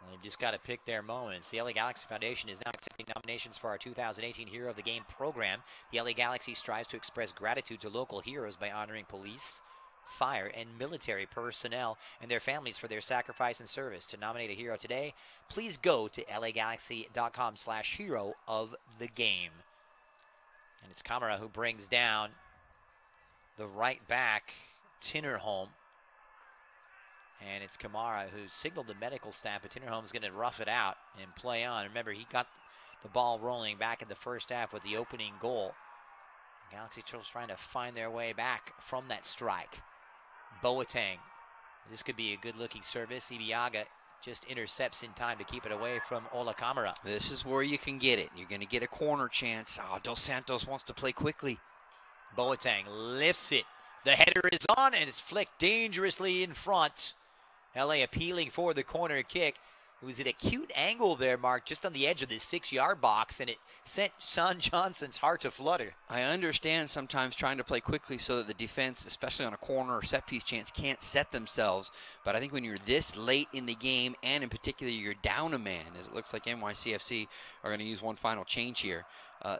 Well, they've just got to pick their moments. The LA Galaxy Foundation is now accepting nominations for our 2018 Hero of the Game program. The LA Galaxy strives to express gratitude to local heroes by honoring police, fire, and military personnel and their families for their sacrifice and service. To nominate a hero today, please go to lagalaxy.com/hero of the game. And it's Kamara who brings down the right back, Tinnerholm. And it's Kamara who signaled the medical staff, but Tinnerholm's going to rough it out and play on. Remember, he got the ball rolling back in the first half with the opening goal. The Galaxy trying to find their way back from that strike. Boateng. This could be a good-looking service. Ibiaga just intercepts in time to keep it away from Ola Kamara. This is where you can get it. You're going to get a corner chance. Oh, Dos Santos wants to play quickly. Boateng lifts it. The header is on, and it's flicked dangerously in front. LA appealing for the corner kick. It was at a cute angle there, Mark, just on the edge of the 6-yard box, and it sent Son Johnson's heart to flutter. I understand sometimes trying to play quickly so that the defense, especially on a corner or set-piece chance, can't set themselves. But I think when you're this late in the game, and in particular you're down a man, as it looks like NYCFC are going to use one final change here, I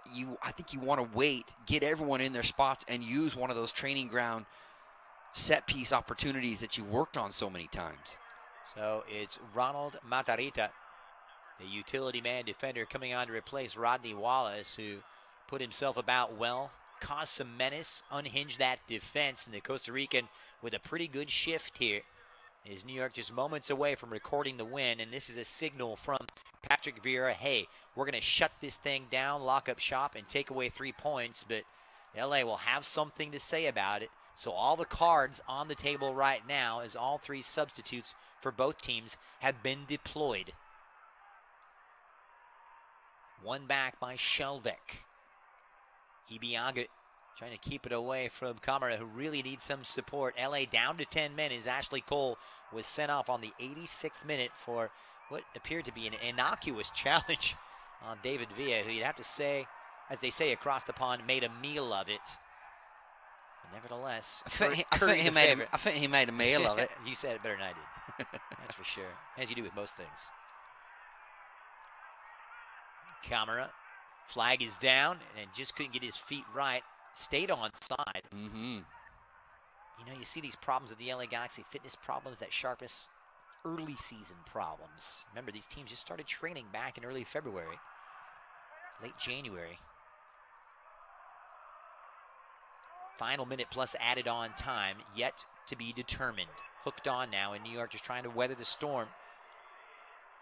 think you want to wait, get everyone in their spots, and use one of those training ground set-piece opportunities that you worked on so many times. So it's Ronald Matarrita, the utility man defender, coming on to replace Rodney Wallace, who put himself about well, caused some menace, unhinged that defense, and the Costa Rican with a pretty good shift here. Is New York just moments away from recording the win, and this is a signal from Patrick Vieira, hey, we're going to shut this thing down, lock up shop, and take away 3 points, but LA will have something to say about it. So all the cards on the table right now, as all 3 substitutes for both teams have been deployed. One back by Shelvik. Ibiaga trying to keep it away from Kamara, who really needs some support. LA down to 10 men as Ashley Cole was sent off on the 86th minute for what appeared to be an innocuous challenge on David Villa, who you'd have to say, as they say across the pond, made a meal of it. But nevertheless, I think he made a meal of it. You said it better than I did. That's for sure. As you do with most things. Kamara, flag is down, and just couldn't get his feet right. Stayed onside. Mm-hmm. You know, you see these problems with the LA Galaxy, fitness problems that sharpest early season problems. Remember, these teams just started training back in early February, late January. Final minute plus added on time, yet to be determined. Hooked on now, and New York just trying to weather the storm.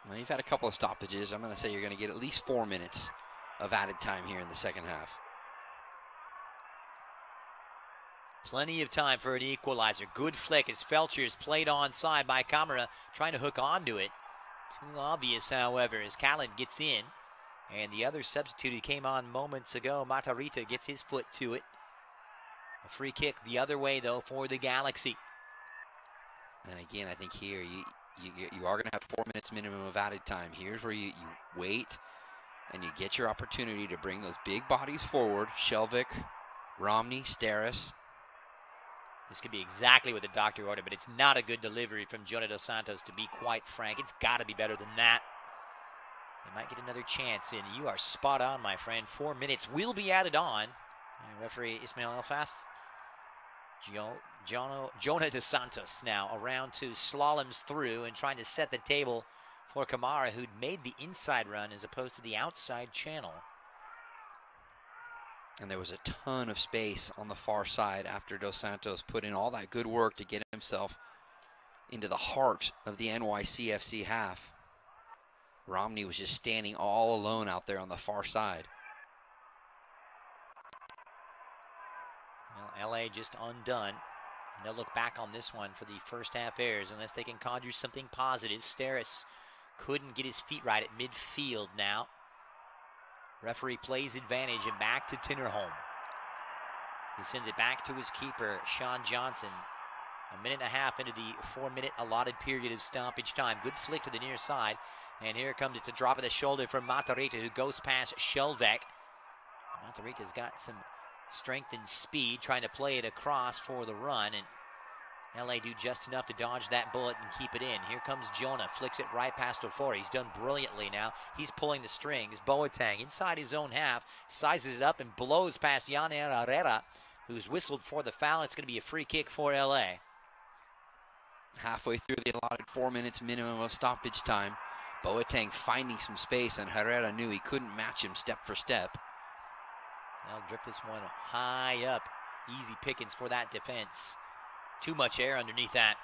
Well, you've had a couple of stoppages. I'm going to say you're going to get at least 4 minutes of added time here in the second half. Plenty of time for an equalizer. Good flick as Felcher is played onside by Camara, trying to hook onto it. Too obvious, however, as Callan gets in. And the other substitute who came on moments ago, Matarrita, gets his foot to it. A free kick the other way, though, for the Galaxy. And again, I think here you are going to have 4 minutes minimum of added time. Here's where you wait and you get your opportunity to bring those big bodies forward. Shelvick, Romney, Steris. This could be exactly what the doctor ordered, but it's not a good delivery from Jonah Dos Santos, to be quite frank. It's got to be better than that. They might get another chance in. You are spot on, my friend. 4 minutes will be added on. And referee Ismail Elfath. Jonah Dos Santos now around to slaloms through and trying to set the table for Kamara, who'd made the inside run as opposed to the outside channel. And there was a ton of space on the far side after Dos Santos put in all that good work to get himself into the heart of the NYCFC half. Romney was just standing all alone out there on the far side. Well, LA just undone. And they'll look back on this one for the first half airs unless they can conjure something positive. Steris couldn't get his feet right at midfield now. Referee plays advantage and back to Tinnerholm, who sends it back to his keeper, Sean Johnson. A minute and a half into the 4 minute allotted period of stoppage time. Good flick to the near side. And here comes, it's a drop of the shoulder from Matarrita, who goes past Shelvek. Matarrita's got some strength and speed, trying to play it across for the run. And LA do just enough to dodge that bullet and keep it in. Here comes Jonah, flicks it right past Ofori. He's done brilliantly now. He's pulling the strings. Boateng inside his own half, sizes it up and blows past Yanner Herrera, who's whistled for the foul. It's going to be a free kick for LA. Halfway through the allotted 4 minutes minimum of stoppage time, Boateng finding some space, and Herrera knew he couldn't match him step for step. They'll drift this one high up. Easy pickings for that defense. Too much air underneath that.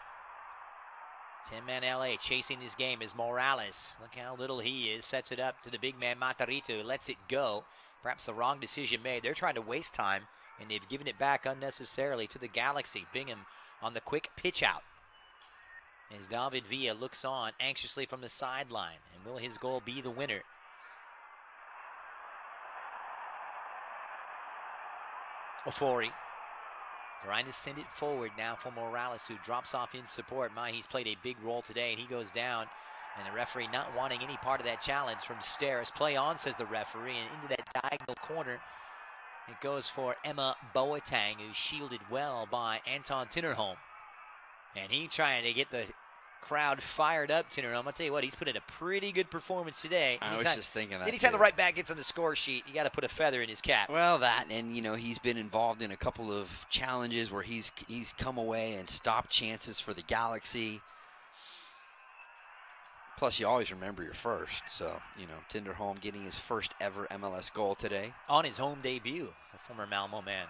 10-man LA chasing this game is Morales. Look how little he is. Sets it up to the big man Matarrita, who lets it go. Perhaps the wrong decision made. They're trying to waste time, and they've given it back unnecessarily to the Galaxy. Bingham on the quick pitch out. As David Villa looks on anxiously from the sideline. And will his goal be the winner? Ofori trying to send it forward now for Morales, who drops off in support. He's played a big role today, and he goes down. And the referee not wanting any part of that challenge from Steris. Play on, says the referee, and into that diagonal corner it goes for Emma Boateng, who's shielded well by Anton Tinnerholm. And he trying to get the crowd fired up, Tinnerholm. I'll tell you what, he's put in a pretty good performance today. I was just thinking that. Anytime the right back gets on the score sheet, you got to put a feather in his cap. Well, that, and you know, he's been involved in a couple of challenges where he's come away and stopped chances for the Galaxy. Plus, you always remember your first. So, you know, Tinnerholm getting his first ever MLS goal today. On his home debut, the former Malmo man.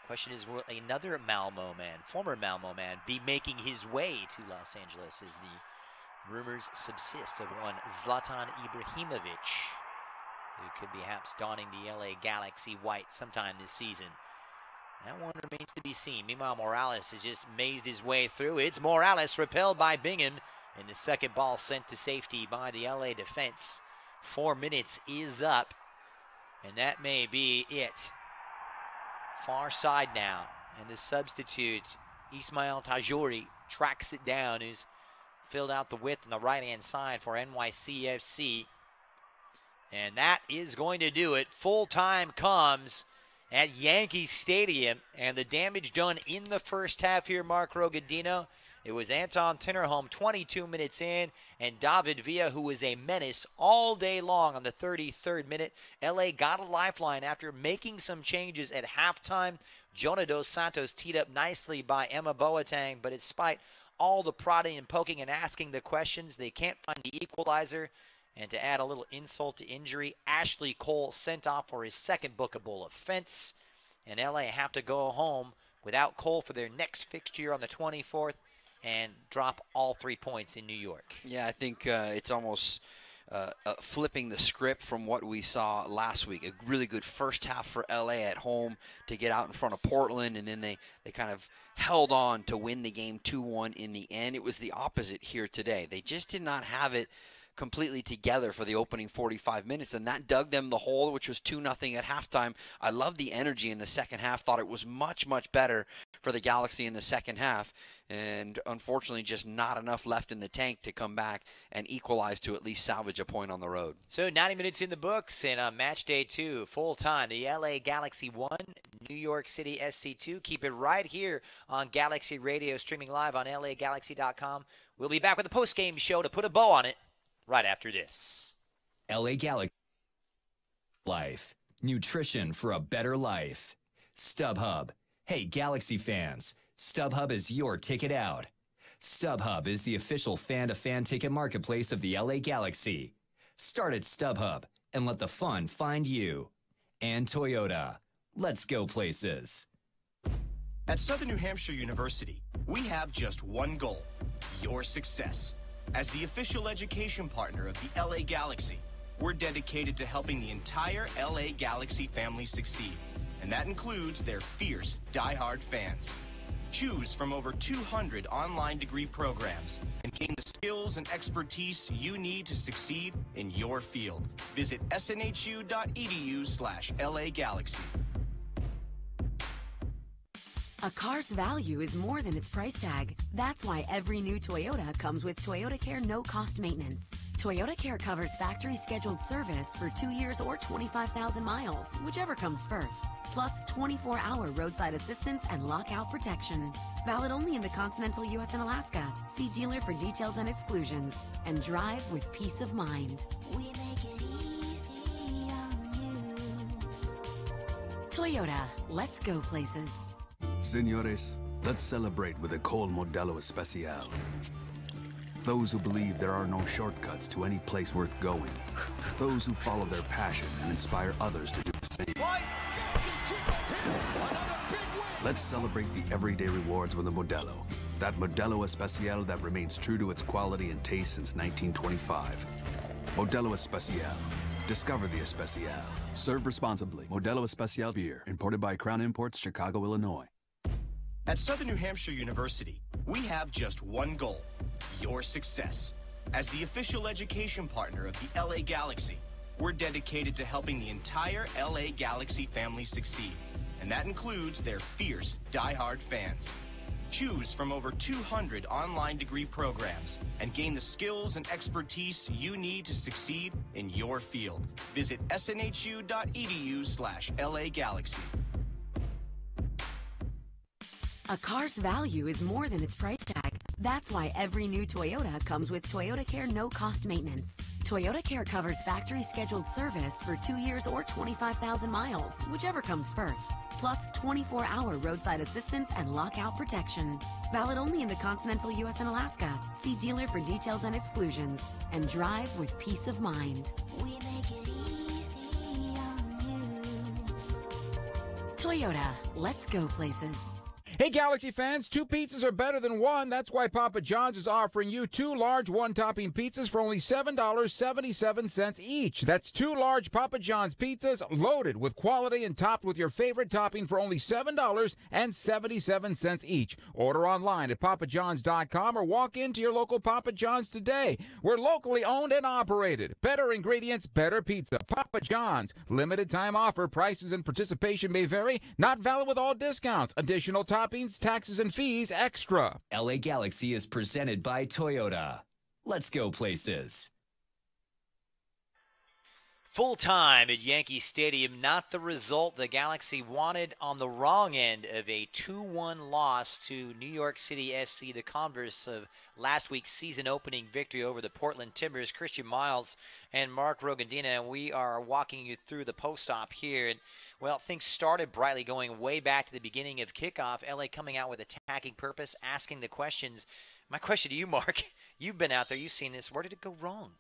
Question is, will another Malmo man, former Malmo man, be making his way to Los Angeles as the rumors subsist of one Zlatan Ibrahimovic, who could be perhaps donning the LA Galaxy white sometime this season. That one remains to be seen. Meanwhile, Morales has just mazed his way through. It's Morales repelled by Bingham, and the second ball sent to safety by the LA defense. 4 minutes is up, and that may be it. Far side now, and the substitute, Ismail Tajouri, tracks it down, who's filled out the width on the right-hand side for NYCFC. And that is going to do it. Full time comes at Yankee Stadium, and the damage done in the first half here, Mark Rogadino. It was Anton Tinnerholm 22 minutes in, and David Villa, who was a menace all day long on the 33rd minute. LA got a lifeline after making some changes at halftime. Jonah Dos Santos teed up nicely by Emma Boateng, but despite all the prodding and poking and asking the questions, they can't find the equalizer. And to add a little insult to injury, Ashley Cole sent off for his second bookable offense. And LA have to go home without Cole for their next fixture on the 24th. and drop all 3 points in New York. Yeah, I think it's almost flipping the script from what we saw last week. A really good first half for LA at home to get out in front of Portland, and then they kind of held on to win the game 2-1 in the end. It was the opposite here today. They just did not have it completely together for the opening 45 minutes, and that dug them the hole, which was 2-0 at halftime. I love the energy in the second half. Thought it was much, much better for the Galaxy in the second half, and unfortunately just not enough left in the tank to come back and equalize to at least salvage a point on the road. So 90 minutes in the books, and match day 2, full time. The LA Galaxy 1, New York City SC 2. Keep it right here on Galaxy Radio, streaming live on LAGalaxy.com. We'll be back with a post-game show to put a bow on it right after this. LA Galaxy Life. Nutrition for a better life. StubHub. Hey, Galaxy fans. StubHub is your ticket out. StubHub is the official fan-to-fan ticket marketplace of the LA Galaxy. Start at StubHub and let the fun find you. And Toyota. Let's go places. At Southern New Hampshire University, we have just one goal: your success. As the official education partner of the LA Galaxy, we're dedicated to helping the entire LA Galaxy family succeed, and that includes their fierce, die-hard fans. Choose from over 200 online degree programs and gain the skills and expertise you need to succeed in your field. Visit snhu.edu/LA Galaxy. A car's value is more than its price tag. That's why every new Toyota comes with Toyota Care no-cost maintenance. Toyota Care covers factory scheduled service for 2 years or 25,000 miles, whichever comes first, plus 24-hour roadside assistance and lockout protection. Valid only in the continental U.S. and Alaska. See dealer for details and exclusions, and drive with peace of mind. We make it easy on you. Toyota, let's go places. Señores, let's celebrate with a cold Modelo Especial. Those who believe there are no shortcuts to any place worth going. Those who follow their passion and inspire others to do the same. Let's celebrate the everyday rewards with a Modelo. That Modelo Especial that remains true to its quality and taste since 1925. Modelo Especial. Discover the Especial. Serve responsibly. Modelo Especial beer, imported by Crown Imports, Chicago, Illinois. At Southern New Hampshire University, we have just one goal: your success. As the official education partner of the LA Galaxy, we're dedicated to helping the entire LA Galaxy family succeed, and that includes their fierce, die-hard fans. Choose from over 200 online degree programs and gain the skills and expertise you need to succeed in your field. Visit snhu.edu/LA Galaxy. A car's value is more than its price tag. That's why every new Toyota comes with Toyota Care no-cost maintenance. Toyota Care covers factory scheduled service for 2 years or 25,000 miles, whichever comes first, plus 24-hour roadside assistance and lockout protection. Valid only in the continental U.S. and Alaska. See dealer for details and exclusions, and drive with peace of mind. We make it easy on you. Toyota, let's go places. Hey, Galaxy fans, 2 pizzas are better than 1. That's why Papa John's is offering you 2 large one-topping pizzas for only $7.77 each. That's 2 large Papa John's pizzas loaded with quality and topped with your favorite topping for only $7.77 each. Order online at papajohns.com or walk into your local Papa John's today. We're locally owned and operated. Better ingredients, better pizza. Papa John's. Limited time offer. Prices and participation may vary. Not valid with all discounts. Additional toppings, taxes, and fees extra. LA Galaxy is presented by Toyota. Let's go places. Full time at Yankee Stadium, not the result the Galaxy wanted on the wrong end of a 2-1 loss to New York City FC, the converse of last week's season opening victory over the Portland Timbers. Christian Miles and Mark Rogandina, and we are walking you through the post-op here. And, well, things started brightly going way back to the beginning of kickoff. LA coming out with attacking purpose, asking the questions. My question to you, Mark, you've been out there, you've seen this. Where did it go wrong?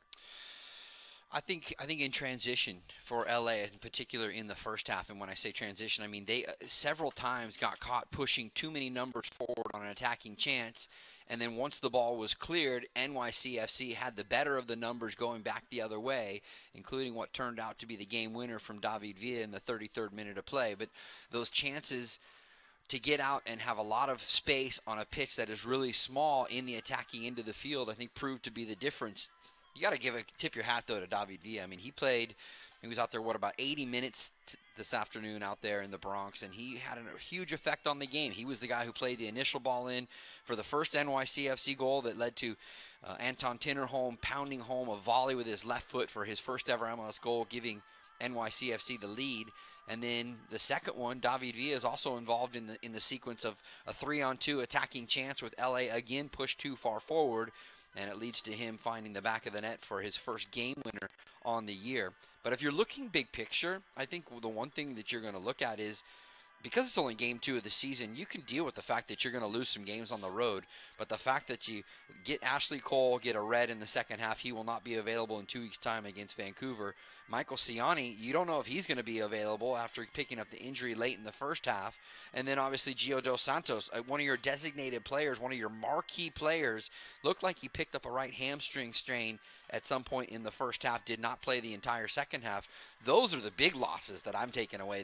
I think in transition for LA, in particular in the first half, and when I say transition, I mean they several times got caught pushing too many numbers forward on an attacking chance, And then once the ball was cleared, NYCFC had the better of the numbers going back the other way, including what turned out to be the game winner from David Villa in the 33rd minute of play. But those chances to get out and have a lot of space on a pitch that is really small in the attacking end of the field, I think proved to be the difference. You got to tip your hat, though, to David Villa. I mean, he was out there, about 80 minutes this afternoon out there in the Bronx, and he had a huge effect on the game. He was the guy who played the initial ball in for the first NYCFC goal that led to Anton Tinnerholm pounding home a volley with his left foot for his first ever MLS goal, giving NYCFC the lead. And then the second one, David Villa is also involved in the sequence of a 3-on-2 attacking chance with LA again pushed too far forward, and it leads to him finding the back of the net for his first game winner on the year. But if you're looking big picture, I think the one thing that you're going to look at is, because it's only game 2 of the season, you can deal with the fact that you're going to lose some games on the road. But the fact that you get Ashley Cole, get a red in the second half, he will not be available in 2 weeks' time against Vancouver. Michael Ciani, you don't know if he's going to be available after picking up the injury late in the first half. And then obviously Gio Dos Santos, one of your designated players, one of your marquee players, looked like he picked up a right hamstring strain at some point in the first half, did not play the entire second half. Those are the big losses that I'm taking away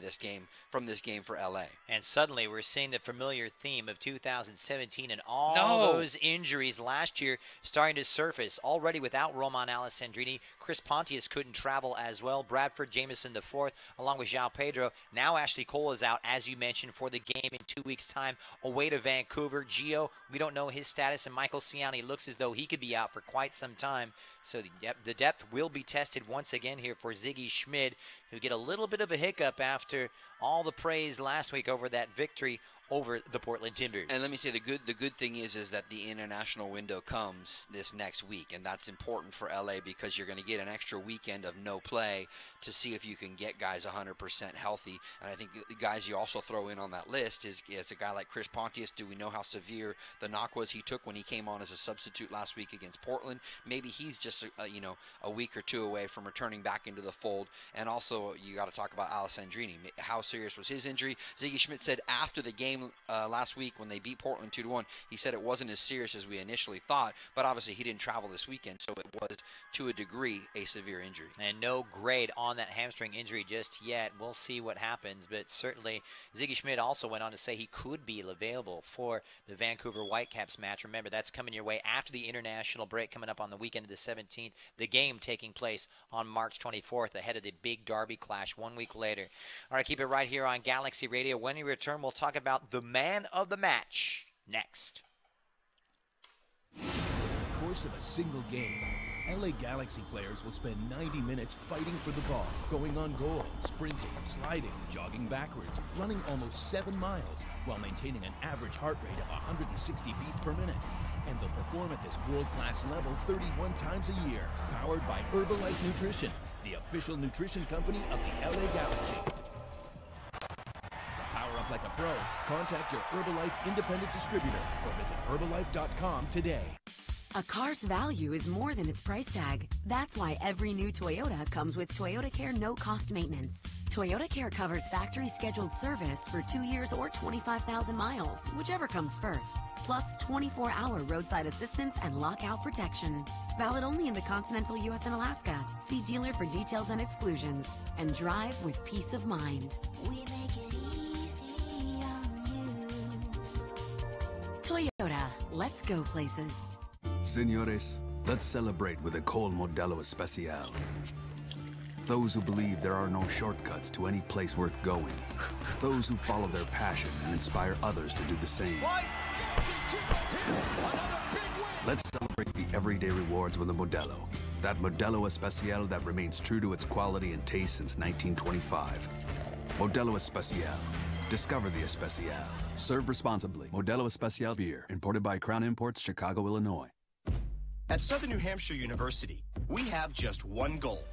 from this game for LA. And suddenly we're seeing the familiar theme of 2017 and all those injuries last year starting to surface. Already without Roman Alessandrini, Chris Pontius couldn't travel as well. Bradford Jameson IV, along with João Pedro. Now Ashley Cole is out, as you mentioned, for the game in 2 weeks' time away to Vancouver. Gio, we don't know his status, and Michael Ciani looks as though he could be out for quite some time. So the depth will be tested once again here for Ziggy Schmid, who get a little bit of a hiccup after all the praise last week over that victory over the Portland Timbers. And let me say, the good thing is that the international window comes this next week, and that's important for LA because you're going to get an extra weekend of no play to see if you can get guys 100% healthy. And I think the guys you also throw in on that list is a guy like Chris Pontius. Do we know how severe the knock was he took when he came on as a substitute last week against Portland? Maybe he's just a week or two away from returning back into the fold. And also you got to talk about Alessandrini. How serious was his injury? Ziggy Schmid said after the game last week when they beat Portland 2-1, he said it wasn't as serious as we initially thought, but obviously he didn't travel this weekend, so it was to a degree a severe injury. And no grade on that hamstring injury just yet. We'll see what happens, but certainly Ziggy Schmid also went on to say he could be available for the Vancouver Whitecaps match. Remember, that's coming your way after the international break coming up on the weekend of the 17th. The game taking place on March 24th ahead of the big Derby clash 1 week later. All right, keep it right here on Galaxy Radio. When we return, we'll talk about the man of the match next. Over the course of a single game, LA Galaxy players will spend 90 minutes fighting for the ball, going on goal, sprinting, sliding, jogging backwards, running almost 7 miles, while maintaining an average heart rate of 160 beats per minute. And they'll perform at this world-class level 31 times a year, powered by Herbalife Nutrition, the official nutrition company of the LA Galaxy. Power up like a pro. Contact your Herbalife independent distributor or visit Herbalife.com today. A car's value is more than its price tag. That's why every new Toyota comes with Toyota Care no-cost maintenance. Toyota Care covers factory-scheduled service for 2 years or 25,000 miles, whichever comes first. Plus 24-hour roadside assistance and lockout protection. Valid only in the continental U.S. and Alaska. See dealer for details and exclusions. And drive with peace of mind. We make it easy on you. Toyota, let's go places. Señores, let's celebrate with a Col Modelo Especial. Those who believe there are no shortcuts to any place worth going. Those who follow their passion and inspire others to do the same. Let's celebrate the everyday rewards with a Modelo. That Modelo Especial that remains true to its quality and taste since 1925. Modelo Especial. Discover the Especial. Serve responsibly. Modelo Especial beer, imported by Crown Imports, Chicago, Illinois. At Southern New Hampshire University, we have just one goal: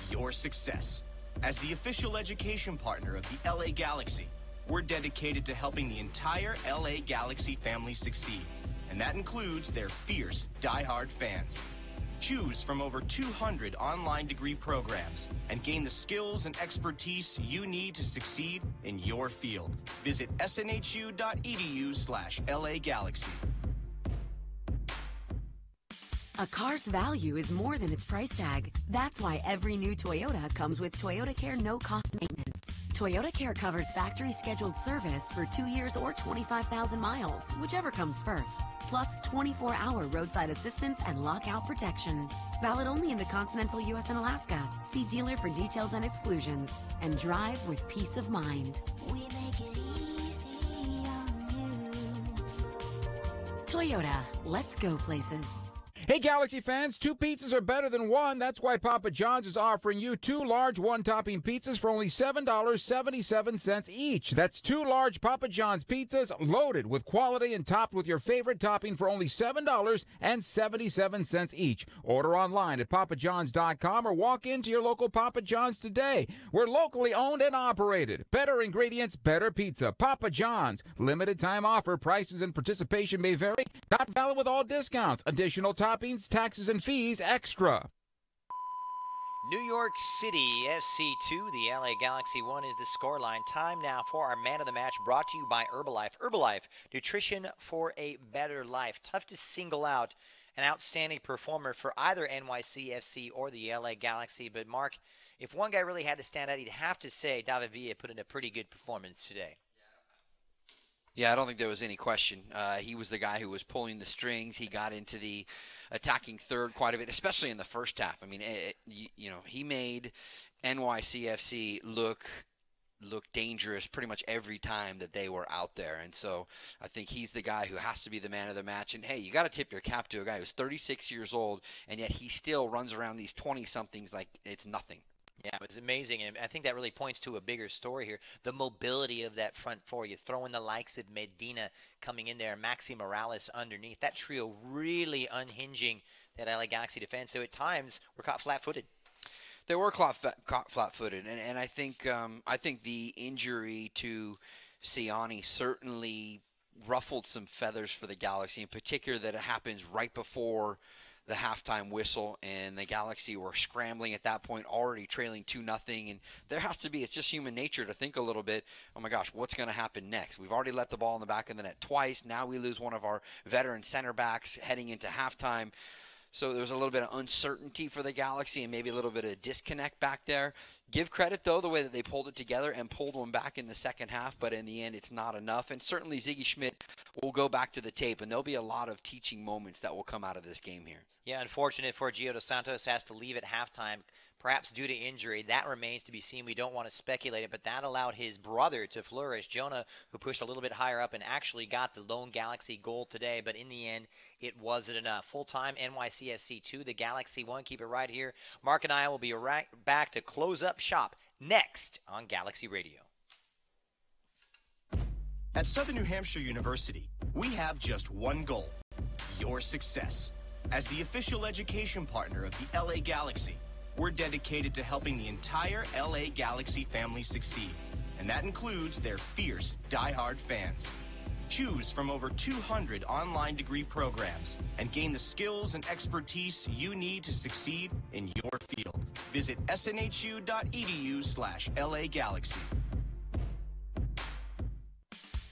your success. As the official education partner of the LA Galaxy, we're dedicated to helping the entire LA Galaxy family succeed, and that includes their fierce, die-hard fans. Choose from over 200 online degree programs and gain the skills and expertise you need to succeed in your field. Visit snhu.edu/LA Galaxy. A car's value is more than its price tag. That's why every new Toyota comes with Toyota Care no-cost maintenance. Toyota Care covers factory scheduled service for 2 years or 25,000 miles, whichever comes first. Plus 24-hour roadside assistance and lockout protection. Valid only in the continental U.S. and Alaska. See dealer for details and exclusions. And drive with peace of mind. We make it easy on you. Toyota, let's go places. Hey, Galaxy fans, 2 pizzas are better than 1. That's why Papa John's is offering you 2 large one-topping pizzas for only $7.77 each. That's 2 large Papa John's pizzas loaded with quality and topped with your favorite topping for only $7.77 each. Order online at papajohns.com or walk into your local Papa John's today. We're locally owned and operated. Better ingredients, better pizza. Papa John's. Limited time offer. Prices and participation may vary. Not valid with all discounts. Additional toppings, taxes, and fees extra. New York City FC 2, the LA Galaxy 1 is the scoreline. Time now for our man of the match, brought to you by Herbalife. Herbalife, nutrition for a better life. Tough to single out an outstanding performer for either NYCFC or the LA Galaxy. But Mark, if one guy really had to stand out, you'd have to say David Villa put in a pretty good performance today. Yeah, I don't think there was any question. He was the guy who was pulling the strings. He got into the attacking third quite a bit, especially in the first half. I mean, he made NYCFC look dangerous pretty much every time that they were out there. And so I think he's the guy who has to be the man of the match. And, hey, you got to tip your cap to a guy who's 36 years old, and yet he still runs around these 20-somethings like it's nothing. Yeah, it was amazing, and I think that really points to a bigger story here. The mobility of that front four. You throw in the likes of Medina coming in there, Maxi Morales underneath. That trio really unhinging that LA Galaxy defense. So at times, we're caught flat-footed. They were caught flat-footed, and I think the injury to Siani certainly ruffled some feathers for the Galaxy, in particular that it happens right before the halftime whistle, and the Galaxy were scrambling at that point, already trailing 2-0, and there has to be, it's just human nature to think a little bit, oh my gosh, what's going to happen next? We've already let the ball in the back of the net twice. Now we lose one of our veteran center backs heading into halftime. So there was a little bit of uncertainty for the Galaxy and maybe a little bit of disconnect back there. Give credit, though, the way that they pulled it together and pulled one back in the second half, but in the end it's not enough. And certainly Ziggy Schmidt will go back to the tape, and there'll be a lot of teaching moments that will come out of this game here. Yeah, unfortunate for Gio Dos Santos, has to leave at halftime, perhaps due to injury. That remains to be seen. We don't want to speculate it, but that allowed his brother to flourish, Jonah, who pushed a little bit higher up and actually got the lone Galaxy goal today, but in the end, it wasn't enough. Full-time NYCFC 2, the Galaxy 1. Keep it right here. Mark and I will be right back to close up shop next on Galaxy Radio. At Southern New Hampshire University, we have just one goal: your success. As the official education partner of the LA Galaxy, we're dedicated to helping the entire LA Galaxy family succeed, and that includes their fierce, die-hard fans. Choose from over 200 online degree programs and gain the skills and expertise you need to succeed in your field. Visit snhu.edu/LA Galaxy.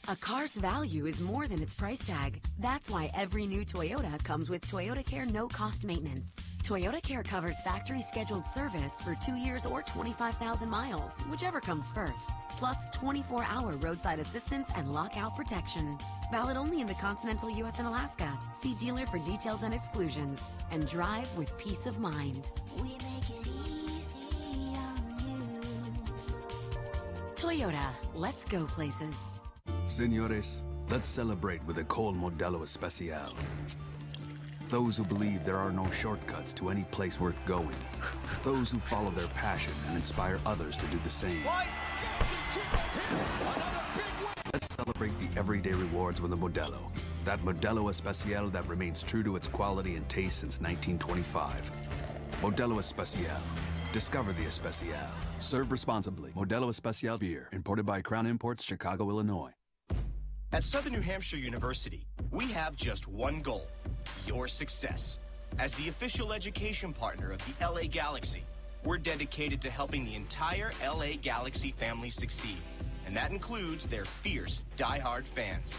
A car's value is more than its price tag. That's why every new Toyota comes with Toyota Care no-cost maintenance. Toyota Care covers factory scheduled service for 2 years or 25,000 miles, whichever comes first. Plus 24-hour roadside assistance and lockout protection. Valid only in the continental U.S. and Alaska. See dealer for details and exclusions. And drive with peace of mind. We make it easy on you. Toyota, let's go places. Señores, let's celebrate with a cold Modelo Especial. Those who believe there are no shortcuts to any place worth going. Those who follow their passion and inspire others to do the same. Let's celebrate the everyday rewards with a Modelo. That Modelo Especial that remains true to its quality and taste since 1925. Modelo Especial. Discover the Especial. Serve responsibly. Modelo Especial beer, imported by Crown Imports, Chicago, Illinois. At Southern New Hampshire University, we have just one goal: your success. As the official education partner of the LA Galaxy, we're dedicated to helping the entire LA Galaxy family succeed, and that includes their fierce, die-hard fans.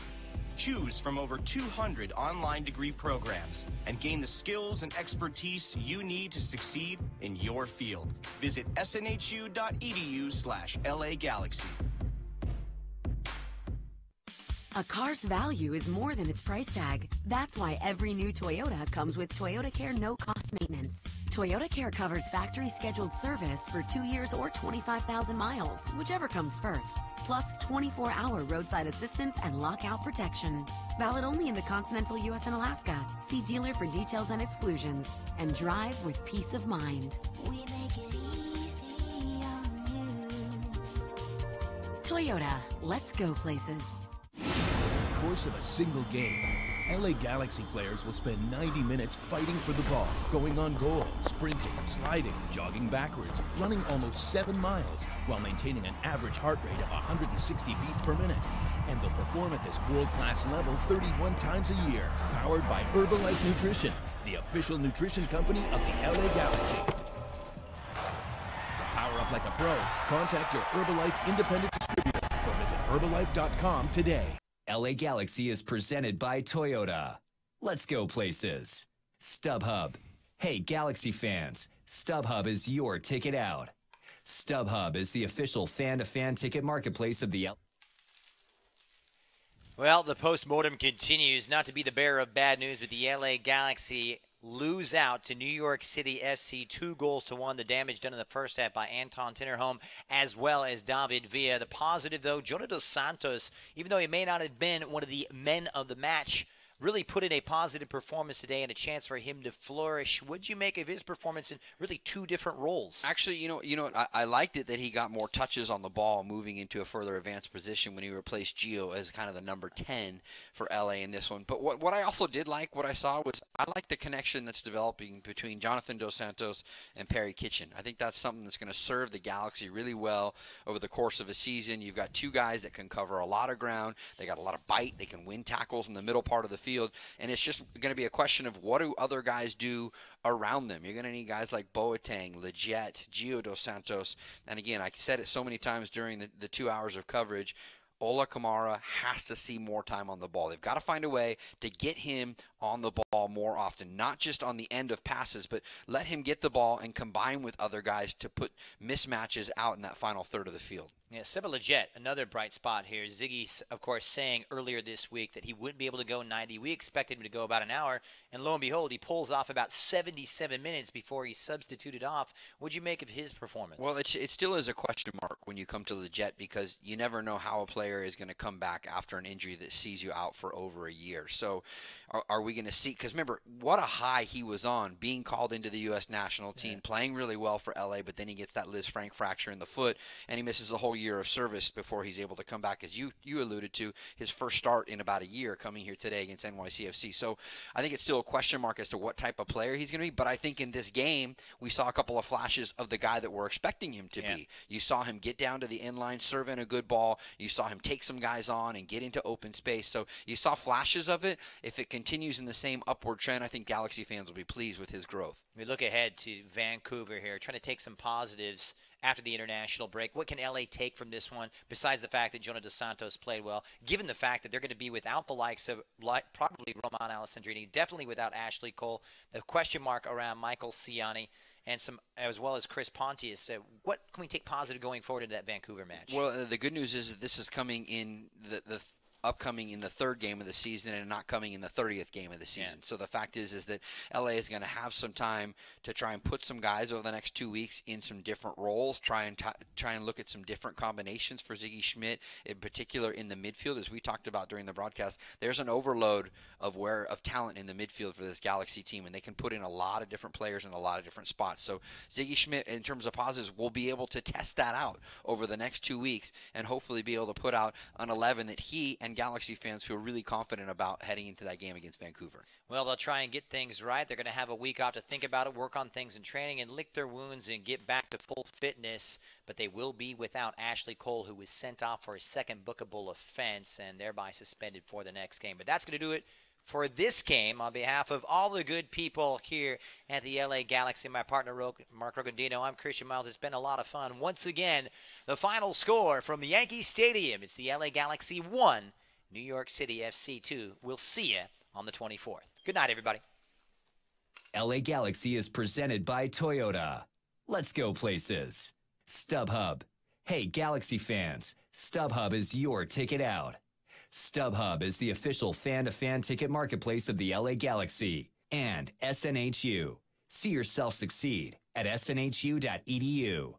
Choose from over 200 online degree programs and gain the skills and expertise you need to succeed in your field. Visit snhu.edu/LA Galaxy. A car's value is more than its price tag. That's why every new Toyota comes with Toyota Care no-cost maintenance. Toyota Care covers factory scheduled service for 2 years or 25,000 miles, whichever comes first. Plus 24-hour roadside assistance and lockout protection. Valid only in the continental U.S. and Alaska. See dealer for details and exclusions. And drive with peace of mind. We make it easy on you. Toyota, let's go places. Over the course of a single game, LA Galaxy players will spend 90 minutes fighting for the ball, going on goal, sprinting, sliding, jogging backwards, running almost 7 miles, while maintaining an average heart rate of 160 beats per minute. And they'll perform at this world-class level 31 times a year, powered by Herbalife Nutrition, the official nutrition company of the LA Galaxy. To power up like a pro, contact your Herbalife independent distributor or visit Herbalife.com today. LA Galaxy is presented by Toyota. Let's go places. StubHub. Hey, Galaxy fans, StubHub is your ticket out. StubHub is the official fan-to-fan ticket marketplace of the Well, the postmortem continues. Not to be the bearer of bad news, but the LA Galaxy lose out to New York City FC 2-1. The damage done in the first half by Anton Tinnerholm as well as David Villa. The positive, though, Jonah Dos Santos, even though he may not have been one of the men of the match, really put in a positive performance today and a chance for him to flourish. What'd you make of his performance in really 2 different roles? Actually, you know, I liked it that he got more touches on the ball, moving into a further advanced position when he replaced Gio as kind of the number 10 for LA in this one. But what I also did like, what I saw was I like the connection that's developing between Jonathan Dos Santos and Perry Kitchen. I think that's something that's going to serve the Galaxy really well over the course of a season. You've got 2 guys that can cover a lot of ground. They got a lot of bite. They can win tackles in the middle part of the field. And it's just going to be a question of what do other guys do around them. You're going to need guys like Boateng, Leggett, Gio Dos Santos. And again, I said it so many times during the 2 hours of coverage, Ola Kamara has to see more time on the ball. They've got to find a way to get him on the ball more often, not just on the end of passes, but let him get the ball and combine with other guys to put mismatches out in that final third of the field. Yeah, Seba Leggett, another bright spot here. Ziggy, of course, saying earlier this week that he wouldn't be able to go 90. We expected him to go about an hour, and lo and behold, he pulls off about 77 minutes before he's substituted off. What'd you make of his performance? Well, it still is a question mark when you come to Leggett because you never know how a player is going to come back after an injury that sees you out for over a year. So are we going to see – because remember, what a high he was on being called into the U.S. national team, playing really well for L.A., but then he gets that Liz Frank fracture in the foot, and he misses the whole year of service before he's able to come back, as you alluded to, his first start in about a year coming here today against NYCFC. So I think it's still a question mark as to what type of player he's going to be, but I think in this game we saw a couple of flashes of the guy that we're expecting him to be. You saw him get down to the end line, serve in a good ball. You saw him take some guys on and get into open space. So you saw flashes of it. If it continues in the same upward trend, I think Galaxy fans will be pleased with his growth. We look ahead to Vancouver here, trying to take some positives after the international break. What can LA take from this one, besides the fact that Jonah Dos Santos played well, given the fact that they're going to be without the likes of probably Roman Alessandrini, definitely without Ashley Cole, the question mark around Michael Ciani, and some, as well as Chris Pontius. What can we take positive going forward into that Vancouver match? Well, the good news is that this is coming in the upcoming in the 3rd game of the season and not coming in the 30th game of the season. So the fact is that LA is going to have some time to try and put some guys over the next 2 weeks in some different roles, try and look at some different combinations for Ziggy Schmidt, in particular in the midfield. As we talked about during the broadcast, there's an overload of talent in the midfield for this Galaxy team, and they can put in a lot of different players in a lot of different spots. So Ziggy Schmidt, in terms of positives, will be able to test that out over the next 2 weeks and hopefully be able to put out an 11 that he and Galaxy fans feel really confident about heading into that game against Vancouver. Well, they'll try and get things right. They're going to have a week off to think about it, work on things in training, and lick their wounds and get back to full fitness. But they will be without Ashley Cole, who was sent off for a second bookable offense and thereby suspended for the next game. But that's going to do it for this game. On behalf of all the good people here at the LA Galaxy, my partner Mark Rogandino, I'm Christian Miles. It's been a lot of fun. Once again, the final score from Yankee Stadium, it's the LA Galaxy 1 New York City FC 2. We'll see you on the 24th. Good night, everybody. LA Galaxy is presented by Toyota. Let's go places. StubHub. Hey, Galaxy fans, StubHub is your ticket out. StubHub is the official fan-to-fan ticket marketplace of the LA Galaxy. And SNHU. See yourself succeed at snhu.edu.